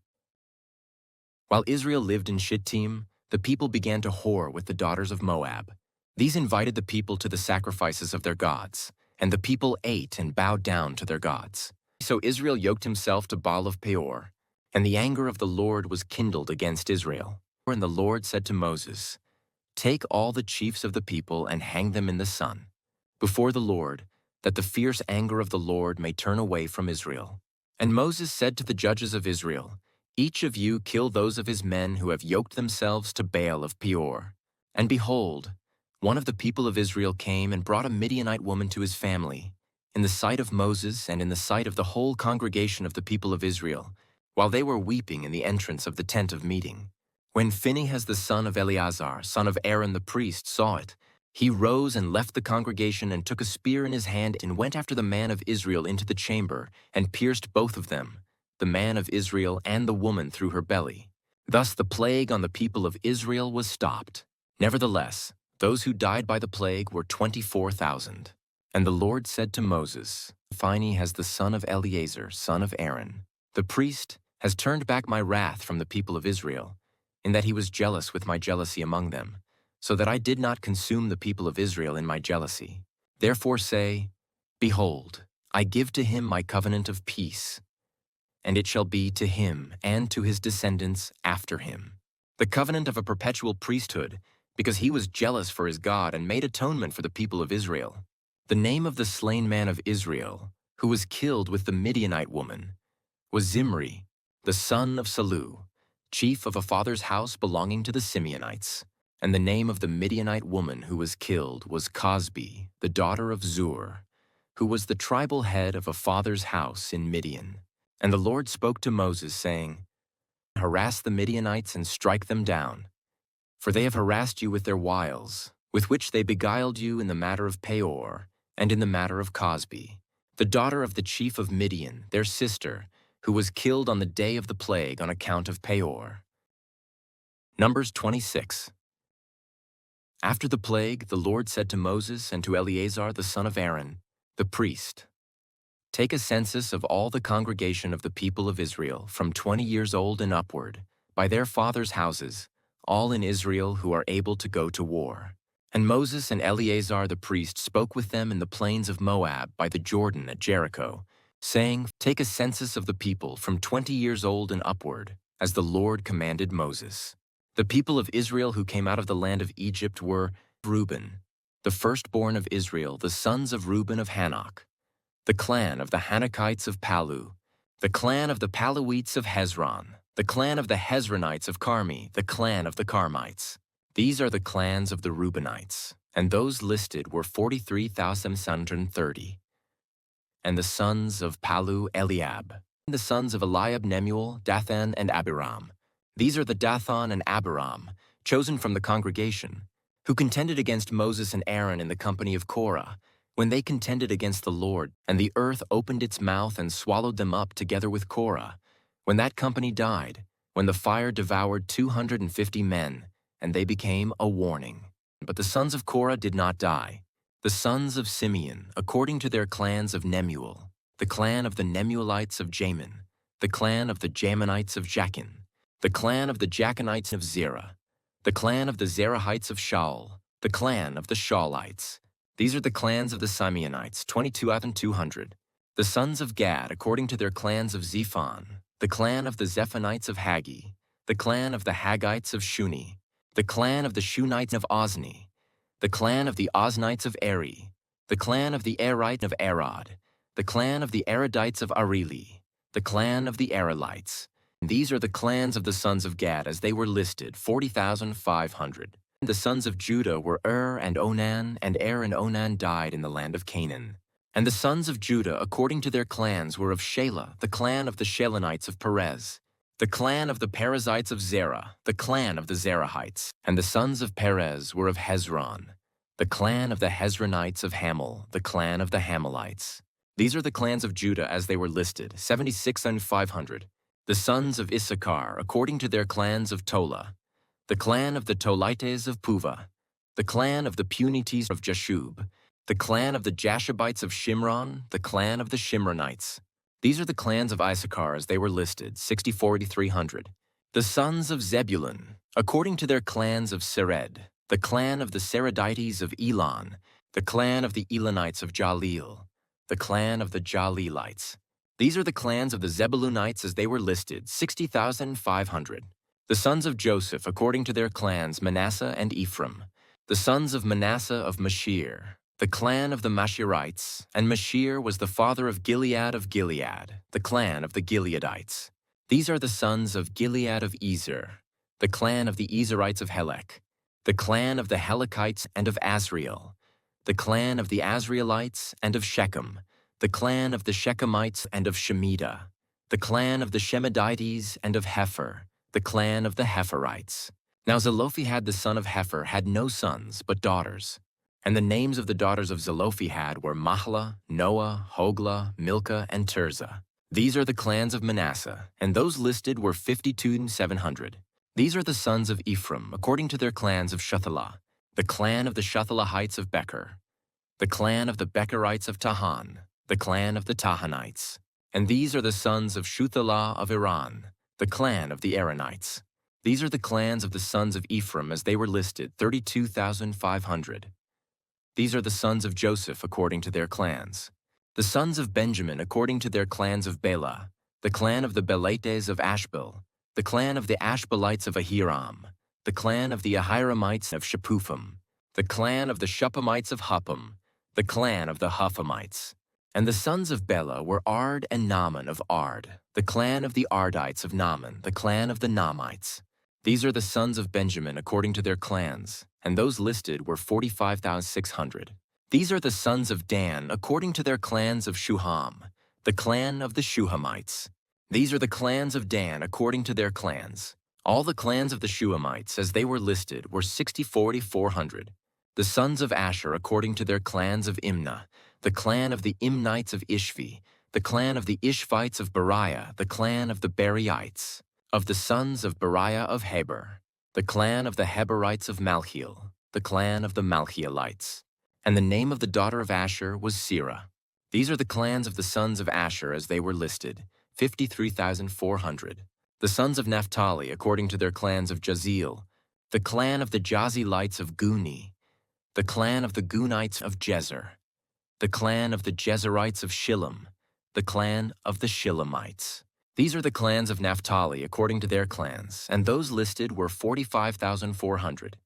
While Israel lived in Shittim, the people began to whore with the daughters of Moab. These invited the people to the sacrifices of their gods, and the people ate and bowed down to their gods. So Israel yoked himself to Baal of Peor, and the anger of the Lord was kindled against Israel. And the Lord said to Moses, "Take all the chiefs of the people and hang them in the sun, before the Lord, that the fierce anger of the Lord may turn away from Israel." And Moses said to the judges of Israel, "Each of you kill those of his men who have yoked themselves to Baal of Peor." And behold, one of the people of Israel came and brought a Midianite woman to his family, in the sight of Moses and in the sight of the whole congregation of the people of Israel, while they were weeping in the entrance of the tent of meeting. When Phinehas the son of Eleazar, son of Aaron the priest, saw it, he rose and left the congregation and took a spear in his hand and went after the man of Israel into the chamber and pierced both of them, the man of Israel and the woman through her belly. Thus the plague on the people of Israel was stopped. Nevertheless, those who died by the plague were 24,000. And the Lord said to Moses, "Phinehas the son of Eleazar, son of Aaron, the priest, has turned back my wrath from the people of Israel, in that he was jealous with my jealousy among them. so that I did not consume the people of Israel in my jealousy. Therefore say, Behold, I give to him my covenant of peace, and it shall be to him and to his descendants after him. The covenant of a perpetual priesthood, because he was jealous for his God and made atonement for the people of Israel. The name of the slain man of Israel, who was killed with the Midianite woman, was Zimri, the son of Salu, chief of a father's house belonging to the Simeonites. And the name of the Midianite woman who was killed was Cosbi, the daughter of Zur, who was the tribal head of a father's house in Midian. And the Lord spoke to Moses, saying, Harass the Midianites and strike them down, for they have harassed you with their wiles, with which they beguiled you in the matter of Peor and in the matter of Cosbi, the daughter of the chief of Midian, their sister, who was killed on the day of the plague on account of Peor. Numbers 26. After the plague, the Lord said to Moses and to Eleazar the son of Aaron, the priest, Take a census of all the congregation of the people of Israel from 20 years old and upward, by their fathers' houses, all in Israel who are able to go to war. And Moses and Eleazar the priest spoke with them in the plains of Moab by the Jordan at Jericho, saying, Take a census of the people from 20 years old and upward, as the Lord commanded Moses. The people of Israel who came out of the land of Egypt were Reuben, the firstborn of Israel, the sons of Reuben of Hanok, the clan of the Hanakites of Palu, the clan of the Paluites of Hezron, the clan of the Hezronites of Carmi, the clan of the Carmites. These are the clans of the Reubenites, and those listed were 43,730. And the sons of Palu, Eliab, and the sons of Eliab, Nemuel, Dathan, and Abiram. These are the Dathan and Abiram, chosen from the congregation, who contended against Moses and Aaron in the company of Korah, when they contended against the Lord, and the earth opened its mouth and swallowed them up together with Korah, when that company died, when the fire devoured 250 men, and they became a warning. But the sons of Korah did not die. The sons of Simeon, according to their clans of Nemuel, the clan of the Nemuelites of Jamin, the clan of the Jaminites of Jachin, the clan of the Jachinites of Zerah, the clan of the Zerahites of Shaul, the clan of the Shaulites. These are the clans of the Simeonites, 22,200. The sons of Gad, according to their clans of Zephon, the clan of the Zephonites of Hagi, the clan of the Haggites of Shuni, the clan of the Shunites of Ozni, the clan of the Oznites of Eri, the clan of the Erite of Arad, the clan of the Aradites of Areli, the clan of the Arelites. These are the clans of the sons of Gad as they were listed, 40,500. The sons of Judah were and Onan, and and Onan died in the land of Canaan. And the sons of Judah, according to their clans, were of Shelah, the clan of the Shelonites of Perez, the clan of the Perizzites of Zerah, the clan of the Zerahites. And the sons of Perez were of Hezron, the clan of the Hezronites of Hamel, the clan of the Hamelites. These are the clans of Judah as they were listed, 76,500. The sons of Issachar, according to their clans of Tola, the clan of the Tolites of Puva, the clan of the Punites of Jashub, the clan of the Jashubites of Shimron, the clan of the Shimronites. These are the clans of Issachar as they were listed, 6,300. The sons of Zebulun, according to their clans of Sered, the clan of the Seredites of Elon, the clan of the Elonites of Jalil, the clan of the Jalilites. These are the clans of the Zebulunites as they were listed, 60,500. The sons of Joseph, according to their clans, Manasseh and Ephraim. The sons of Manasseh of Mashir, the clan of the Mashirites, and Mashir was the father of Gilead, the clan of the Gileadites. These are the sons of Gilead of Ezer, the clan of the Ezerites of Helek, the clan of the Helekites and of Azriel, the clan of the Azrielites and of Shechem, the clan of the Shechemites and of Shemida, the clan of the Shemedites and of Hepher, the clan of the Hepherites. Now Zelophehad the son of Hepher had no sons but daughters. And the names of the daughters of Zelophehad were Mahlah, Noah, Hoglah, Milcah, and Tirzah. These are the clans of Manasseh, and those listed were 52,700. These are the sons of Ephraim, according to their clans of Shuthelah, the clan of the Shuthelahites of Becher, the clan of the Becherites of Tahan, the clan of the Tahanites. And these are the sons of Shuthelah of Iran, the clan of the Aaronites. These are the clans of the sons of Ephraim as they were listed, 32,500. These are the sons of Joseph according to their clans. The sons of Benjamin according to their clans of Bela, the clan of the Belites of Ashbel, the clan of the Ashbelites of Ahiram, the clan of the Ahiramites of Shephupham, the clan of the Shuppamites of Huppam, the clan of the Huphamites. And the sons of Bela were Ard and Naaman of Ard, the clan of the Ardites of Naaman, the clan of the Naamites. These are the sons of Benjamin according to their clans, and those listed were 45,600. These are the sons of Dan according to their clans of Shuham, the clan of the Shuhamites. These are the clans of Dan according to their clans. All the clans of the Shuhamites as they were listed were 4,400. The sons of Asher according to their clans of Imnah, the clan of the Imnites of Ishvi, the clan of the Ishvites of Beriah, the clan of the Beriites. Of the sons of Beriah of Heber, the clan of the Heberites of Malchiel, the clan of the Malchielites. And the name of the daughter of Asher was Serah. These are the clans of the sons of Asher as they were listed, 53,400. The sons of Naphtali according to their clans of Jaziel, the clan of the Jazelites of Guni, the clan of the Gunites of Jezer, the clan of the Jezerites of Shillam, the clan of the Shillamites. These are the clans of Naphtali according to their clans, and those listed were 45,400.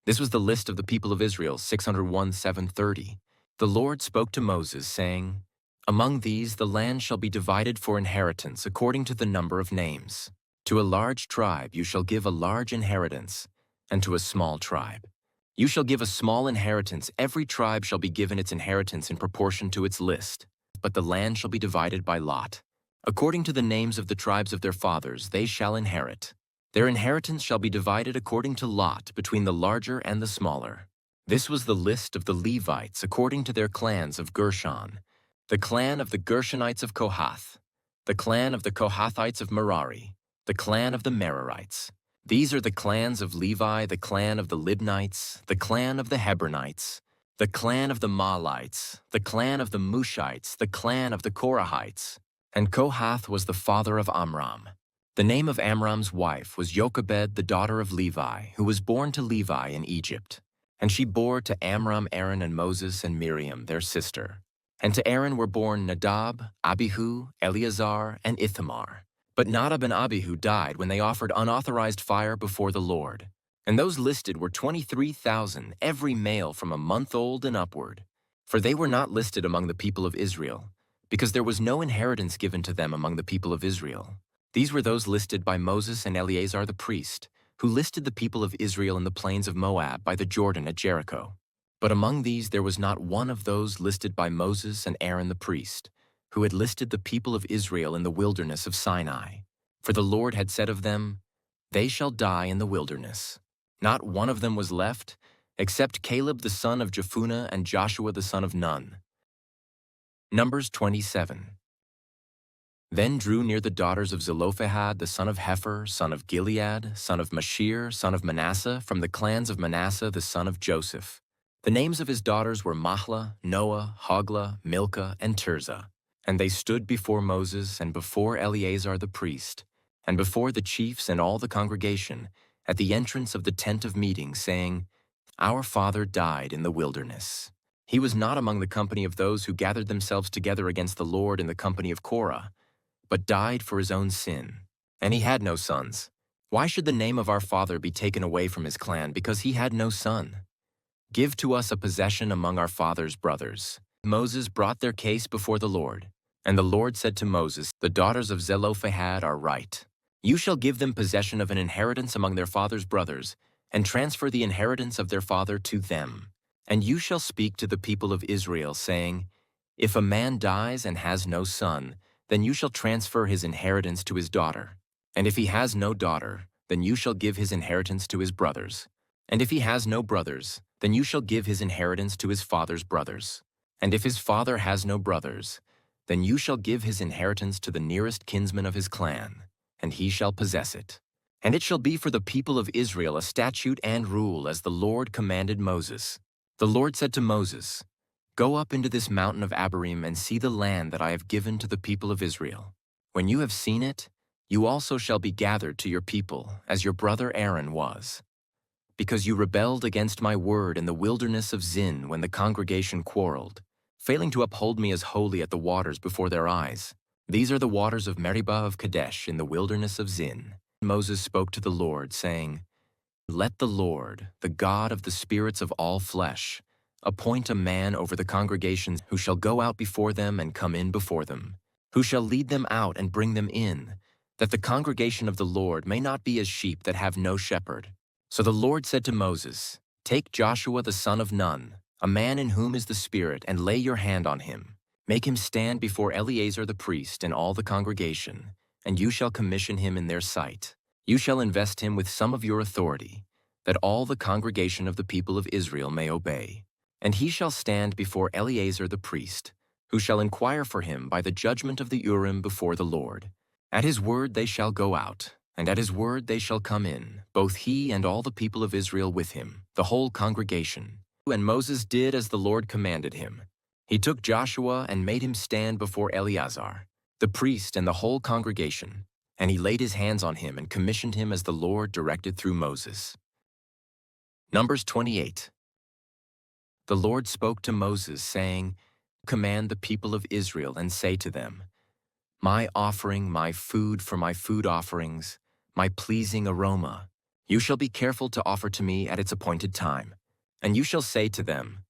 This was the list of the people of Israel, 601,730. The Lord spoke to Moses, saying, Among these the land shall be divided for inheritance according to the number of names. To a large tribe you shall give a large inheritance, and to a small tribe you shall give a small inheritance. Every tribe shall be given its inheritance in proportion to its list, but the land shall be divided by lot. According to the names of the tribes of their fathers, they shall inherit. Their inheritance shall be divided according to lot between the larger and the smaller. This was the list of the Levites according to their clans of Gershon, the clan of the Gershonites of Kohath, the clan of the Kohathites of Merari, the clan of the Merarites. These are the clans of Levi, the clan of the Libnites, the clan of the Hebronites, the clan of the Mahlites, the clan of the Mushites, the clan of the Korahites. And Kohath was the father of Amram. The name of Amram's wife was Jochebed, the daughter of Levi, who was born to Levi in Egypt. And she bore to Amram Aaron and Moses and Miriam, their sister. And to Aaron were born Nadab, Abihu, Eleazar, and Ithamar. But Nadab and Abihu died when they offered unauthorized fire before the Lord. And those listed were 23,000, every male from a month old and upward. For they were not listed among the people of Israel, because there was no inheritance given to them among the people of Israel. These were those listed by Moses and Eleazar the priest, who listed the people of Israel in the plains of Moab by the Jordan at Jericho. But among these there was not one of those listed by Moses and Aaron the priest, who had listed the people of Israel in the wilderness of Sinai. For the Lord had said of them, They shall die in the wilderness. Not one of them was left, except Caleb the son of Jephunneh and Joshua the son of Nun. Numbers 27. Then drew near the daughters of Zelophehad the son of Hepher, son of Gilead, son of Mashir, son of Manasseh, from the clans of Manasseh the son of Joseph. The names of his daughters were Mahlah, Noah, Hoglah, Milcah, and Tirzah. And they stood before Moses and before Eleazar the priest, and before the chiefs and all the congregation, at the entrance of the tent of meeting, saying, Our father died in the wilderness. He was not among the company of those who gathered themselves together against the Lord in the company of Korah, but died for his own sin. And he had no sons. Why should the name of our father be taken away from his clan because he had no son? Give to us a possession among our father's brothers. Moses brought their case before the Lord. And the Lord said to Moses, The daughters of Zelophehad are right. You shall give them possession of an inheritance among their father's brothers, and transfer the inheritance of their father to them. And you shall speak to the people of Israel, saying, If a man dies and has no son, then you shall transfer his inheritance to his daughter. And if he has no daughter, then you shall give his inheritance to his brothers. And if he has no brothers, then you shall give his inheritance to his father's brothers. And if his father has no brothers, then you shall give his inheritance to the nearest kinsman of his clan, and he shall possess it. And it shall be for the people of Israel a statute and rule as the Lord commanded Moses. The Lord said to Moses, Go up into this mountain of Abarim and see the land that I have given to the people of Israel. When you have seen it, You also shall be gathered to your people, as your brother Aaron was. Because you rebelled against my word in the wilderness of Zin when the congregation quarreled, failing to uphold me as holy at the waters before their eyes. These are the waters of Meribah of Kadesh in the wilderness of Zin. Moses spoke to the Lord, saying, Let the Lord, the God of the spirits of all flesh, appoint a man over the congregations who shall go out before them and come in before them, who shall lead them out and bring them in, that the congregation of the Lord may not be as sheep that have no shepherd. So the Lord said to Moses, Take Joshua the son of Nun, a man in whom is the Spirit, and lay your hand on him. Make him stand before Eleazar the priest and all the congregation, and you shall commission him in their sight. You shall invest him with some of your authority, that all the congregation of the people of Israel may obey. And he shall stand before Eleazar the priest, who shall inquire for him by the judgment of the Urim before the Lord. At his word they shall go out, and at his word they shall come in, both he and all the people of Israel with him, the whole congregation. And Moses did as the Lord commanded him. He took Joshua and made him stand before Eleazar, the priest, and the whole congregation, and he laid his hands on him and commissioned him as the Lord directed through Moses. Numbers 28. The Lord spoke to Moses, saying, Command the people of Israel and say to them, My offering, my food for my food offerings, my pleasing aroma, you shall be careful to offer to me at its appointed time. And you shall say to them,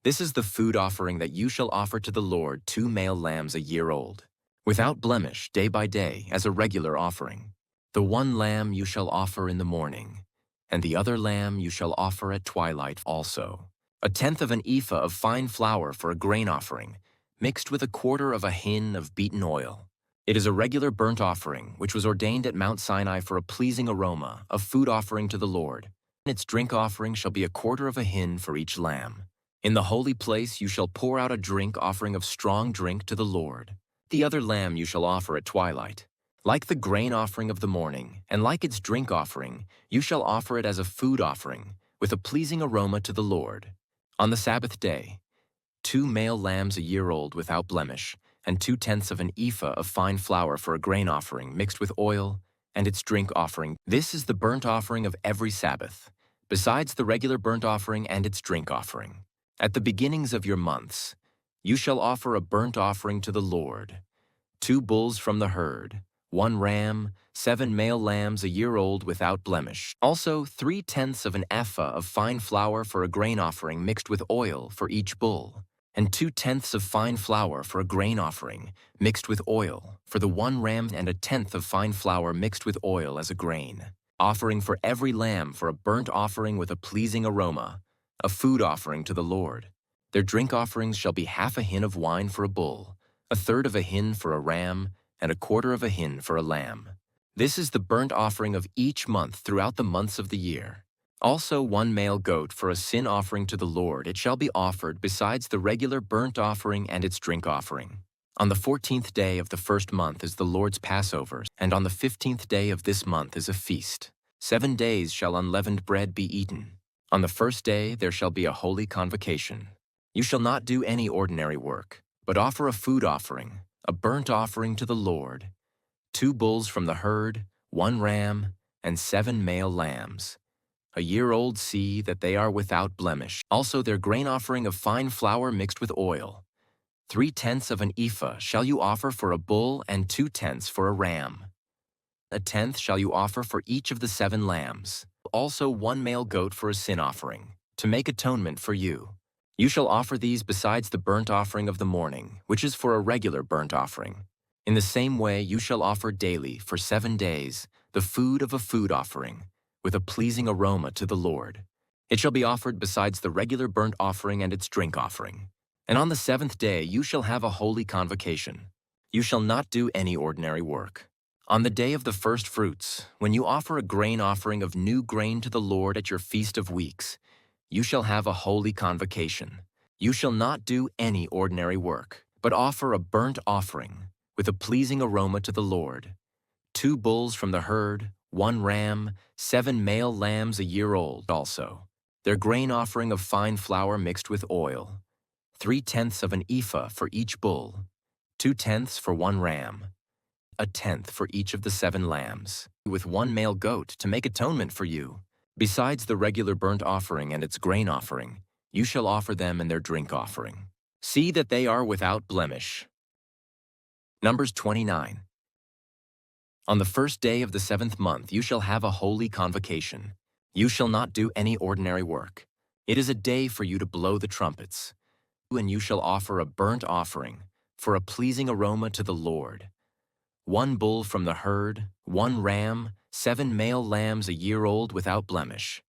This is the food offering that you shall offer to the Lord, 2 male lambs a year old, without blemish, day by day, as a regular offering. The one lamb you shall offer in the morning, and the other lamb you shall offer at twilight also. 1/10 of an ephah of fine flour for a grain offering, mixed with 1/4 of a hin of beaten oil. It is a regular burnt offering, which was ordained at Mount Sinai for a pleasing aroma, a food offering to the Lord. Its drink offering shall be 1/4 of a hin for each lamb. In the holy place you shall pour out a drink offering of strong drink to the Lord. The other lamb you shall offer at twilight. Like the grain offering of the morning, and like its drink offering, you shall offer it as a food offering, with a pleasing aroma to the Lord. On the Sabbath day, 2 male lambs a year old without blemish, and 2/10 of an ephah of fine flour for a grain offering mixed with oil, and its drink offering. This is the burnt offering of every Sabbath, besides the regular burnt offering and its drink offering. At the beginnings of your months, you shall offer a burnt offering to the Lord, 2 bulls from the herd, 1 ram, 7 male lambs a year old without blemish. Also 3/10 of an ephah of fine flour for a grain offering mixed with oil for each bull, and 2/10 of fine flour for a grain offering mixed with oil for the 1 ram, and 1/10 of fine flour mixed with oil as a grain. Offering for every lamb for a burnt offering with a pleasing aroma, a food offering to the Lord. Their drink offerings shall be 1/2 a hin of wine for a bull, 1/3 of a hin for a ram, and 1/4 of a hin for a lamb. This is the burnt offering of each month throughout the months of the year. Also 1 male goat for a sin offering to the Lord. It shall be offered besides the regular burnt offering and its drink offering. On the 14th day of the first month is the Lord's Passover, and on the 15th day of this month is a feast. 7 days shall unleavened bread be eaten. On the first day there shall be a holy convocation. You shall not do any ordinary work, but offer a food offering, a burnt offering to the Lord, 2 bulls from the herd, 1 ram, and 7 male lambs, a year old. See that they are without blemish. Also their grain offering of fine flour mixed with oil. 3/10 of an ephah shall you offer for a bull, and 2/10 for a ram. 1/10 shall you offer for each of the 7 lambs. Also 1 male goat for a sin offering, to make atonement for you. You shall offer these besides the burnt offering of the morning, which is for a regular burnt offering. In the same way you shall offer daily for 7 days the food of a food offering, with a pleasing aroma to the Lord. It shall be offered besides the regular burnt offering and its drink offering. And on the 7th day you shall have a holy convocation. You shall not do any ordinary work. On the day of the first fruits, when you offer a grain offering of new grain to the Lord at your Feast of Weeks, you shall have a holy convocation. You shall not do any ordinary work, but offer a burnt offering with a pleasing aroma to the Lord. 2 bulls from the herd, 1 ram, 7 male lambs a year old also. Their grain offering of fine flour mixed with oil. 3/10 of an ephah for each bull, 2/10 for 1 ram. a tenth for each of the 7 lambs, with 1 male goat to make atonement for you. Besides the regular burnt offering and its grain offering, you shall offer them and their drink offering. See that they are without blemish. Numbers 29. On the first day of the 7th month you shall have a holy convocation. You shall not do any ordinary work. It is a day for you to blow the trumpets. And you shall offer a burnt offering for a pleasing aroma to the Lord. 1 bull from the herd, 1 ram, 7 male lambs a year old without blemish.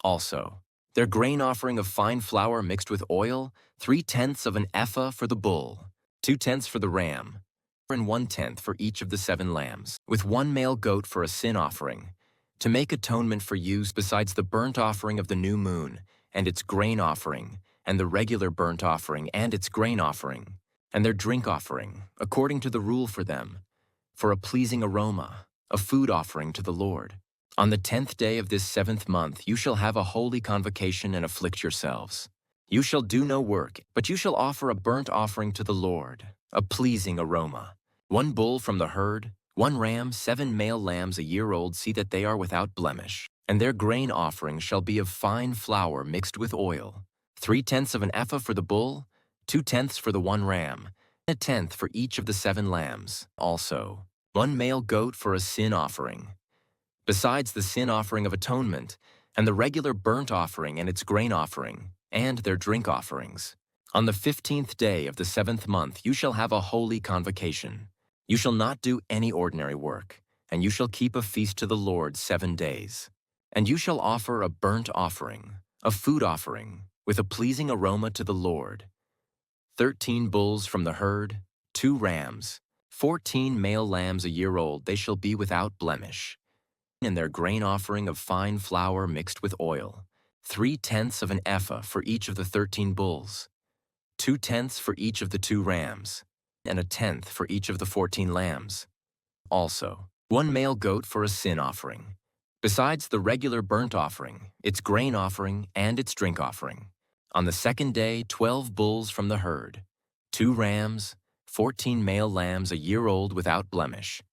Also, their grain offering of fine flour mixed with oil, 3/10 of an ephah for the bull, 2/10 for the ram, and 1/10 for each of the 7 lambs, with 1 male goat for a sin offering, to make atonement for you besides the burnt offering of the new moon, and its grain offering, and the regular burnt offering and its grain offering, and their drink offering, according to the rule for them, for a pleasing aroma, a food offering to the Lord. On the 10th day of this 7th month you shall have a holy convocation and afflict yourselves. You shall do no work, but you shall offer a burnt offering to the Lord, a pleasing aroma. 1 bull from the herd, 1 ram, 7 male lambs a year old, see that they are without blemish. And their grain offering shall be of fine flour mixed with oil, 3/10 of an ephah for the bull, 2/10 for the 1 ram, 1/10 for each of the 7 lambs. Also, 1 male goat for a sin offering. Besides the sin offering of atonement, and the regular burnt offering and its grain offering, and their drink offerings. On the 15th day of the 7th month you shall have a holy convocation. You shall not do any ordinary work, and you shall keep a feast to the Lord 7 days. And you shall offer a burnt offering, a food offering, with a pleasing aroma to the Lord. 13 bulls from the herd, 2 rams, 14 male lambs a year old, they shall be without blemish. And their grain offering of fine flour mixed with oil, 3/10 of an ephah for each of the 13 bulls, 2/10 for each of the 2 rams, and 1/10 for each of the 14 lambs. Also, 1 male goat for a sin offering. Besides the regular burnt offering, its grain offering, and its drink offering. On the 2nd day 12 bulls from the herd, 2 rams, 14 male lambs a year old without blemish,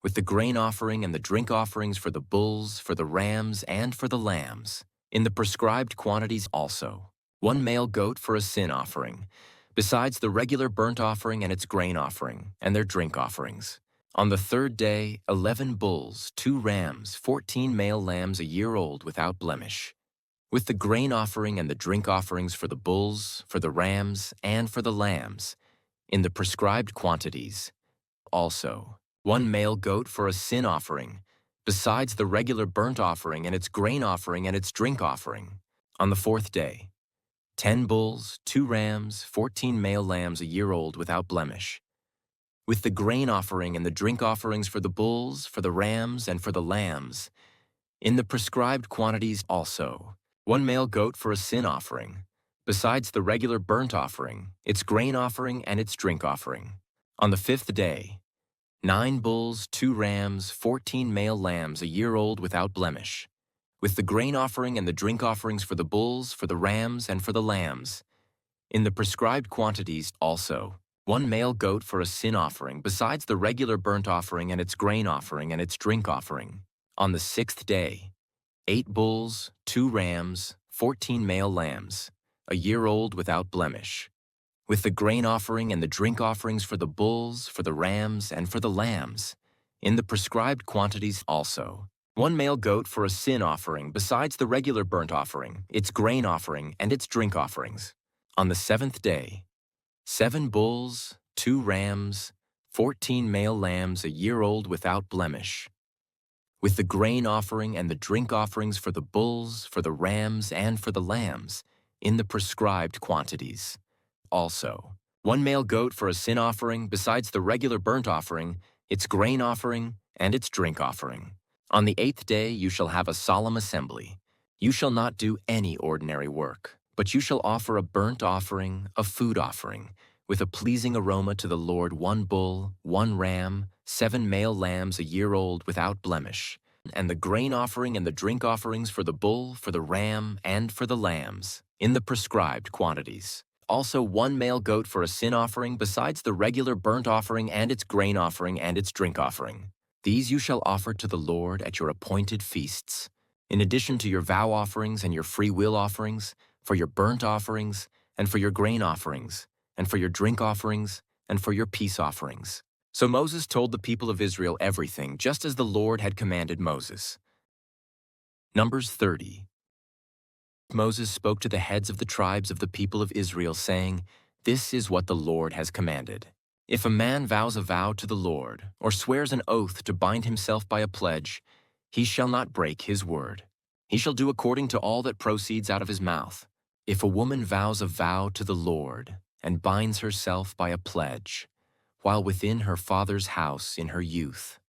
with the grain offering and the drink offerings for the bulls, for the rams, and for the lambs, in the prescribed quantities also. 1 male goat for a sin offering, besides the regular burnt offering and its grain offering, and their drink offerings. On the 3rd day 11 bulls, 2 rams, 14 male lambs a year old without blemish, with the grain offering and the drink offerings for the bulls, for the rams, and for the lambs, in the prescribed quantities. Also, 1 male goat for a sin offering, besides the regular burnt offering and its grain offering and its drink offering. On the 4th day, 10 bulls, 2 rams, 14 male lambs a year old without blemish, with the grain offering and the drink offerings for the bulls, for the rams, and for the lambs, in the prescribed quantities also. 1 male goat for a sin offering, besides the regular burnt offering, its grain offering, and its drink offering. On the 5th day, 9 bulls, 2 rams, 14 male lambs a year old without blemish, with the grain offering and the drink offerings for the bulls, for the rams, and for the lambs, in the prescribed quantities also. 1 male goat for a sin offering, besides the regular burnt offering and its grain offering and its drink offering. On the 6th day, 8 bulls, 2 rams, 14 male lambs, a year old without blemish, with the grain offering and the drink offerings for the bulls, for the rams, and for the lambs, in the prescribed quantities also. 1 male goat for a sin offering, besides the regular burnt offering, its grain offering, and its drink offerings. On the 7th day, 7 bulls, 2 rams, 14 male lambs a year old without blemish, with the grain offering and the drink offerings for the bulls, for the rams, and for the lambs, in the prescribed quantities. Also, 1 male goat for a sin offering, besides the regular burnt offering, its grain offering, and its drink offering. On the 8th day you shall have a solemn assembly. You shall not do any ordinary work, but you shall offer a burnt offering, a food offering, with a pleasing aroma to the Lord, 1 bull, 1 ram, 7 male lambs a year old without blemish, and the grain offering and the drink offerings for the bull, for the ram, and for the lambs, in the prescribed quantities. Also 1 male goat for a sin offering, besides the regular burnt offering and its grain offering and its drink offering. These you shall offer to the Lord at your appointed feasts, in addition to your vow offerings and your free will offerings, for your burnt offerings, and for your grain offerings, and for your drink offerings, and for your peace offerings. So Moses told the people of Israel everything, just as the Lord had commanded Moses. Numbers 30. Moses spoke to the heads of the tribes of the people of Israel, saying, "This is what the Lord has commanded. If a man vows a vow to the Lord, or swears an oath to bind himself by a pledge, he shall not break his word. He shall do according to all that proceeds out of his mouth. If a woman vows a vow to the Lord, and binds herself by a pledge, while within her father's house in her youth,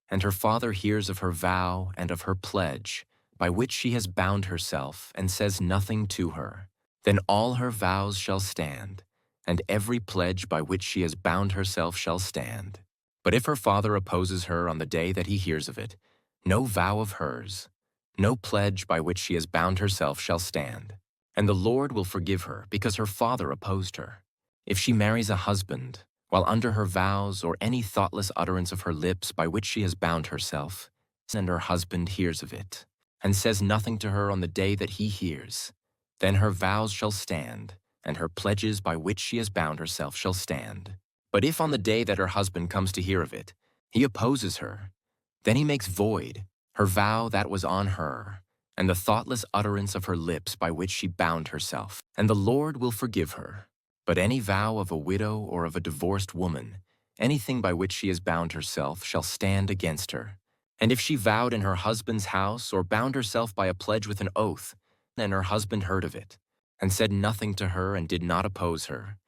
and her father hears of her vow and of her pledge, by which she has bound herself, and says nothing to her, then all her vows shall stand, and every pledge by which she has bound herself shall stand. But if her father opposes her on the day that he hears of it, no vow of hers, no pledge by which she has bound herself shall stand. And the Lord will forgive her, because her father opposed her. If she marries a husband, while under her vows or any thoughtless utterance of her lips by which she has bound herself, and her husband hears of it, and says nothing to her on the day that he hears, then her vows shall stand, and her pledges by which she has bound herself shall stand. But if on the day that her husband comes to hear of it, he opposes her, then he makes void her vow that was on her, and the thoughtless utterance of her lips by which she bound herself, and the Lord will forgive her. But any vow of a widow or of a divorced woman, anything by which she has bound herself, shall stand against her. And if she vowed in her husband's house, or bound herself by a pledge with an oath, and her husband heard of it, and said nothing to her and did not oppose her,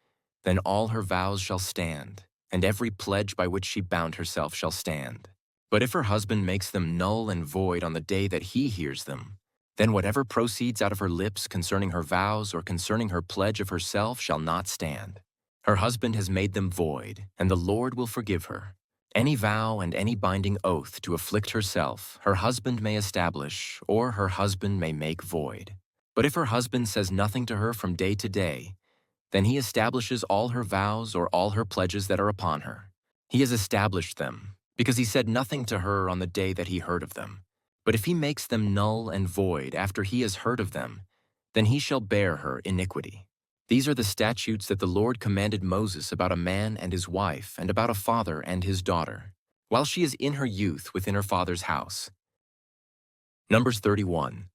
then all her vows shall stand, and every pledge by which she bound herself shall stand. But if her husband makes them null and void on the day that he hears them, then whatever proceeds out of her lips concerning her vows or concerning her pledge of herself shall not stand. Her husband has made them void, and the Lord will forgive her. Any vow and any binding oath to afflict herself, her husband may establish, or her husband may make void. But if her husband says nothing to her from day to day, then he establishes all her vows or all her pledges that are upon her. He has established them, because he said nothing to her on the day that he heard of them. But if he makes them null and void after he has heard of them, then he shall bear her iniquity. These are the statutes that the Lord commanded Moses about a man and his wife, and about a father and his daughter, while she is in her youth within her father's house. Numbers 31.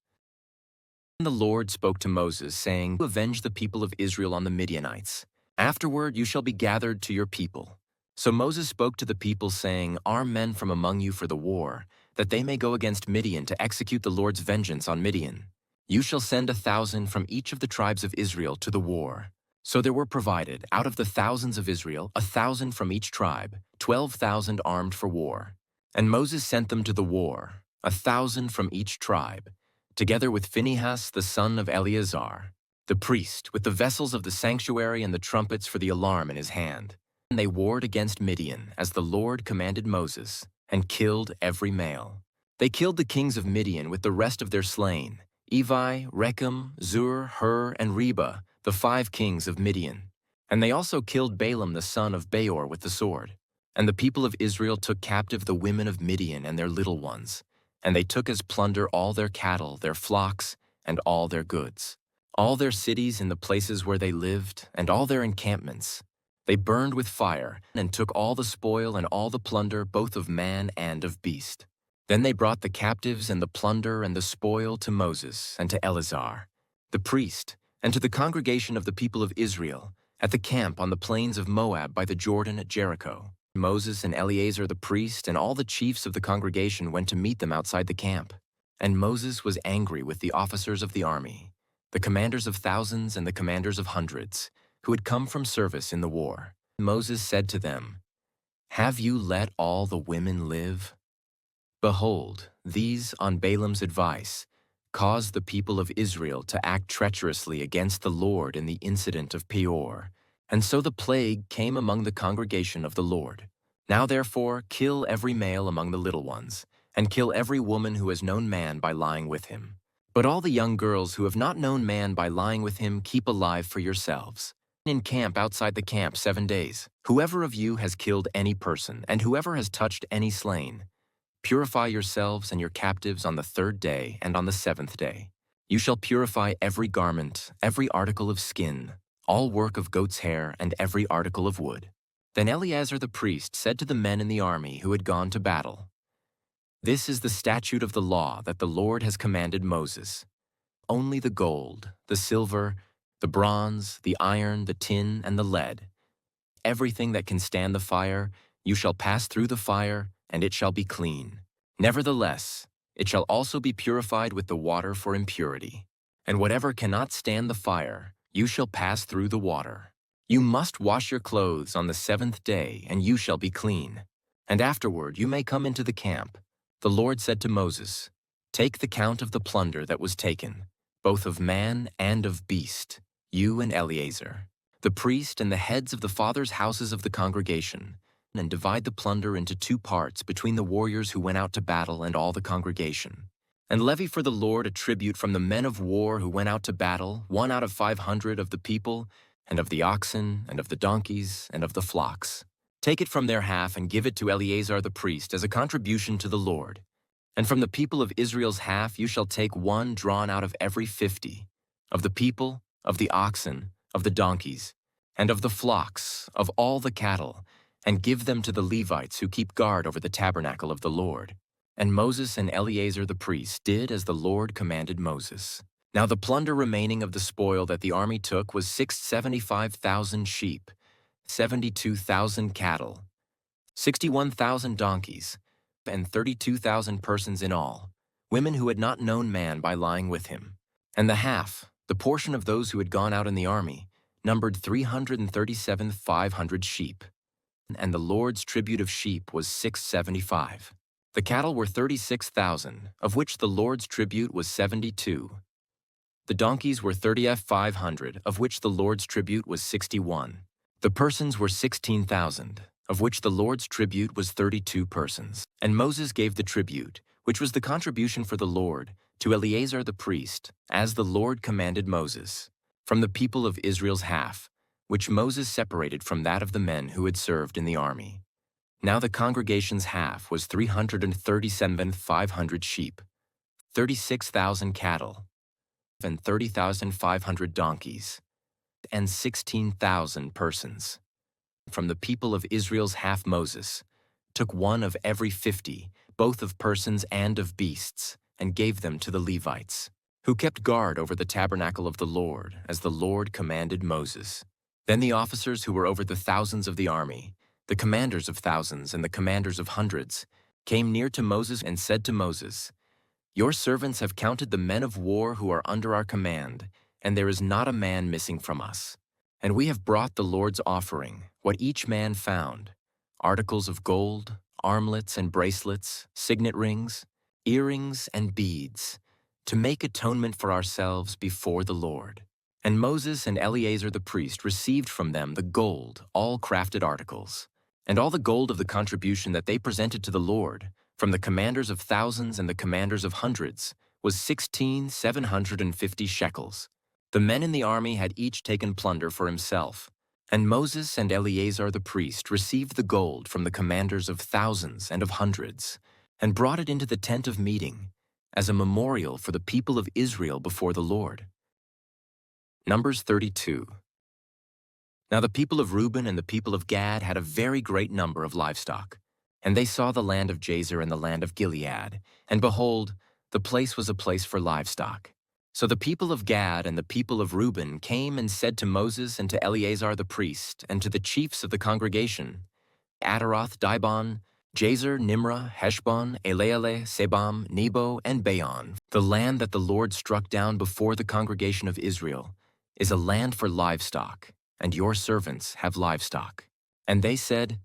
And the Lord spoke to Moses, saying, "Avenge the people of Israel on the Midianites. Afterward you shall be gathered to your people." So Moses spoke to the people, saying, "Arm men from among you for the war, that they may go against Midian to execute the Lord's vengeance on Midian. You shall send 1,000 from each of the tribes of Israel to the war." So there were provided, out of the thousands of Israel, 1,000 from each tribe, 12,000 armed for war. And Moses sent them to the war, 1,000 from each tribe, together with Phinehas the son of Eleazar, the priest, with the vessels of the sanctuary and the trumpets for the alarm in his hand. And they warred against Midian, as the Lord commanded Moses, and killed every male. They killed the kings of Midian with the rest of their slain, Evi, Rechem, Zur, Hur, and Reba, the 5 kings of Midian. And they also killed Balaam the son of Beor with the sword. And the people of Israel took captive the women of Midian and their little ones. And they took as plunder all their cattle, their flocks, and all their goods, all their cities in the places where they lived, and all their encampments. They burned with fire, and took all the spoil and all the plunder, both of man and of beast. Then they brought the captives and the plunder and the spoil to Moses and to Eleazar, the priest, and to the congregation of the people of Israel, at the camp on the plains of Moab by the Jordan at Jericho. Moses and Eleazar the priest and all the chiefs of the congregation went to meet them outside the camp. And Moses was angry with the officers of the army, the commanders of thousands and the commanders of hundreds, who had come from service in the war. Moses said to them, "Have you let all the women live? Behold, these, on Balaam's advice, caused the people of Israel to act treacherously against the Lord in the incident of Peor. And so the plague came among the congregation of the Lord. Now therefore kill every male among the little ones, and kill every woman who has known man by lying with him. But all the young girls who have not known man by lying with him keep alive for yourselves. In camp outside the camp 7 days. Whoever of you has killed any person, and whoever has touched any slain, purify yourselves and your captives on the 3rd day and on the 7th day. You shall purify every garment, every article of skin, all work of goat's hair, and every article of wood. Then Eleazar the priest said to the men in the army who had gone to battle, "This is the statute of the law that the Lord has commanded Moses. Only the gold, the silver, the bronze, the iron, the tin, and the lead, everything that can stand the fire, you shall pass through the fire, and it shall be clean. Nevertheless, it shall also be purified with the water for impurity. And whatever cannot stand the fire, you shall pass through the water. You must wash your clothes on the 7th day, and you shall be clean. And afterward you may come into the camp." The Lord said to Moses, "Take the count of the plunder that was taken, both of man and of beast, you and Eleazar, the priest and the heads of the fathers' houses of the congregation, and divide the plunder into 2 parts between the warriors who went out to battle and all the congregation. And levy for the Lord a tribute from the men of war who went out to battle, 1 out of 500 of the people, and of the oxen, and of the donkeys, and of the flocks. Take it from their half and give it to Eleazar the priest as a contribution to the Lord. And from the people of Israel's half you shall take 1 drawn out of every 50, of the people, of the oxen, of the donkeys, and of the flocks, of all the cattle, and give them to the Levites who keep guard over the tabernacle of the Lord." And Moses and Eleazar the priest did as the Lord commanded Moses. Now the plunder remaining of the spoil that the army took was 675,000 sheep, 72,000 cattle, 61,000 donkeys, and 32,000 persons in all, women who had not known man by lying with him. And the half, the portion of those who had gone out in the army, numbered 337,500 sheep. And the Lord's tribute of sheep was 675. The cattle were 36,000, of which the Lord's tribute was 72. The donkeys were 30,500, of which the Lord's tribute was 61. The persons were 16,000, of which the Lord's tribute was 32 persons. And Moses gave the tribute, which was the contribution for the Lord, to Eleazar the priest, as the Lord commanded Moses, from the people of Israel's half, which Moses separated from that of the men who had served in the army. Now the congregation's half was 337,500 sheep, 36,000 cattle, and 30,500 donkeys, and 16,000 persons. From the people of Israel's half Moses took 1 of every 50, both of persons and of beasts, and gave them to the Levites, who kept guard over the tabernacle of the Lord, as the Lord commanded Moses. Then the officers who were over the thousands of the army, the commanders of thousands and the commanders of hundreds, came near to Moses and said to Moses, "Your servants have counted the men of war who are under our command, and there is not a man missing from us. And we have brought the Lord's offering, what each man found, articles of gold, armlets and bracelets, signet rings, earrings and beads, to make atonement for ourselves before the Lord." And Moses and Eleazar the priest received from them the gold, all crafted articles, and all the gold of the contribution that they presented to the Lord, from the commanders of thousands and the commanders of hundreds, was 16,750 shekels. The men in the army had each taken plunder for himself, and Moses and Eleazar the priest received the gold from the commanders of thousands and of hundreds, and brought it into the tent of meeting, as a memorial for the people of Israel before the Lord. Numbers 32. Now the people of Reuben and the people of Gad had a very great number of livestock. And they saw the land of Jazer and the land of Gilead, and behold, the place was a place for livestock. So the people of Gad and the people of Reuben came and said to Moses and to Eleazar the priest, and to the chiefs of the congregation, Ataroth, Dibon, Jazer, Nimrah, Heshbon, Eleale, Sebam, Nebo, and Baon, the land that the Lord struck down before the congregation of Israel, is a land for livestock, and your servants have livestock. And they said,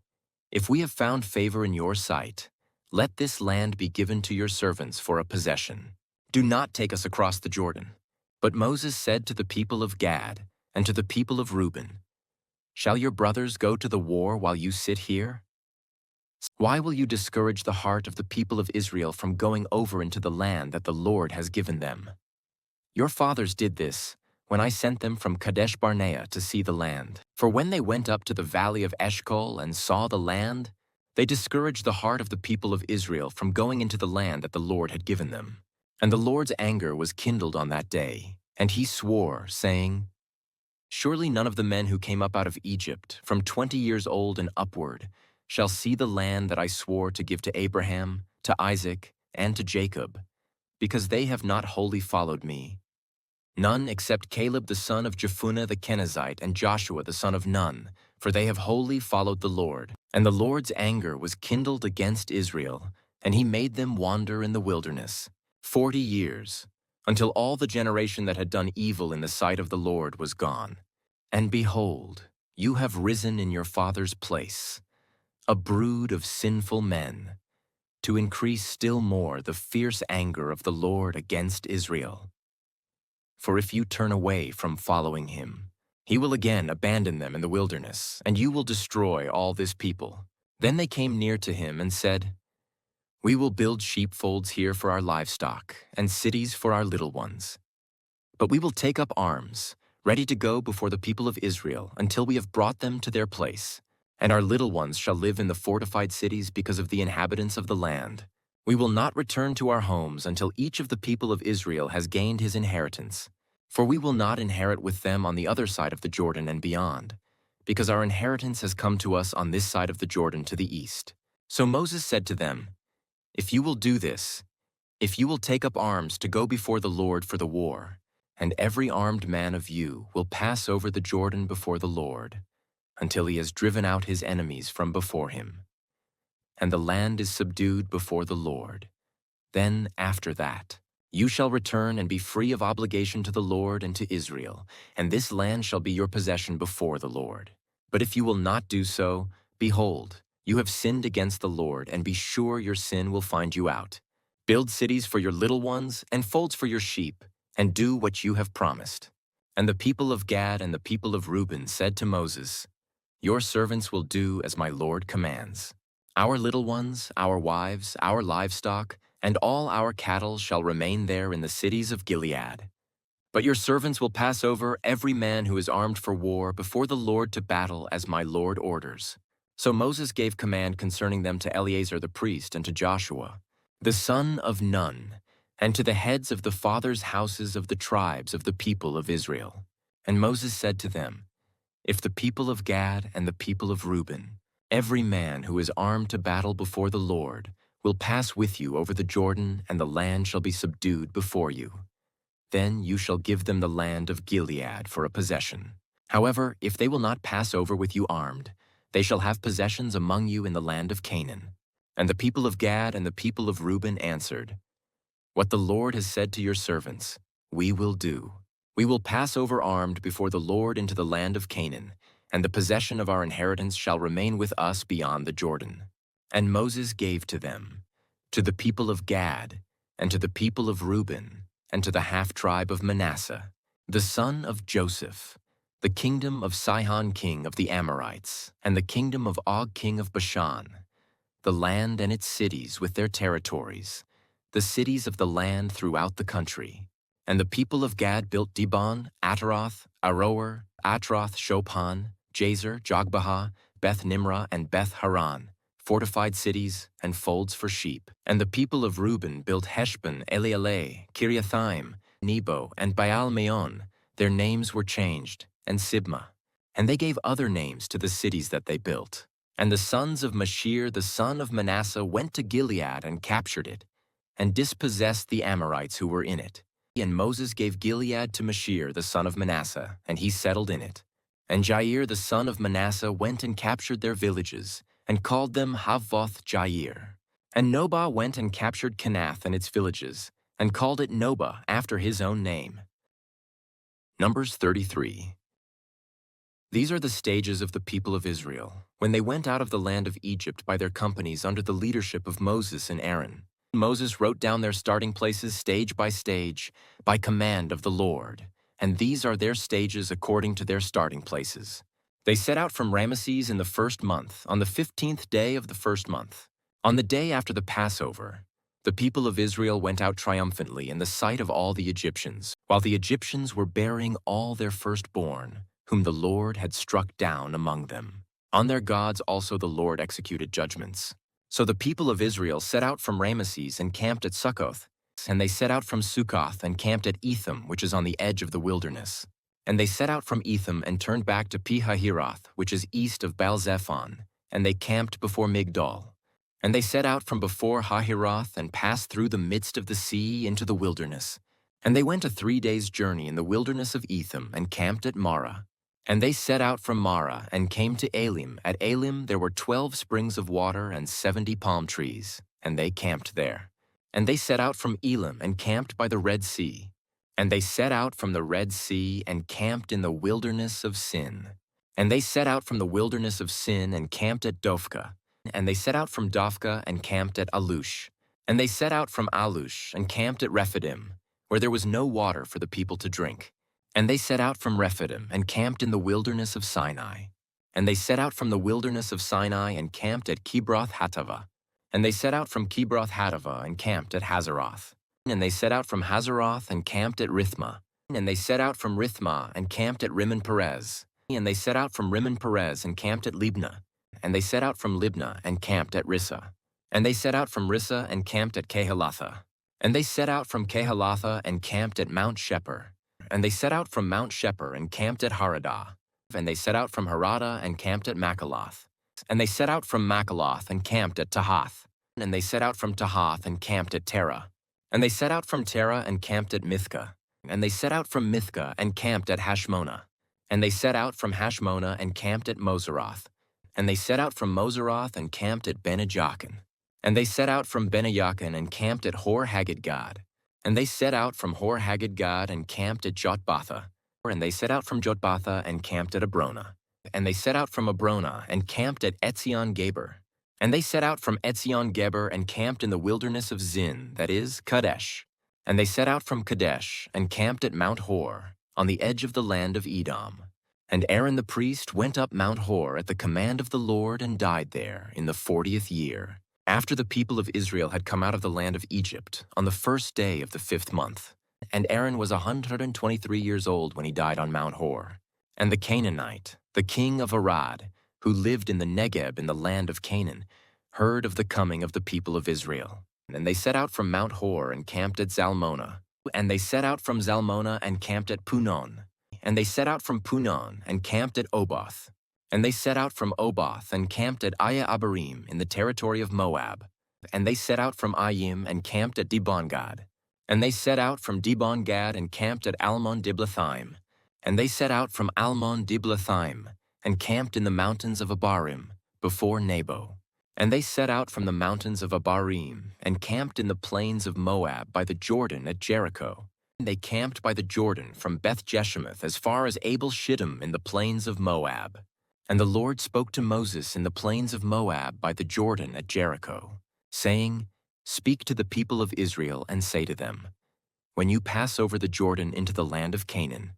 "If we have found favor in your sight, let this land be given to your servants for a possession. Do not take us across the Jordan." But Moses said to the people of Gad and to the people of Reuben, "Shall your brothers go to the war while you sit here? Why will you discourage the heart of the people of Israel from going over into the land that the Lord has given them?" Your fathers did this when I sent them from Kadesh Barnea to see the land. For when they went up to the valley of Eshcol and saw the land, they discouraged the heart of the people of Israel from going into the land that the Lord had given them. And the Lord's anger was kindled on that day, and he swore, saying, Surely none of the men who came up out of Egypt, from 20 years old and upward, shall see the land that I swore to give to Abraham, to Isaac, and to Jacob, because they have not wholly followed me. None except Caleb the son of Jephunneh the Kenizzite and Joshua the son of Nun, for they have wholly followed the Lord. And the Lord's anger was kindled against Israel, and he made them wander in the wilderness 40 years, until all the generation that had done evil in the sight of the Lord was gone. And behold, you have risen in your father's place, a brood of sinful men, to increase still more the fierce anger of the Lord against Israel. For if you turn away from following him, he will again abandon them in the wilderness, and you will destroy all this people. Then they came near to him and said, We will build sheepfolds here for our livestock, and cities for our little ones. But we will take up arms, ready to go before the people of Israel, until we have brought them to their place. And our little ones shall live in the fortified cities because of the inhabitants of the land. We will not return to our homes until each of the people of Israel has gained his inheritance. For we will not inherit with them on the other side of the Jordan and beyond, because our inheritance has come to us on this side of the Jordan to the east. So Moses said to them, If you will do this, if you will take up arms to go before the Lord for the war, and every armed man of you will pass over the Jordan before the Lord, until he has driven out his enemies from before him, and the land is subdued before the Lord. Then after that, you shall return and be free of obligation to the Lord and to Israel, and this land shall be your possession before the Lord. But if you will not do so, behold, you have sinned against the Lord, and be sure your sin will find you out. Build cities for your little ones and folds for your sheep, and do what you have promised. And the people of Gad and the people of Reuben said to Moses, Your servants will do as my Lord commands. Our little ones, our wives, our livestock, and all our cattle shall remain there in the cities of Gilead. But your servants will pass over every man who is armed for war before the Lord to battle as my Lord orders. So Moses gave command concerning them to Eleazar the priest and to Joshua, the son of Nun, and to the heads of the fathers' houses of the tribes of the people of Israel. And Moses said to them, If the people of Gad and the people of Reuben, every man who is armed to battle before the Lord, will pass with you over the Jordan, and the land shall be subdued before you, then you shall give them the land of Gilead for a possession. However, if they will not pass over with you armed, they shall have possessions among you in the land of Canaan. And the people of Gad and the people of Reuben answered, What the Lord has said to your servants, we will do. We will pass over armed before the Lord into the land of Canaan, and the possession of our inheritance shall remain with us beyond the Jordan. And Moses gave to them, to the people of Gad, and to the people of Reuben, and to the half-tribe of Manasseh, the son of Joseph, the kingdom of Sihon king of the Amorites, and the kingdom of Og king of Bashan, the land and its cities with their territories, the cities of the land throughout the country. And the people of Gad built Dibon, Ataroth, Aroer, Atroth, Shophan, Jazer, Jogbehah, Beth Nimrah, and Beth Haran, fortified cities and folds for sheep. And the people of Reuben built Heshbon, Elealeh, Kiriathaim, Nebo, and Baal-Meon. Their names were changed, and Sibmah. And they gave other names to the cities that they built. And the sons of Mashir, the son of Manasseh, went to Gilead and captured it, and dispossessed the Amorites who were in it. And Moses gave Gilead to Mashir, the son of Manasseh, and he settled in it. And Jair, the son of Manasseh, went and captured their villages, and called them Havoth Jair. And Nobah went and captured Kenath and its villages, and called it Nobah after his own name. Numbers 33. These are the stages of the people of Israel, when they went out of the land of Egypt by their companies under the leadership of Moses and Aaron. Moses wrote down their starting places stage by stage, by command of the Lord, and these are their stages according to their starting places. They set out from Ramesses in the first month, on the 15th day of the first month. On the day after the Passover, The people of Israel went out triumphantly in the sight of all the Egyptians, while the Egyptians were burying all their firstborn, whom the Lord had struck down among them. On their gods also the Lord executed judgments. So the people of Israel set out from Rameses and camped at Succoth, and they set out from Succoth and camped at Etham, which is on the edge of the wilderness. And they set out from Etham and turned back to Pi-hahiroth, which is east of Baal-zephon, and they camped before Migdol. And they set out from before Hahiroth and passed through the midst of the sea into the wilderness. And they went a 3 days' journey in the wilderness of Etham and camped at Marah. And they set out from Marah and came to Elim. At Elim there were 12 springs of water and 70 palm trees, and they camped there. And they set out from Elim and camped by the Red Sea. And they set out from the Red Sea and camped in the wilderness of Sin. And they set out from the wilderness of Sin and camped at Dophkah. And they set out from Dophkah and camped at Alush. And they set out from Alush and camped at Rephidim, where there was no water for the people to drink. And they set out from Rephidim and camped in the wilderness of Sinai. And they set out from the wilderness of Sinai and camped at Kibroth-Hattaavah. And they set out from Kibroth-Hattaavah and camped at Hazeroth. And they set out from Hazeroth and camped at Rithmah. And they set out from Rithmah and camped at Rimmon-Perez. And they set out from Rimmon-Perez and camped at Libnah. And they set out from Libnah and camped at Rissah. And they set out from Rissah and camped at Kehelatha. And they set out from Kehelatha and camped at Mount Shepher. And they set out from Mount Shepher and camped at Haradah. And they set out from Haradah and camped at Makaloth. And they set out from Makaloth and camped at Tahath. And they set out from Tahath and camped at Terah. And they set out from Terah and camped at Mithkah. And they set out from Mithkah and camped at Hashmonah. And they set out from Hashmonah and camped at Moseroth. And they set out from Moseroth and camped at Bene-Jaakan. And they set out from Bene-Jaakan and camped at Hor-Haggidgad. And they set out from Hor-Haggidgad and camped at Jotbatha. And they set out from Jotbatha and camped at Abrona. And they set out from Abrona and camped at Etzion-Geber. And they set out from Etzion-Geber and camped in the wilderness of Zin, that is, Kadesh. And they set out from Kadesh and camped at Mount Hor, on the edge of the land of Edom. And Aaron the priest went up Mount Hor at the command of the Lord and died there in the 40th year, after the people of Israel had come out of the land of Egypt, on the 1st day of the 5th month. And Aaron was 123 years old when he died on Mount Hor. And the Canaanite, the king of Arad, who lived in the Negeb in the land of Canaan, heard of the coming of the people of Israel. And they set out from Mount Hor and camped at Zalmonah. And they set out from Zalmonah and camped at Punon. And they set out from Punon and camped at Oboth. And they set out from Oboth and camped at Aya-Abarim in the territory of Moab. And they set out from Ayim and camped at Dibon-Gad. And they set out from Dibon-Gad and camped at Almon-Diblathaim. And they set out from Almon-Diblathaim and camped in the mountains of Abarim, before Nebo. And they set out from the mountains of Abarim and camped in the plains of Moab by the Jordan at Jericho. They camped by the Jordan from Beth-Jeshemoth as far as Abel-Shittim in the plains of Moab. And the Lord spoke to Moses in the plains of Moab by the Jordan at Jericho, saying, "Speak to the people of Israel and say to them, when you pass over the Jordan into the land of Canaan,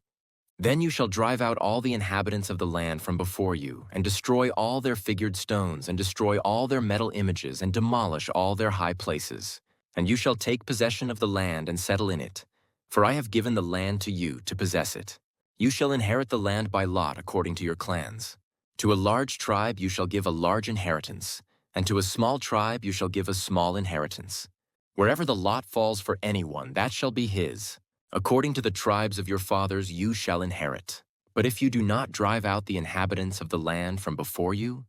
then you shall drive out all the inhabitants of the land from before you, and destroy all their figured stones, and destroy all their metal images, and demolish all their high places. And you shall take possession of the land and settle in it. For I have given the land to you to possess it. You shall inherit the land by lot according to your clans. To a large tribe you shall give a large inheritance, and to a small tribe you shall give a small inheritance. Wherever the lot falls for anyone, that shall be his. According to the tribes of your fathers you shall inherit. But if you do not drive out the inhabitants of the land from before you,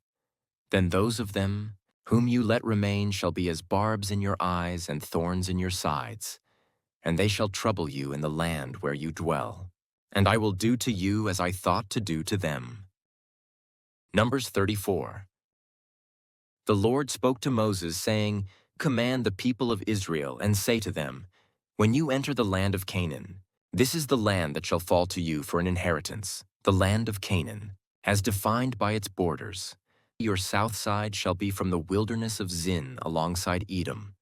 then those of them whom you let remain shall be as barbs in your eyes and thorns in your sides, and they shall trouble you in the land where you dwell. And I will do to you as I thought to do to them." Numbers 34. The Lord spoke to Moses, saying, "Command the people of Israel and say to them, when you enter the land of Canaan, this is the land that shall fall to you for an inheritance, the land of Canaan, as defined by its borders. Your south side shall be from the wilderness of Zin alongside Edom,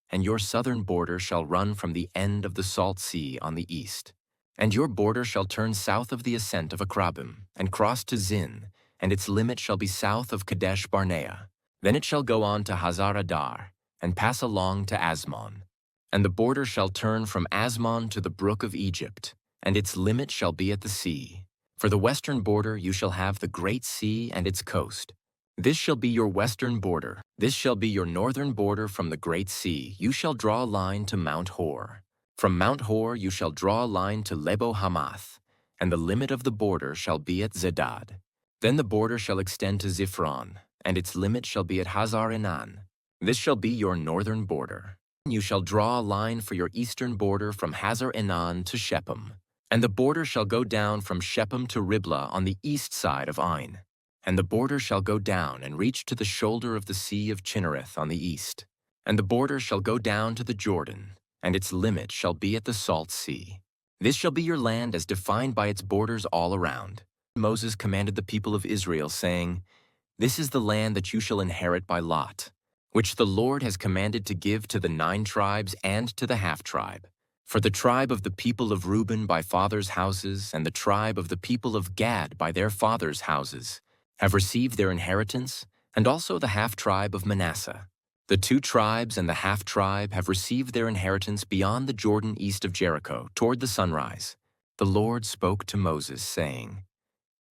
and your southern border shall run from the end of the salt sea on the east. And your border shall turn south of the ascent of Akrabim, and cross to Zin, and its limit shall be south of Kadesh Barnea. Then it shall go on to Hazar Adar, and pass along to Asmon. And the border shall turn from Asmon to the brook of Egypt, and its limit shall be at the sea. For the western border you shall have the great sea and its coast. This shall be your western border. This shall be your northern border from the great sea. You shall draw a line to Mount Hor. From Mount Hor you shall draw a line to Lebo Hamath, and the limit of the border shall be at Zedad. Then the border shall extend to Ziphron, and its limit shall be at Hazar Enan. This shall be your northern border. You shall draw a line for your eastern border from Hazar Enan to Shechem. And the border shall go down from Shechem to Riblah on the east side of Ain. And the border shall go down and reach to the shoulder of the sea of Chinnereth on the east. And the border shall go down to the Jordan, and its limit shall be at the salt sea. This shall be your land as defined by its borders all around. Moses commanded the people of Israel, saying, This is the land that you shall inherit by lot, which the Lord has commanded to give to the 9 tribes and to the half-tribe. For the tribe of the people of Reuben by fathers' houses, and the tribe of the people of Gad by their fathers' houses, have received their inheritance, and also the half-tribe of Manasseh. The 2 tribes and the half-tribe have received their inheritance beyond the Jordan east of Jericho, toward the sunrise. The Lord spoke to Moses, saying,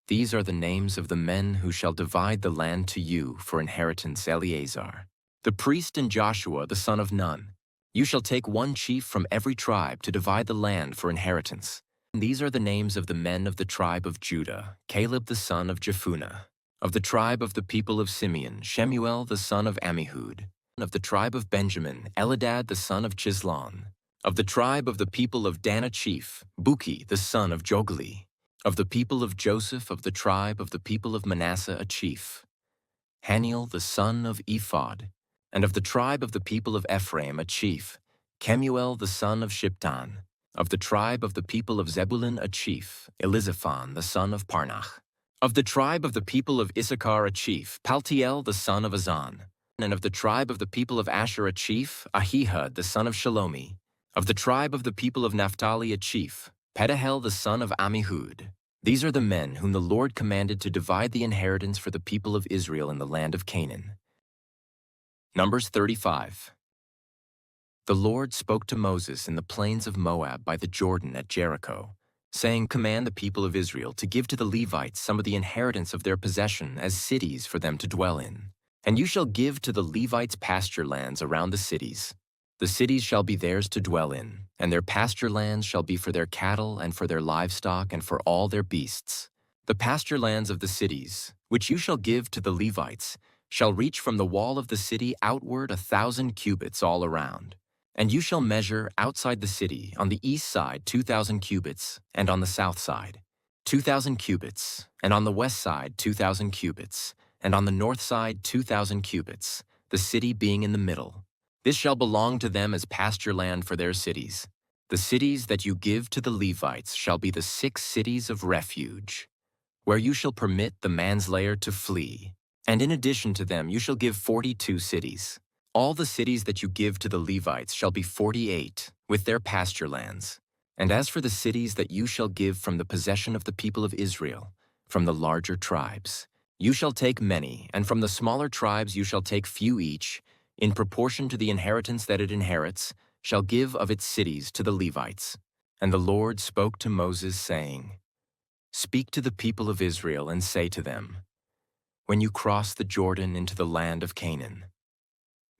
These are the names of the men who shall divide the land to you for inheritance: Eleazar, the priest, and Joshua the son of Nun. You shall take 1 chief from every tribe to divide the land for inheritance. And these are the names of the men of the tribe of Judah: Caleb the son of Jephunneh. Of the tribe of the people of Simeon, Shemuel the son of Ammihud. Of the tribe of Benjamin, Elidad the son of Chislon. Of the tribe of the people of Dan a chief, Buki the son of Jogli. Of the people of Joseph, of the tribe of the people of Manasseh, a chief, Haniel the son of Ephod. And of the tribe of the people of Ephraim, a chief, Kemuel the son of Shiptan. Of the tribe of the people of Zebulun, a chief, Elizaphan the son of Parnach. Of the tribe of the people of Issachar, a chief, Paltiel the son of Azan. And of the tribe of the people of Asher, a chief, Ahihud the son of Shalomi. Of the tribe of the people of Naphtali, a chief, Pedahel the son of Ammihud. These are the men whom the Lord commanded to divide the inheritance for the people of Israel in the land of Canaan. Numbers 35. The Lord spoke to Moses in the plains of Moab by the Jordan at Jericho, saying, Command the people of Israel to give to the Levites some of the inheritance of their possession as cities for them to dwell in. And you shall give to the Levites pasture lands around the cities. The cities shall be theirs to dwell in, and their pasture lands shall be for their cattle and for their livestock and for all their beasts. The pasture lands of the cities, which you shall give to the Levites, shall reach from the wall of the city outward 1,000 cubits all around. And you shall measure outside the city on the east side 2,000 cubits, and on the south side 2,000 cubits, and on the west side 2,000 cubits, and on the north side 2,000 cubits, the city being in the middle. This shall belong to them as pasture land for their cities. The cities that you give to the Levites shall be the 6 cities of refuge, where you shall permit the manslayer to flee. And in addition to them you shall give 42 cities. All the cities that you give to the Levites shall be 48, with their pasture lands. And as for the cities that you shall give from the possession of the people of Israel, from the larger tribes, you shall take many, and from the smaller tribes you shall take few each, in proportion to the inheritance that it inherits, shall give of its cities to the Levites. And the Lord spoke to Moses, saying, Speak to the people of Israel and say to them, When you cross the Jordan into the land of Canaan,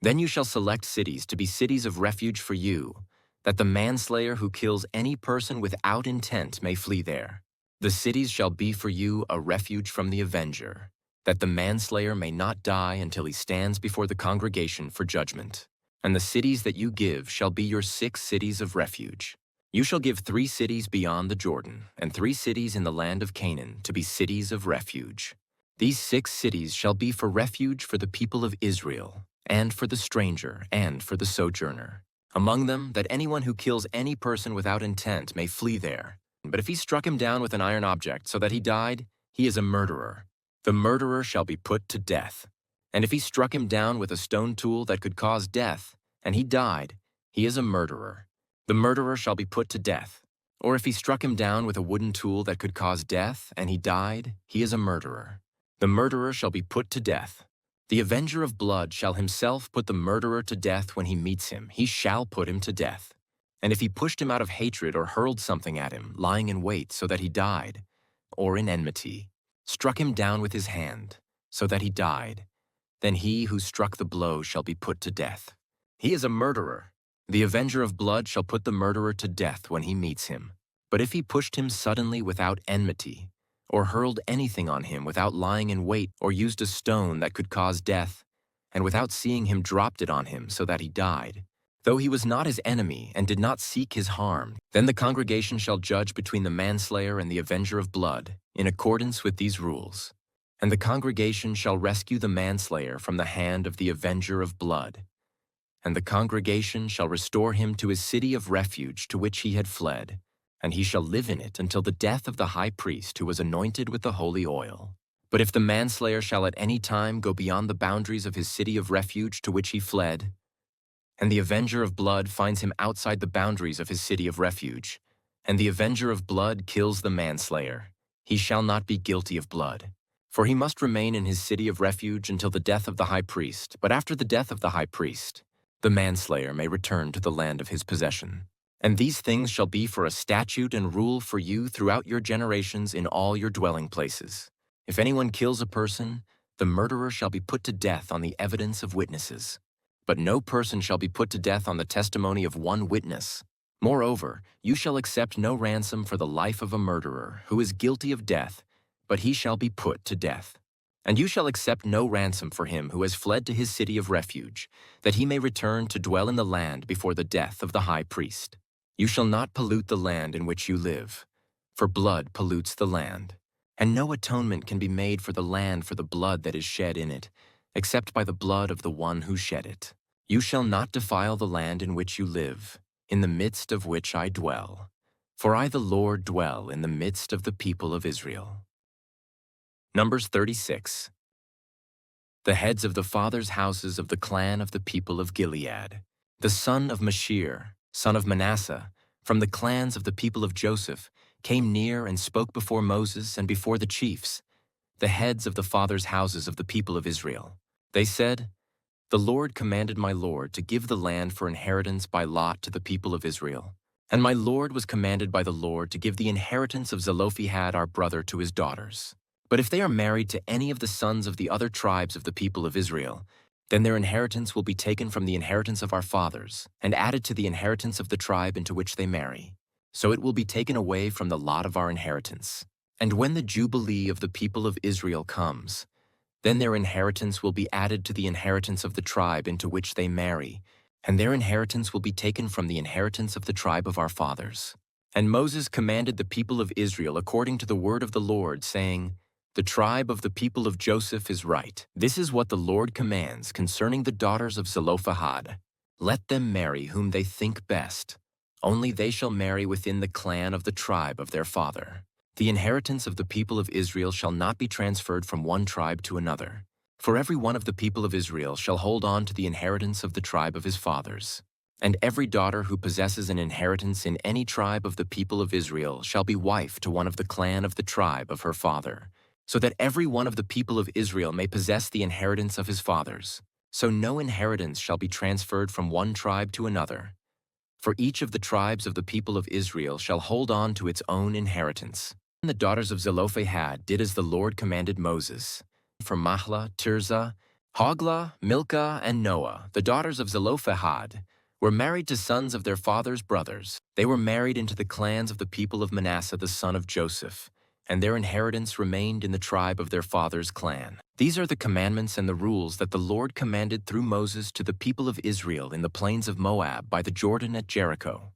then you shall select cities to be cities of refuge for you, that the manslayer who kills any person without intent may flee there. The cities shall be for you a refuge from the avenger, that the manslayer may not die until he stands before the congregation for judgment. And the cities that you give shall be your 6 cities of refuge. You shall give 3 cities beyond the Jordan, and 3 cities in the land of Canaan to be cities of refuge. These 6 cities shall be for refuge for the people of Israel, and for the stranger, and for the sojourner. Among them, that anyone who kills any person without intent may flee there. But if he struck him down with an iron object so that he died, he is a murderer. The murderer shall be put to death. And if he struck him down with a stone tool that could cause death, and he died, he is a murderer. The murderer shall be put to death. Or if he struck him down with a wooden tool that could cause death, and he died, he is a murderer. The murderer shall be put to death. The avenger of blood shall himself put the murderer to death when he meets him. He shall put him to death. And if he pushed him out of hatred or hurled something at him, lying in wait so that he died, or in enmity, struck him down with his hand, so that he died, then he who struck the blow shall be put to death. He is a murderer. The avenger of blood shall put the murderer to death when he meets him. But if he pushed him suddenly without enmity, or hurled anything on him without lying in wait, or used a stone that could cause death, and without seeing him dropped it on him so that he died, though he was not his enemy and did not seek his harm, then the congregation shall judge between the manslayer and the avenger of blood, in accordance with these rules. And the congregation shall rescue the manslayer from the hand of the avenger of blood. And the congregation shall restore him to his city of refuge to which he had fled, and he shall live in it until the death of the high priest who was anointed with the holy oil. But if the manslayer shall at any time go beyond the boundaries of his city of refuge to which he fled, and the avenger of blood finds him outside the boundaries of his city of refuge, and the avenger of blood kills the manslayer, he shall not be guilty of blood. For he must remain in his city of refuge until the death of the high priest, but after the death of the high priest, the manslayer may return to the land of his possession. And these things shall be for a statute and rule for you throughout your generations in all your dwelling places. If anyone kills a person, the murderer shall be put to death on the evidence of witnesses. But no person shall be put to death on the testimony of one witness. Moreover, you shall accept no ransom for the life of a murderer who is guilty of death, but he shall be put to death. And you shall accept no ransom for him who has fled to his city of refuge, that he may return to dwell in the land before the death of the high priest. You shall not pollute the land in which you live, for blood pollutes the land. And no atonement can be made for the land for the blood that is shed in it, except by the blood of the one who shed it. You shall not defile the land in which you live, in the midst of which I dwell. For I, the Lord, dwell in the midst of the people of Israel. Numbers 36. The heads of the fathers' houses of the clan of the people of Gilead, the son of Mashir, son of Manasseh, from the clans of the people of Joseph, came near and spoke before Moses and before the chiefs, the heads of the fathers' houses of the people of Israel. They said, The Lord commanded my Lord to give the land for inheritance by lot to the people of Israel. And my Lord was commanded by the Lord to give the inheritance of Zelophehad our brother to his daughters. But if they are married to any of the sons of the other tribes of the people of Israel, then their inheritance will be taken from the inheritance of our fathers and added to the inheritance of the tribe into which they marry. So it will be taken away from the lot of our inheritance. And when the Jubilee of the people of Israel comes, then their inheritance will be added to the inheritance of the tribe into which they marry, and their inheritance will be taken from the inheritance of the tribe of our fathers. And Moses commanded the people of Israel according to the word of the Lord, saying, The tribe of the people of Joseph is right. This is what the Lord commands concerning the daughters of Zelophehad. Let them marry whom they think best. Only they shall marry within the clan of the tribe of their father. The inheritance of the people of Israel shall not be transferred from one tribe to another. For every one of the people of Israel shall hold on to the inheritance of the tribe of his fathers. And every daughter who possesses an inheritance in any tribe of the people of Israel shall be wife to one of the clan of the tribe of her father, so that every one of the people of Israel may possess the inheritance of his fathers. So no inheritance shall be transferred from one tribe to another. For each of the tribes of the people of Israel shall hold on to its own inheritance. And the daughters of Zelophehad did as the Lord commanded Moses. From Mahlah, Tirzah, Hoglah, Milcah, and Noah, the daughters of Zelophehad, were married to sons of their father's brothers. They were married into the clans of the people of Manasseh the son of Joseph, and their inheritance remained in the tribe of their father's clan. These are the commandments and the rules that the Lord commanded through Moses to the people of Israel in the plains of Moab by the Jordan at Jericho.